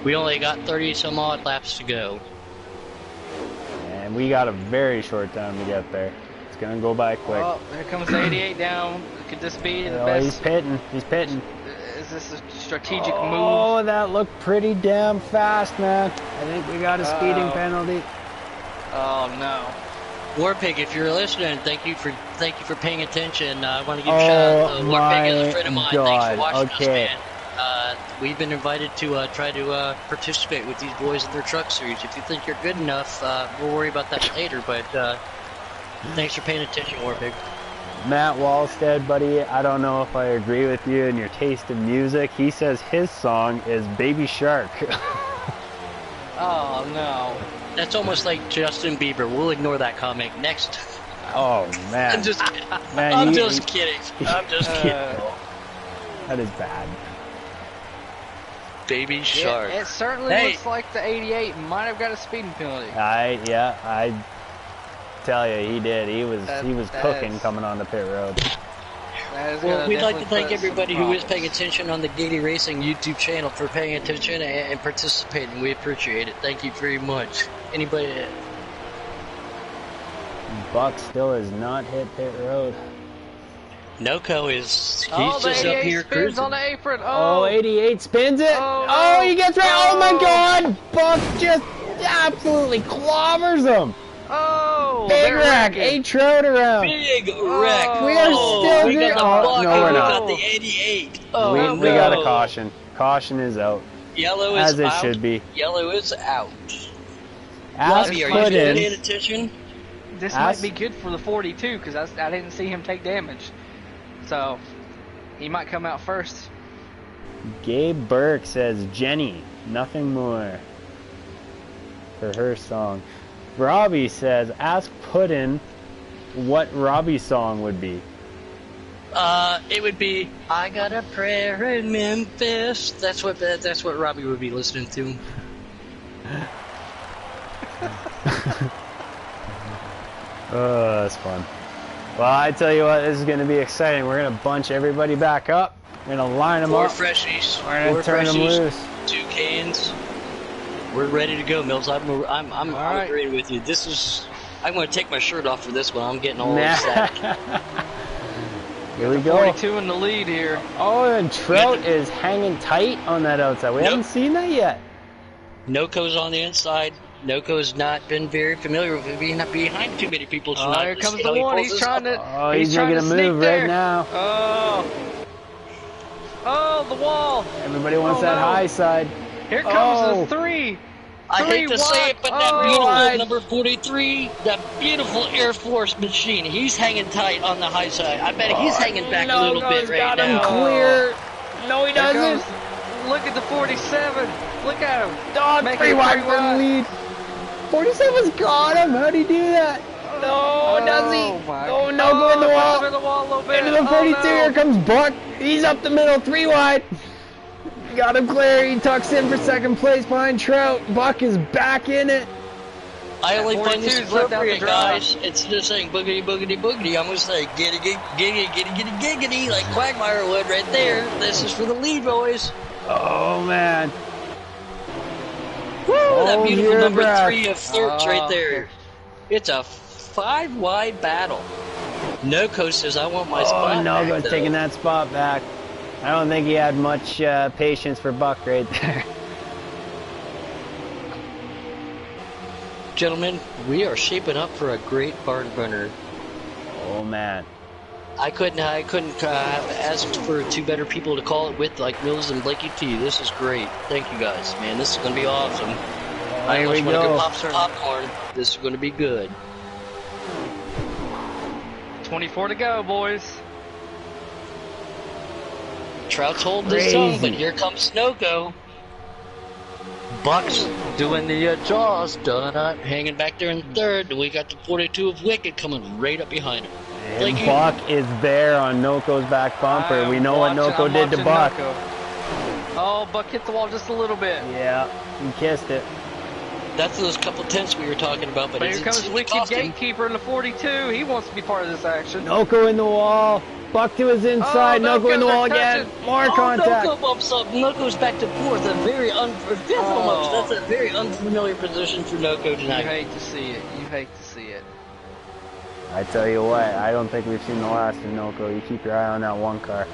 We only got 30 some odd laps to go. And we got a very short time to get there. It's gonna go by quick. Oh, here comes the 88 down. Could this be the Oh, best? he's pitting. He's pitting. Is this a strategic move? Oh, that looked pretty damn fast, man. I think we got a speeding penalty. Oh no. Warpig, if you're listening, thank you for paying attention. I want to give a shout out to Warpig as a friend of mine. Thanks for watching us, man. We've been invited to try to participate with these boys in their truck series. If you think you're good enough, we'll worry about that later. But thanks for paying attention, Warpig. Matt Wallstead, buddy, I don't know if I agree with you and your taste in music. He says his song is Baby Shark. Oh no. That's almost like Justin Bieber. We'll ignore that comment. Next. Oh, man. I'm just kidding. Man, I'm just kidding. I'm just kidding. That is bad. Baby Shark. It certainly Hey. looks like the 88 might have got a speeding penalty. I tell you, he did. He was That's- cooking coming on the pit road. Well, we'd like to thank everybody who is paying paying attention on the Giggity Racing YouTube channel for paying attention and participating. We appreciate it. Thank you very much. Anybody? Buck still has not hit pit road. Noco is, he's Oh, the just up 88 here spins cruising. on the apron. Oh, 88 spins it. Oh, Oh, no. he gets right. Oh my Oh. God. Buck just absolutely clobbers him. Oh, Big they're wreck. wrecking. 8 Trout around. Big wreck. We are still we doing- got the oh, Buck no, and we're we not. got the 88. Oh, we no. got a caution. Caution is out. Yellow is As it out. should be. Yellow is out. Ask Robbie, are you put paying in. attention? This Ask- might be good for the 42 because I didn't see him take damage. So, he might come out first. Gabe Burke says Jenny, nothing more. For her song. Robbie says, ask Puddin what Robbie's song would be. It would be "I Got a Prayer in Memphis." That's what Robbie would be listening to. Oh, that's fun. Well, I tell you what, this is going to be exciting. We're going to bunch everybody back up. We're going to line them Four up. freshies. We're going Four to turn them freshies, loose. 2 cans. We're ready to go, Mills. I'm right. agreeing with you. This is. I'm going to take my shirt off for this one. I'm getting all Nah. upset. Here we go. 42 in the lead here. Oh, and Trout is hanging tight on that outside. We Nope. haven't seen that yet. Noco's on the inside. Noco's not been very familiar with being behind too many people Oh, tonight. here Let's comes see how the he one. pulls He's this trying off. to. Oh, he's trying making to a sneak move there. right now. Oh. Oh, the wall. Everybody wants Oh, that no. high side. Here comes Oh. the 3. I hate to say it, but that Oh. beautiful Wide. number 43, that beautiful Air Force machine, he's hanging tight on the high side. I bet he's hanging back a little bit right got him now. clear. No, he Here doesn't. comes- Look at the 47. Look at him. Dog, Make 3 it wide 3 for the wide. lead. 47's got him. How'd he do that? No, does he? My Oh, God. no, go in the wall. Into the wall a little bit. Into the 42. Oh, no. Here comes Buck. He's up the middle. 3 wide. Got him clear. He tucks in for second place behind Trout. Buck is back in it. I only find this 42's left out the appropriate, drive. guys. Instead of saying boogity, boogity, boogity, I'm going to say giddy, giddy, giddy, giddy, giddy, giggity, like Quagmire would right there. This is for the lead, boys. Oh, man. Woo, that beautiful you're number back. 3 of Thirds right there. It's a 5-wide battle. Noco says, I want my spot Oh, no, back, goes though. taking that spot back. I don't think he had much patience for Buck right there. Gentlemen, we are shaping up for a great barn burner. Oh, man. I couldn't have asked for 2 better people to call it with, like Mills and Blakey T. This is great. Thank you guys, man. This is going to be awesome. I Here we almost want to go. go pop some popcorn. This is going to be good. 24 to go, boys. Trout's holding his tongue, but Crazy. here comes Snoko. Buck's doing the jaws, hanging back there in third. And we got the 42 of Wicked coming right up behind him. And Blakey. Buck is there on Noco's back bumper. We know what I'm Noco did to watching Buck. Noco. Oh, Buck hit the wall just a little bit. Yeah, he kissed it. That's those couple tenths we were talking about, but But it here didn't comes seem to Wicked cost him. Gatekeeper in the 42. He wants to be part of this action. Noco in the wall. Buck to his inside. Oh, Noco in the Noco's wall again. touching. More contact. Noco bumps up. Noco's back to fourth. Fifth almost. Oh. That's a very unfamiliar position for Noco You tonight. hate to see it. You hate to see it. I tell you what, I don't think we've seen the last of Noco. You keep your eye on that one car.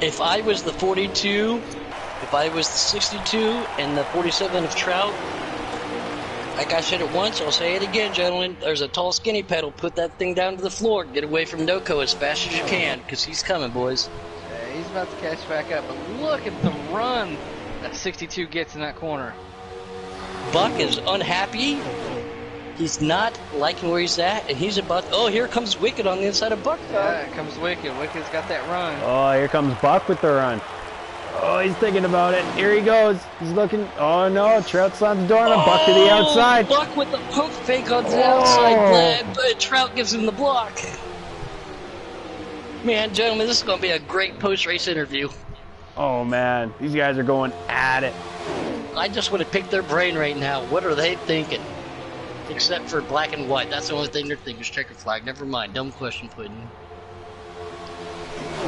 If I was the 42, if I was the 62, and the 47 of Trout, like I said it once, I'll say it again, gentlemen. There's a tall, skinny pedal. Put that thing down to the floor. Get away from Noco as fast as you can, because he's coming, boys. Yeah, he's about to catch back up. But look at the run that 62 gets in that corner. Buck is unhappy. He's not liking where he's at, and he's about. Oh, here comes Wicked on the inside of Buck. Yeah, here comes Wicked. Wicked's got that run. Oh, here comes Buck with the run. Oh, he's thinking about it. Here he goes. He's looking. Oh, no. Trout slams the door on him. Buck to the outside. Buck with the pump fake on the Oh. outside. But Trout gives him the block. Man, gentlemen, this is going to be a great post-race interview. Oh, man. These guys are going at it. I just want to pick their brain right now. What are they thinking? Except for black and white. That's the only thing they're thinking is checker flag. Never mind. Dumb question, Puddin'.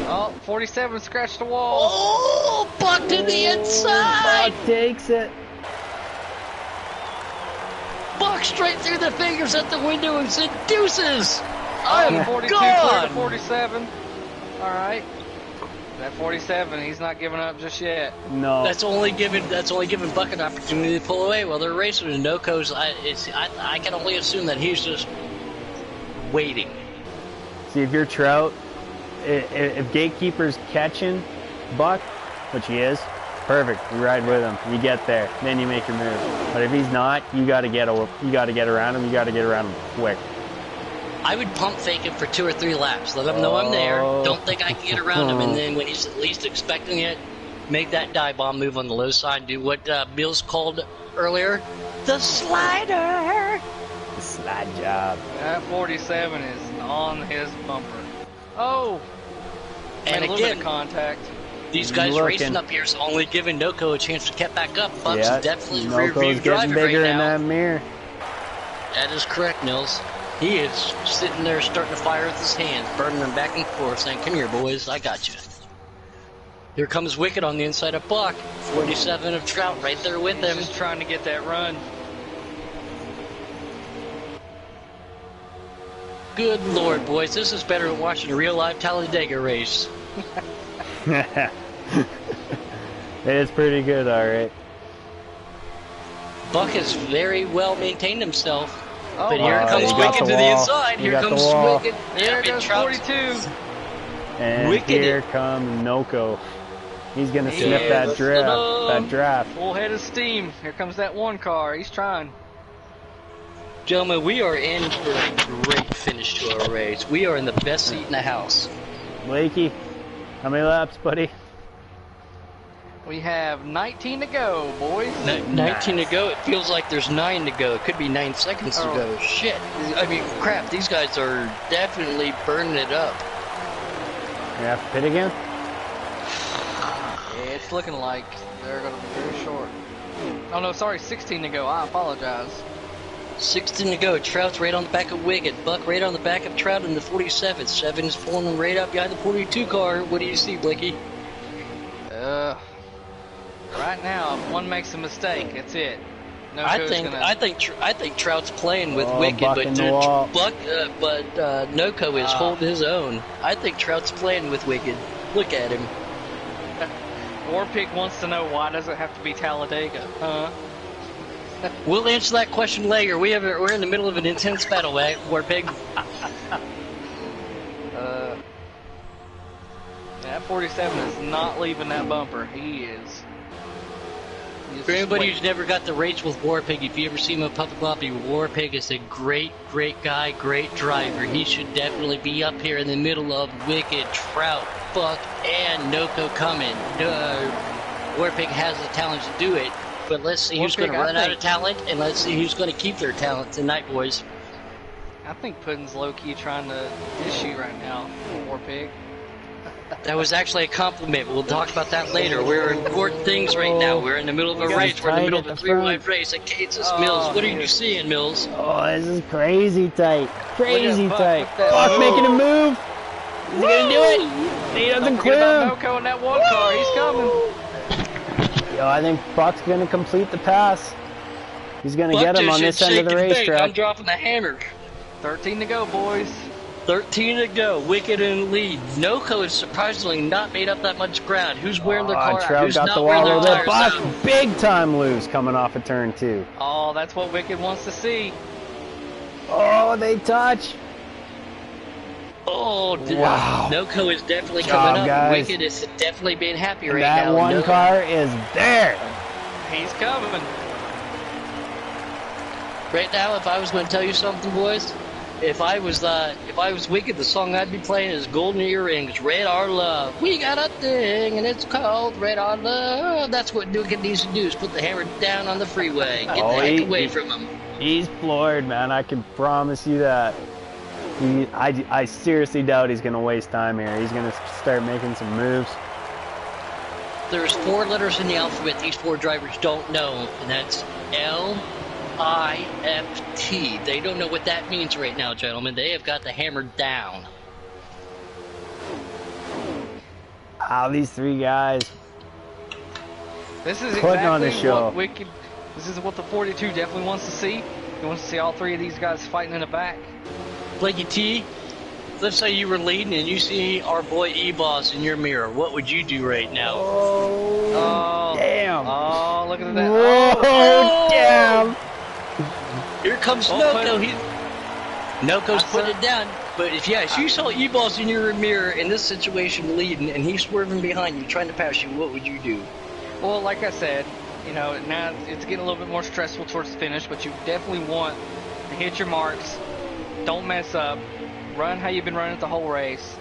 Oh, 47 scratched the wall. Oh, Buck to the inside. Buck takes it. Buck straight through the fingers at the window and said, "Deuces, I'm I'm 42 clear to gone." 47. All right. That 47, he's not giving up just yet. No. That's only giving Buck an opportunity to pull away while they're racing. And Noco's, I can only assume that he's just waiting. See, if you're Trout, if Gatekeeper's catching Buck, which he is, perfect. You ride with him. You get there, then you make your move. But if he's not, you got to get around him. You got to get around him quick. I would pump fake him for 2 or 3 laps. Let him know I'm there. Don't think I can get around him. And then when he's at least expecting it, make that dive bomb move on the low side. Do what Mills called earlier, the slider. The slide job. That 47 is on his bumper. Oh! And a little bit again, of contact. these guys Looking. racing up here is only giving Noco a chance to get back up. Buck's Yeah, definitely rear Noco's view getting driving bigger right in now. that mirror. That is correct, Mills. He is sitting there starting to fire with his hands, burning them back and forth, saying, "Come here, boys, I got you." Here comes Wicked on the inside of Buck. 47 of Trout right there with him. He's just trying to get that run. Good Lord, boys, this is better than watching a real live Talladega race. It is pretty good, all right. Buck has very well maintained himself. Oh, But here wow. comes you got Wicked the to the wall. inside. You Here got the comes wall. Wicked. There Yeah, goes Trout's 42. And Wicked here it. comes Noco. He's gonna He sniff is that lifting draft. up. That draft. Full head of steam. Here comes that one car. He's trying. Gentlemen, we are in for a great finish to our race. We are in the best seat in the house. Blakey, how many laps, buddy? We have 19 to go, boys. 19 to go. It feels like there's 9 to go. It could be 9 seconds to Oh. go. Shit. I mean, crap. These guys are definitely burning it up. You have to pit again? Yeah, it's looking like they're going to be very short. Oh, no, sorry. 16 to go. I apologize. 16 to go. Trout's right on the back of Wicked. Buck right on the back of Trout in the 47. 7 is pulling right up behind the 42 car. What do you see, Blakey? Right now, if one makes a mistake, that's it. No I go's think gonna... I think Trout's playing with Oh, Wicked, Buck but in the wall. Noco is holding his own. I think Trout's playing with Wicked. Look at him. Warpig wants to know why does it have to be Talladega? Huh? We'll answer that question later. We're in the middle of an intense battle, Warpig. That 47 is not leaving that bumper. He is. For anybody who's never got to race with Warpig, if you ever see him in public lobby, Warpig is a great, great guy, great driver. He should definitely be up here in the middle of Wicked, Trout, Buck, and Noco coming. Warpig has the talent to do it, but let's see who's going to run out of talent, and let's see who's going to keep their talent tonight, boys. I think Puddin's low-key trying to dish you right now, Warpig. That was actually a compliment. We'll talk about that later. We're important things right now. We're in the middle of a race. We're in the middle of a three-wide race at Kansas. Mills, what are you seeing, Mills? Oh, this is crazy tight. Crazy Buck tight. with that Buck move. making a move. Is he gonna do it? He doesn't Don't clear forget him. about Noco in that one car. He's coming. Yo, I think Buck's gonna complete the pass. He's gonna get him on this end of the I'm racetrack. dropping the hammer. 13 to go, boys. 13 to go. Wicked in the lead. Noco has surprisingly not made up that much ground. Who's wearing their car out? Trout Who's got not the wearing wall their over there. tires Buck, out? big time loose coming off of turn 2. Oh, that's what Wicked wants to see. Oh, they touch. Oh, Wow. Noco is definitely Job, coming up. guys. Wicked is definitely being happy right That now. one car is there. He's coming. Right now, if I was going to tell you something, boys, if I was Wicked, the song I'd be playing is Golden Earrings, Red Our Love. We got a thing, and it's called Red Our Love. That's what Wicked needs to do, is put the hammer down on the freeway. Get the heck away from him. He's floored, man. I can promise you that. I seriously doubt he's going to waste time here. He's going to start making some moves. There's 4 letters in the alphabet these 4 drivers don't know, and that's L-I-F-T. They don't know what that means right now, gentlemen. They have got the hammer down. Wow, these three guys. This is Putting on exactly the show. what Wicked. This is what the 42 definitely wants to see. He wants to see all three of these guys fighting in the back. Blakey T, let's say you were leading and you see our boy E-Boss in your mirror. What would you do right now? Oh, damn. Oh, look at that. Whoa, Oh, damn. Here comes Don't Noko. put- Noko's I putting said- it down. But if you saw E-Boss in your mirror in this situation leading and he's swerving behind you trying to pass you, what would you do? Well, like I said, you know, now it's getting a little bit more stressful towards the finish, but you definitely want to hit your marks. Don't mess up. Run how you've been running the whole race.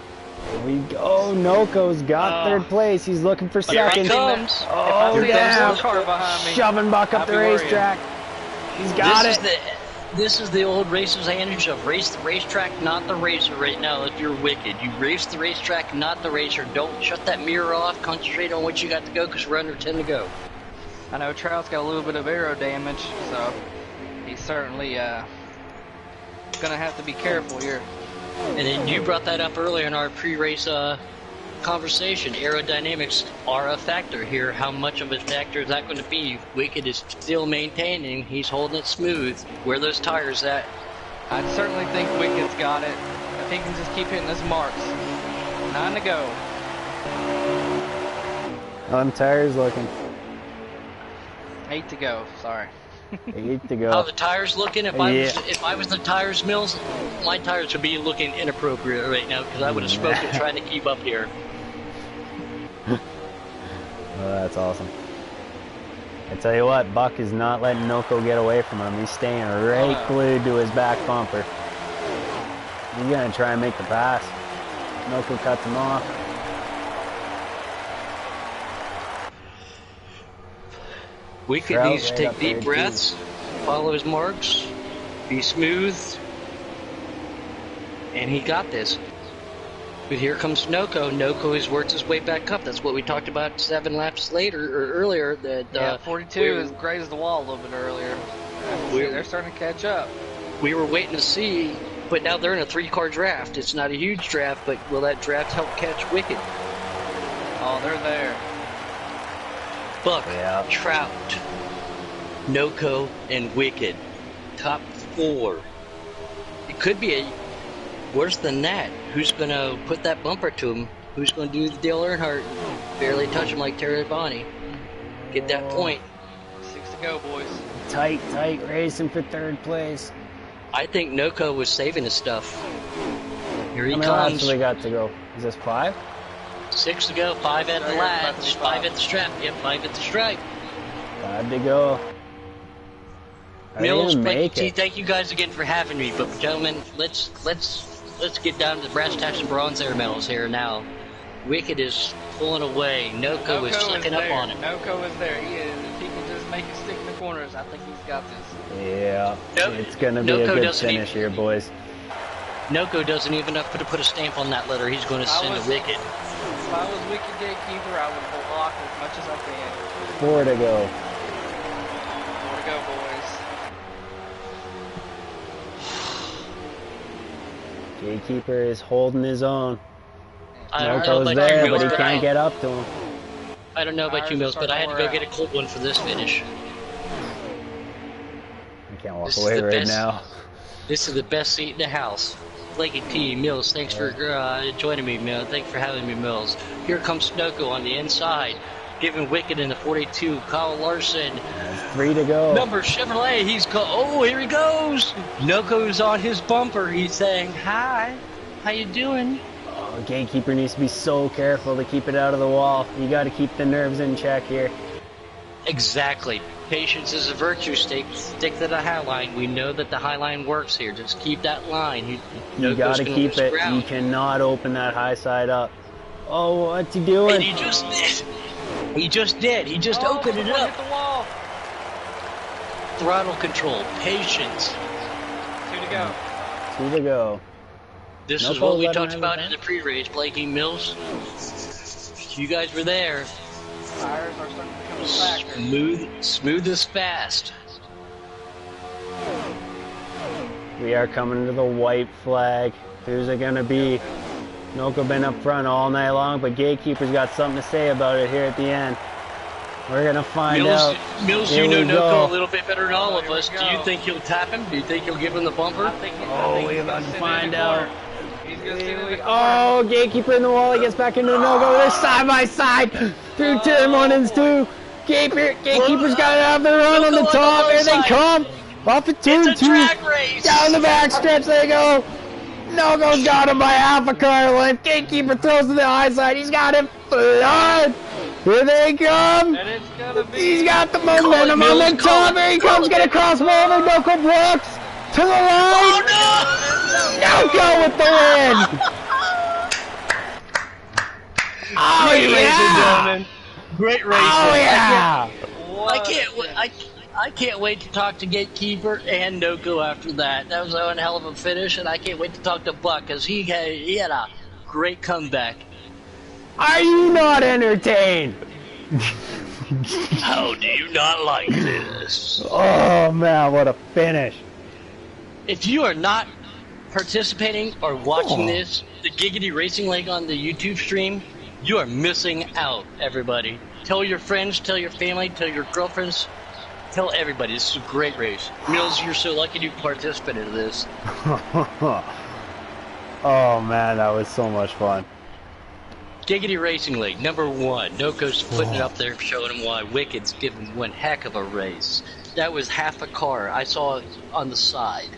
Here we go. Noko's got third place. He's looking for Here he second. comes. Oh, If I damn. see a car behind me, Shoving Buck up I'll the be worried. racetrack. He's got it. This is the old racer's advantage of race the racetrack, not the racer right now if you're Wicked. You race the racetrack, not the racer. Don't shut that mirror off. Concentrate on what you got to go because we're under 10 to go. I know Trout's got a little bit of aero damage, so he's certainly gonna have to be careful here. And then you brought that up earlier in our pre-race conversation. Aerodynamics are a factor here. How much of a factor is that going to be? Wicked is still maintaining. He's holding it smooth. Where are those tires at? I certainly think Wicked's got it. If he can just keep hitting his marks. 9 to go. How them tires looking? 8 to go, sorry. 8 to How go. the tires looking? If I was the tires mills, my tires would be looking inappropriate right now because I would have spoken trying to keep up here. Oh, that's awesome. I tell you what, Buck is not letting Noko get away from him. He's staying right glued to his back bumper. He's gonna try and make the pass. Noko cuts him off. Wicked Trout needs to right take up there, deep too. breaths, follow his marks, be smooth, and he got this. But here comes Noko. Noko has worked his way back up. That's what we talked about 7 laps later or earlier. That Yeah, 42 is grazed the wall a little bit earlier. They're starting to catch up. we were waiting to see, but now they're in a 3-car draft. It's not a huge draft, but will that draft help catch Wicked? Oh, they're there. Buck, Yeah. Trout, Noko, and Wicked. Top 4. It could be a worse than that. Who's going to put that bumper to him? Who's going to do the Dale Earnhardt? Barely touch him like Terry Bonnie. Get that point. 6 to go, boys. Tight racing for third place. I think Noko was saving his stuff. Here he How many laps comes. do we got to go? Is this 5? 6 to go, 5 at the Right, latch, about to be 5 at the strap. Yep, 5 at the stripe. 5 to go. Are they Mills, gonna Blake, make T, it? thank you guys again for having me. But gentlemen, let's get down to the brass tacks and bronze air medals here now. Wicked is pulling away. Noko is sucking up there. on him. Noko is there. He is. If he can just make it stick in the corners, I think he's got this. Yeah. Nope. It's gonna be Noko a good doesn't finish here, boys. Noko doesn't even have to put a stamp on that letter. He's going to send a Wicked. If I was Wicked Gatekeeper, I would block as much as I can. 4 to go. 4 to go, boys. Gatekeeper is holding his own. I don't know Noko's about there, you, but Mills, he can't get up to him. I don't know about you, Tires Mills, are but I had to starting go to get a cold one for this finish. He can't walk This is away the right best. now. This is the best seat in the house. Blakey T, Mills, thanks for joining me, Mills. Thanks for having me, Mills. Here comes Noko on the inside, giving Wicked in the 42. Kyle Larson, 3 to go. number Chevrolet. Oh, here he goes. Noko's on his bumper. He's saying, "Hi, how you doing?" Oh, Gatekeeper needs to be so careful to keep it out of the wall. You got to keep the nerves in check here. Exactly. Patience is a virtue. Stick to the high line. We know that the high line works here. Just keep that line. You got to keep it. You cannot open that high side up. Oh, what's he doing? And he just did. He just did. He just opened it up. Hit the wall. Throttle control. Patience. 2 to go. 2 to go. This No is what pole we letting talked him about back. in the pre-race, Blakey Mills. You guys were there. Tires are starting to become a factor. Smooth as fast. We are coming to the white flag. Who's it going to be? Noko been up front all night long, but Gatekeeper's got something to say about it here at the end. We're gonna find out. Mills, Here you know we Noko go. a little bit better than all of us. Do you think he'll tap him? Do you think he'll give him the bumper? We're about to find out. Oh, Gatekeeper in the wall. He gets back into the Noko. They're side by side through turn 1 and 2. Gatekeeper's got it out the run on the top. Here they come. Off of turn 2. It's a drag race. Down the back stretch they go. Nogo's got him by half a car length. Gatekeeper throws to the high side. He's got him flood. Here they come. And it's gonna be. He's got the momentum on the top. Here he comes. Gonna cross him over. Noko Brooks to the line. Oh Noko with the win. Oh yeah. Great racing. Oh yeah. I can't wait to talk to Gatekeeper and Noko after that. That was one hell of a finish, and I can't wait to talk to Buck because he had a great comeback. Are you not entertained? How do you not like this? Oh man, what a finish. If you are not participating or watching this, the Giggity Racing League on the YouTube stream, you are missing out, everybody. Tell your friends, tell your family, tell your girlfriends, tell everybody. This is a great race. Mills, you're so lucky to participate in this. Oh man, that was so much fun. Giggity Racing League, #1. Noko's putting it up there, showing him why Wicked's giving one heck of a race. That was half a car. I saw it on the side.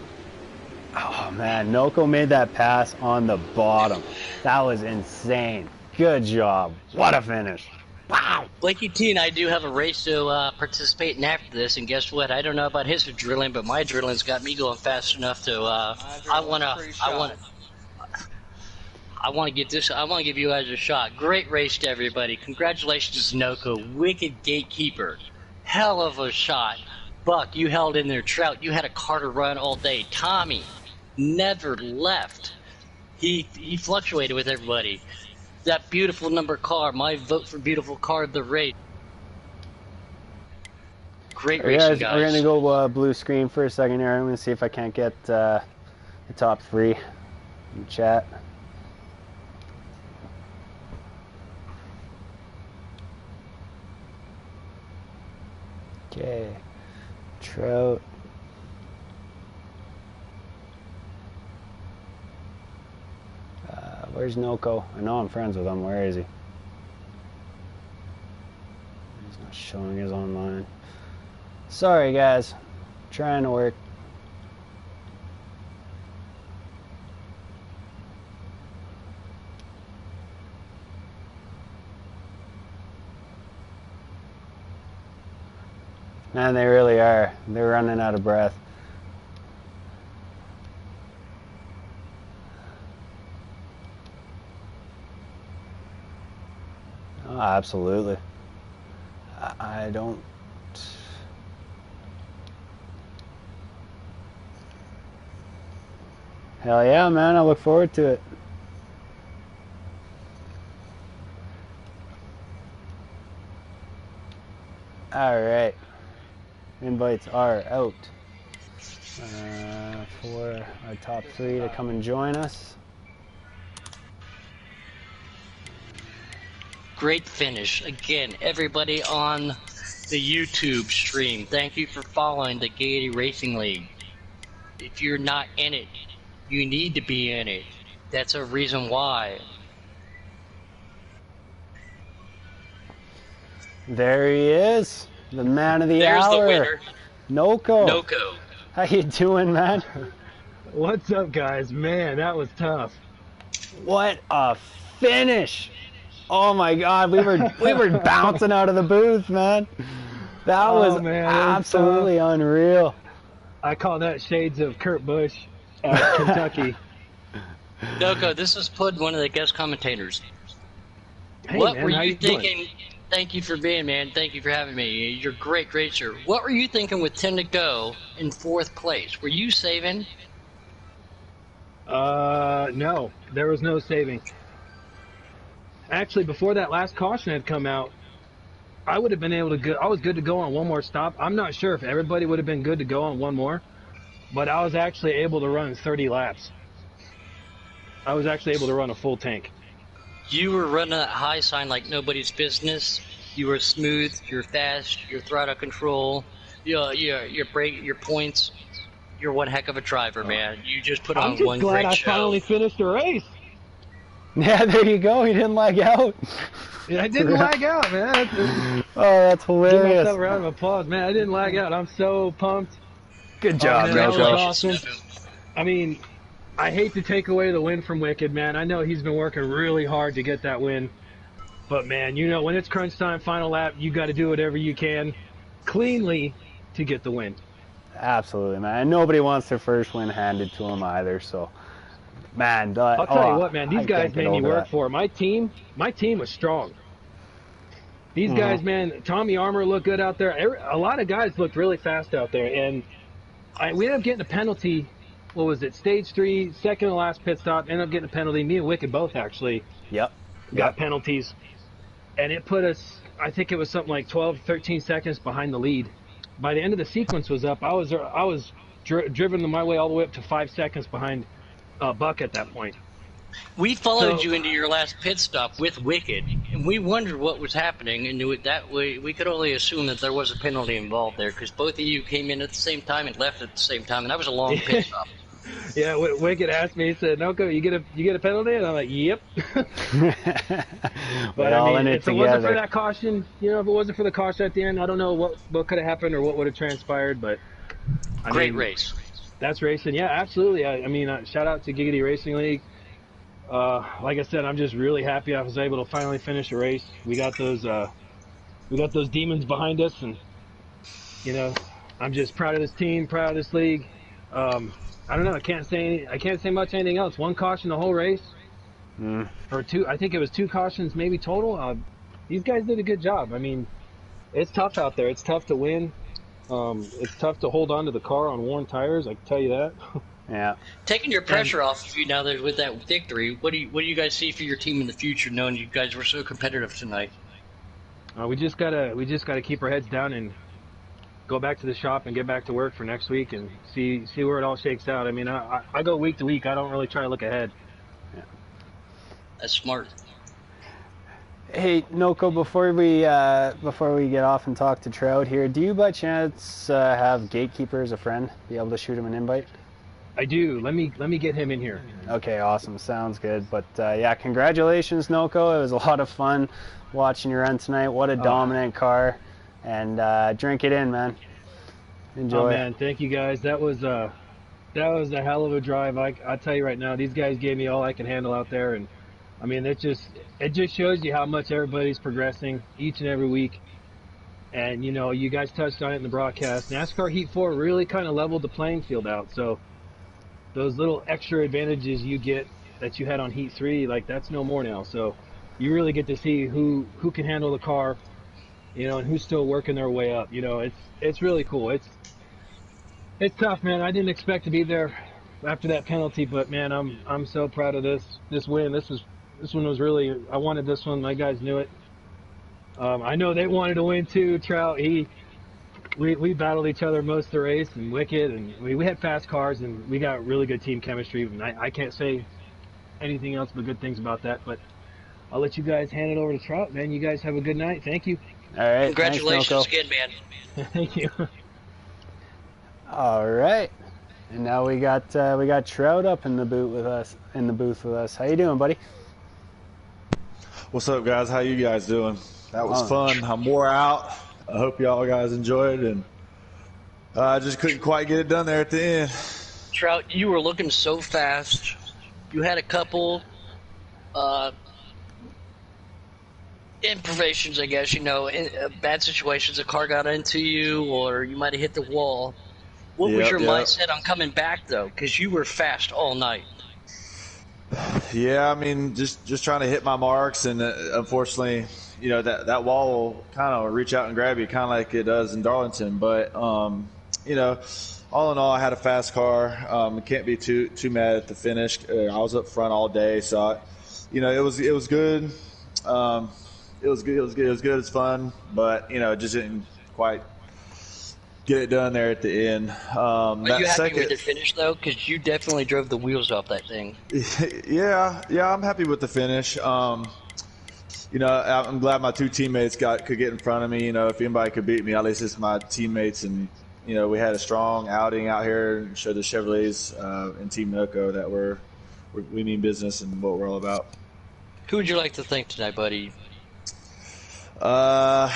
Oh man, Noko made that pass on the bottom. That was insane. Good job. What a finish. Wow. Blakey T and I do have a race to participate in after this, and guess what? I don't know about his adrenaline, but my adrenaline's got me going fast enough to. I want to get this. I want to give you guys a shot. Great race to everybody. Congratulations, Noko. Wicked Gatekeeper. Hell of a shot. Buck, you held in there. Trout, you had a car to run all day. Tommy never left. He fluctuated with everybody. That beautiful number car. My vote for beautiful car of the race. Great racing, guys. We're gonna go blue screen for a second here. I'm gonna see if I can't get the top 3 in chat. Okay, Trout. Where's Noko? I know I'm friends with him. Where is he? He's not showing his online. Sorry, guys. Trying to work. Man, they really are. They're running out of breath. Oh, absolutely. I don't... Hell yeah, man. I look forward to it. Alright. Invites are out for our top 3 to come and join us. Great finish. Again, everybody on the YouTube stream, thank you for following the Giggity Racing League. If you're not in it, you need to be in it. That's a reason why. There he is, the man of the There's hour. the winner. Noko. Noko. How you doing, man? What's up, guys? Man, that was tough. What a finish! Oh my God, we were bouncing out of the booth, man. That was absolutely unreal. I call that shades of Kurt Busch at Kentucky. Noko, this is Pud, one of the guest commentators. Hey, what man, were how you you doing? thinking? Thank you for being, man. Thank you for having me. You're a great racer. What were you thinking with 10 to go in 4th place? Were you saving? No, there was no saving. Actually, before that last caution had come out, I would have been able to go. I was good to go on one more stop. I'm not sure if everybody would have been good to go on one more, but I was actually able to run 30 laps. I was actually able to run a full tank. You were running that high sign like nobody's business. You were smooth. You're fast. Your throttle control. Your brake. Your points. You're one heck of a driver, man. You just put I'm on just one glad great I show. finally finished the race. Yeah, there you go. He didn't lag out. Yeah, I didn't lag out, man. Oh, that's Give hilarious. myself a round of applause, man. I didn't lag out. I'm so pumped. Good job, man, that was Noko. awesome. I mean, I hate to take away the win from Wicked, man. I know he's been working really hard to get that win. But, man, you know, when it's crunch time, final lap, you got to do whatever you can cleanly to get the win. Absolutely, man. And nobody wants their first win handed to them either, so... Man, I'll tell you what, man. These guys made me work for it. My team was strong. These guys, man, Tommy Armour looked good out there. A lot of guys looked really fast out there. And we ended up getting a penalty. What was it? Stage 3, second to last pit stop. Ended up getting a penalty. Me and Wicked both actually got penalties. And it put us, I think it was something like 12, 13 seconds behind the lead. By the end of the sequence was up, I was driven my way all the way up to 5 seconds behind Buck at that point. We followed you into your last pit stop with Wicked, and we wondered what was happening, and knew it that way. We could only assume that there was a penalty involved there, because both of you came in at the same time and left at the same time, and that was a long pit stop. Yeah, Wicked asked me, he said, "Noko, you get a penalty?" And I'm like, "Yep." But I mean, if it wasn't for that caution, you know, if it wasn't for the caution at the end, I don't know what could have happened or what would have transpired. But Great race. That's racing. Yeah, absolutely. I mean, shout out to Giggity Racing League. Like I said, I'm just really happy I was able to finally finish a race. We got those demons behind us, and you know, I'm just proud of this team, proud of this league. I don't know. I can't say much anything else. One caution the whole race, or two. I think it was 2 cautions maybe total. These guys did a good job. I mean, it's tough out there. It's tough to win. It's tough to hold on to the car on worn tires. I can tell you that. Yeah. Taking your pressure off of you now that with that victory, what do you guys see for your team in the future, knowing you guys were so competitive tonight? We just gotta keep our heads down and go back to the shop and get back to work for next week and see where it all shakes out. I mean, I go week to week. I don't really try to look ahead. Yeah. That's smart. Hey, Noko, before we get off and talk to Trout here, do you by chance have Gatekeeper as a friend? Be able to shoot him an invite? I do. Let me get him in here. Okay, awesome. Sounds good. But yeah, congratulations, Noko. It was a lot of fun watching you run tonight. What a dominant car. And drink it in, man. Enjoy. Oh man, thank you guys. That was a hell of a drive. I tell you right now, these guys gave me all I can handle out there, and I mean, it just shows you how much everybody's progressing each and every week. And you know, you guys touched on it in the broadcast. NASCAR Heat 4 really kind of leveled the playing field out. So those little extra advantages you get that you had on Heat 3, like that's no more now. So you really get to see who can handle the car, you know, and who's still working their way up. You know, it's really cool. It's tough, man. I didn't expect to be there after that penalty, but man, I'm so proud of this win. This one was really, I wanted this one. My guys knew it. I know they wanted to win too. Trout, we battled each other most of the race, and Wicked, and we had fast cars, and we got really good team chemistry. And I can't say anything else but good things about that. But I'll let you guys hand it over to Trout, man. You guys have a good night. Thank you. All right. Congratulations again, man. Thank you. All right. And now we got Trout up in the booth with us. How you doing, buddy? What's up, guys? How you guys doing? That was fun. I'm wore out. I hope y'all guys enjoyed, and I just couldn't quite get it done there at the end. Trout, you were looking so fast. You had a couple imperfections, I guess, you know, in bad situations. A car got into you, or you might have hit the wall. What was your mindset on coming back, though? Because you were fast all night. Yeah, I mean, just trying to hit my marks, and unfortunately, you know, that wall will kind of reach out and grab you, kind of like it does in Darlington. But you know, all in all, I had a fast car. Can't be too mad at the finish. I was up front all day, so you know, it was good. It was good. It's fun, but you know, it just didn't quite get it done there at the end. Are you happy with the finish though? Because you definitely drove the wheels off that thing. Yeah, I'm happy with the finish. You know, I'm glad my two teammates could get in front of me. You know, if anybody could beat me, at least it's my teammates. And you know, we had a strong outing out here and showed the Chevrolets and Team Noco that we mean business and what we're all about. Who would you like to thank tonight, buddy? I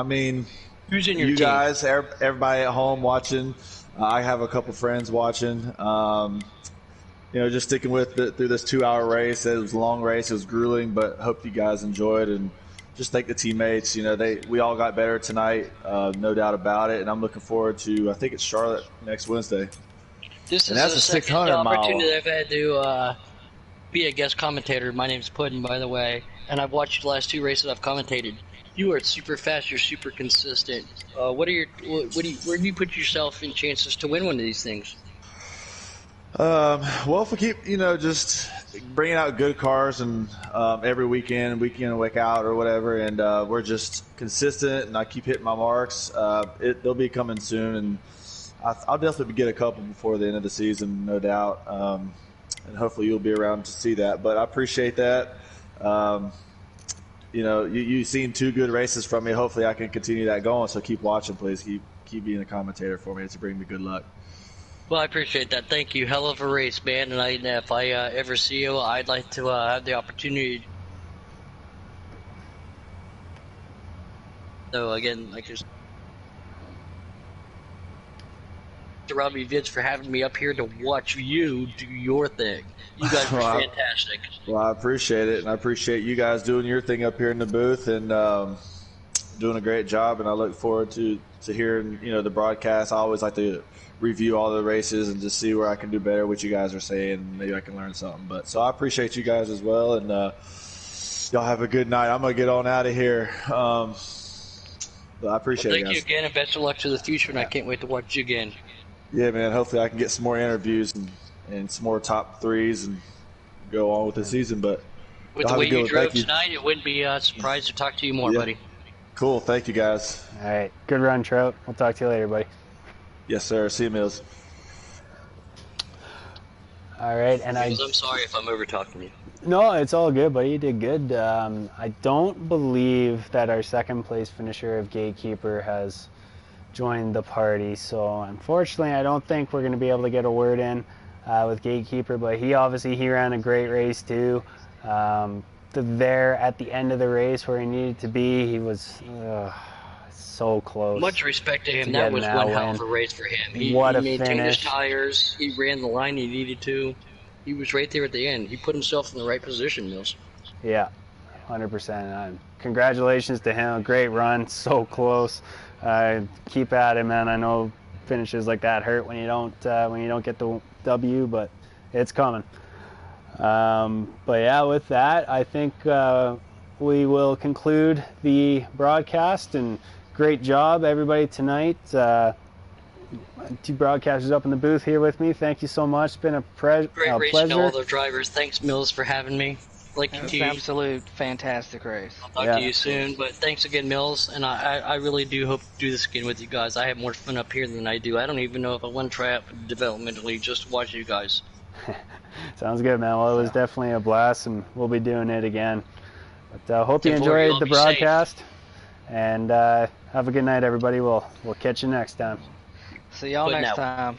mean, who's in your you team? guys, everybody at home watching. I have a couple friends watching. You know, just sticking with it through this 2-hour race. It was a long race. It was grueling, but hope you guys enjoyed, and just thank the teammates. You know, we all got better tonight, no doubt about it. And I'm looking forward to, I think it's Charlotte next Wednesday. This is the second opportunity I've had to be a guest commentator. My name's Puddin', by the way, and I've watched the last 2 races I've commentated. You are super fast. You're super consistent. Where do you put yourself in chances to win one of these things? Well, if we keep, you know, just bringing out good cars and every weekend, week in, week out, or whatever, and we're just consistent, and I keep hitting my marks, they'll be coming soon, and I'll definitely get a couple before the end of the season, no doubt, and hopefully you'll be around to see that. But I appreciate that. You know, you've seen 2 good races from me. Hopefully I can continue that going, so keep watching, please. Keep being a commentator for me to bring me good luck. Well, I appreciate that. Thank you. Hell of a race, man. And if I ever see you, I'd like to have the opportunity. So, again, like just to Robbie Vids for having me up here to watch you do your thing. You guys were fantastic. Well, I appreciate it, and I appreciate you guys doing your thing up here in the booth and doing a great job. And I look forward to hearing, you know, the broadcast. I always like to review all the races and just see where I can do better, what you guys are saying. Maybe I can learn something. But so I appreciate you guys as well, and y'all have a good night. I'm gonna get on out of here. But I appreciate it. Thank you again, and best of luck to the future. And I can't wait to watch you again. Yeah, man. Hopefully I can get some more interviews and some more top 3s and go on with the season. But with the way you drove tonight, it wouldn't be a surprise to talk to you more, buddy. Cool. Thank you, guys. All right. Good run, Trout. We'll talk to you later, buddy. Yes, sir. See you, Mills. All right, and I'm sorry if I'm over talking you. No, it's all good, buddy. You did good. I don't believe that our second place finisher of Gatekeeper has joined the party, so unfortunately, I don't think we're going to be able to get a word in with Gatekeeper. But he ran a great race too. There at the end of the race where he needed to be, he was so close. Much respect to him. That was one hell of a race for him. He maintained his tires. He ran the line he needed to. He was right there at the end. He put himself in the right position, Mills. Yeah, 100%. Congratulations to him. Great run. So close. Keep at it, man. I know finishes like that hurt when you don't get the W, but it's coming. But yeah, with that, I think we will conclude the broadcast. And great job, everybody, tonight. 2 broadcasters up in the booth here with me. Thank you so much. It's been a pleasure. Great race to all the drivers. Thanks, Mills, for having me. Like it was an absolute fantastic race. I'll talk to you soon, but thanks again, Mills, and I really do hope to do this again with you guys. I have more fun up here than I do. I don't even know if I want to try out developmentally, just watch you guys. Sounds good, man. Well, it was definitely a blast, and we'll be doing it again. But hope you enjoyed the broadcast, and have a good night, everybody. We'll catch you next time. See y'all next time.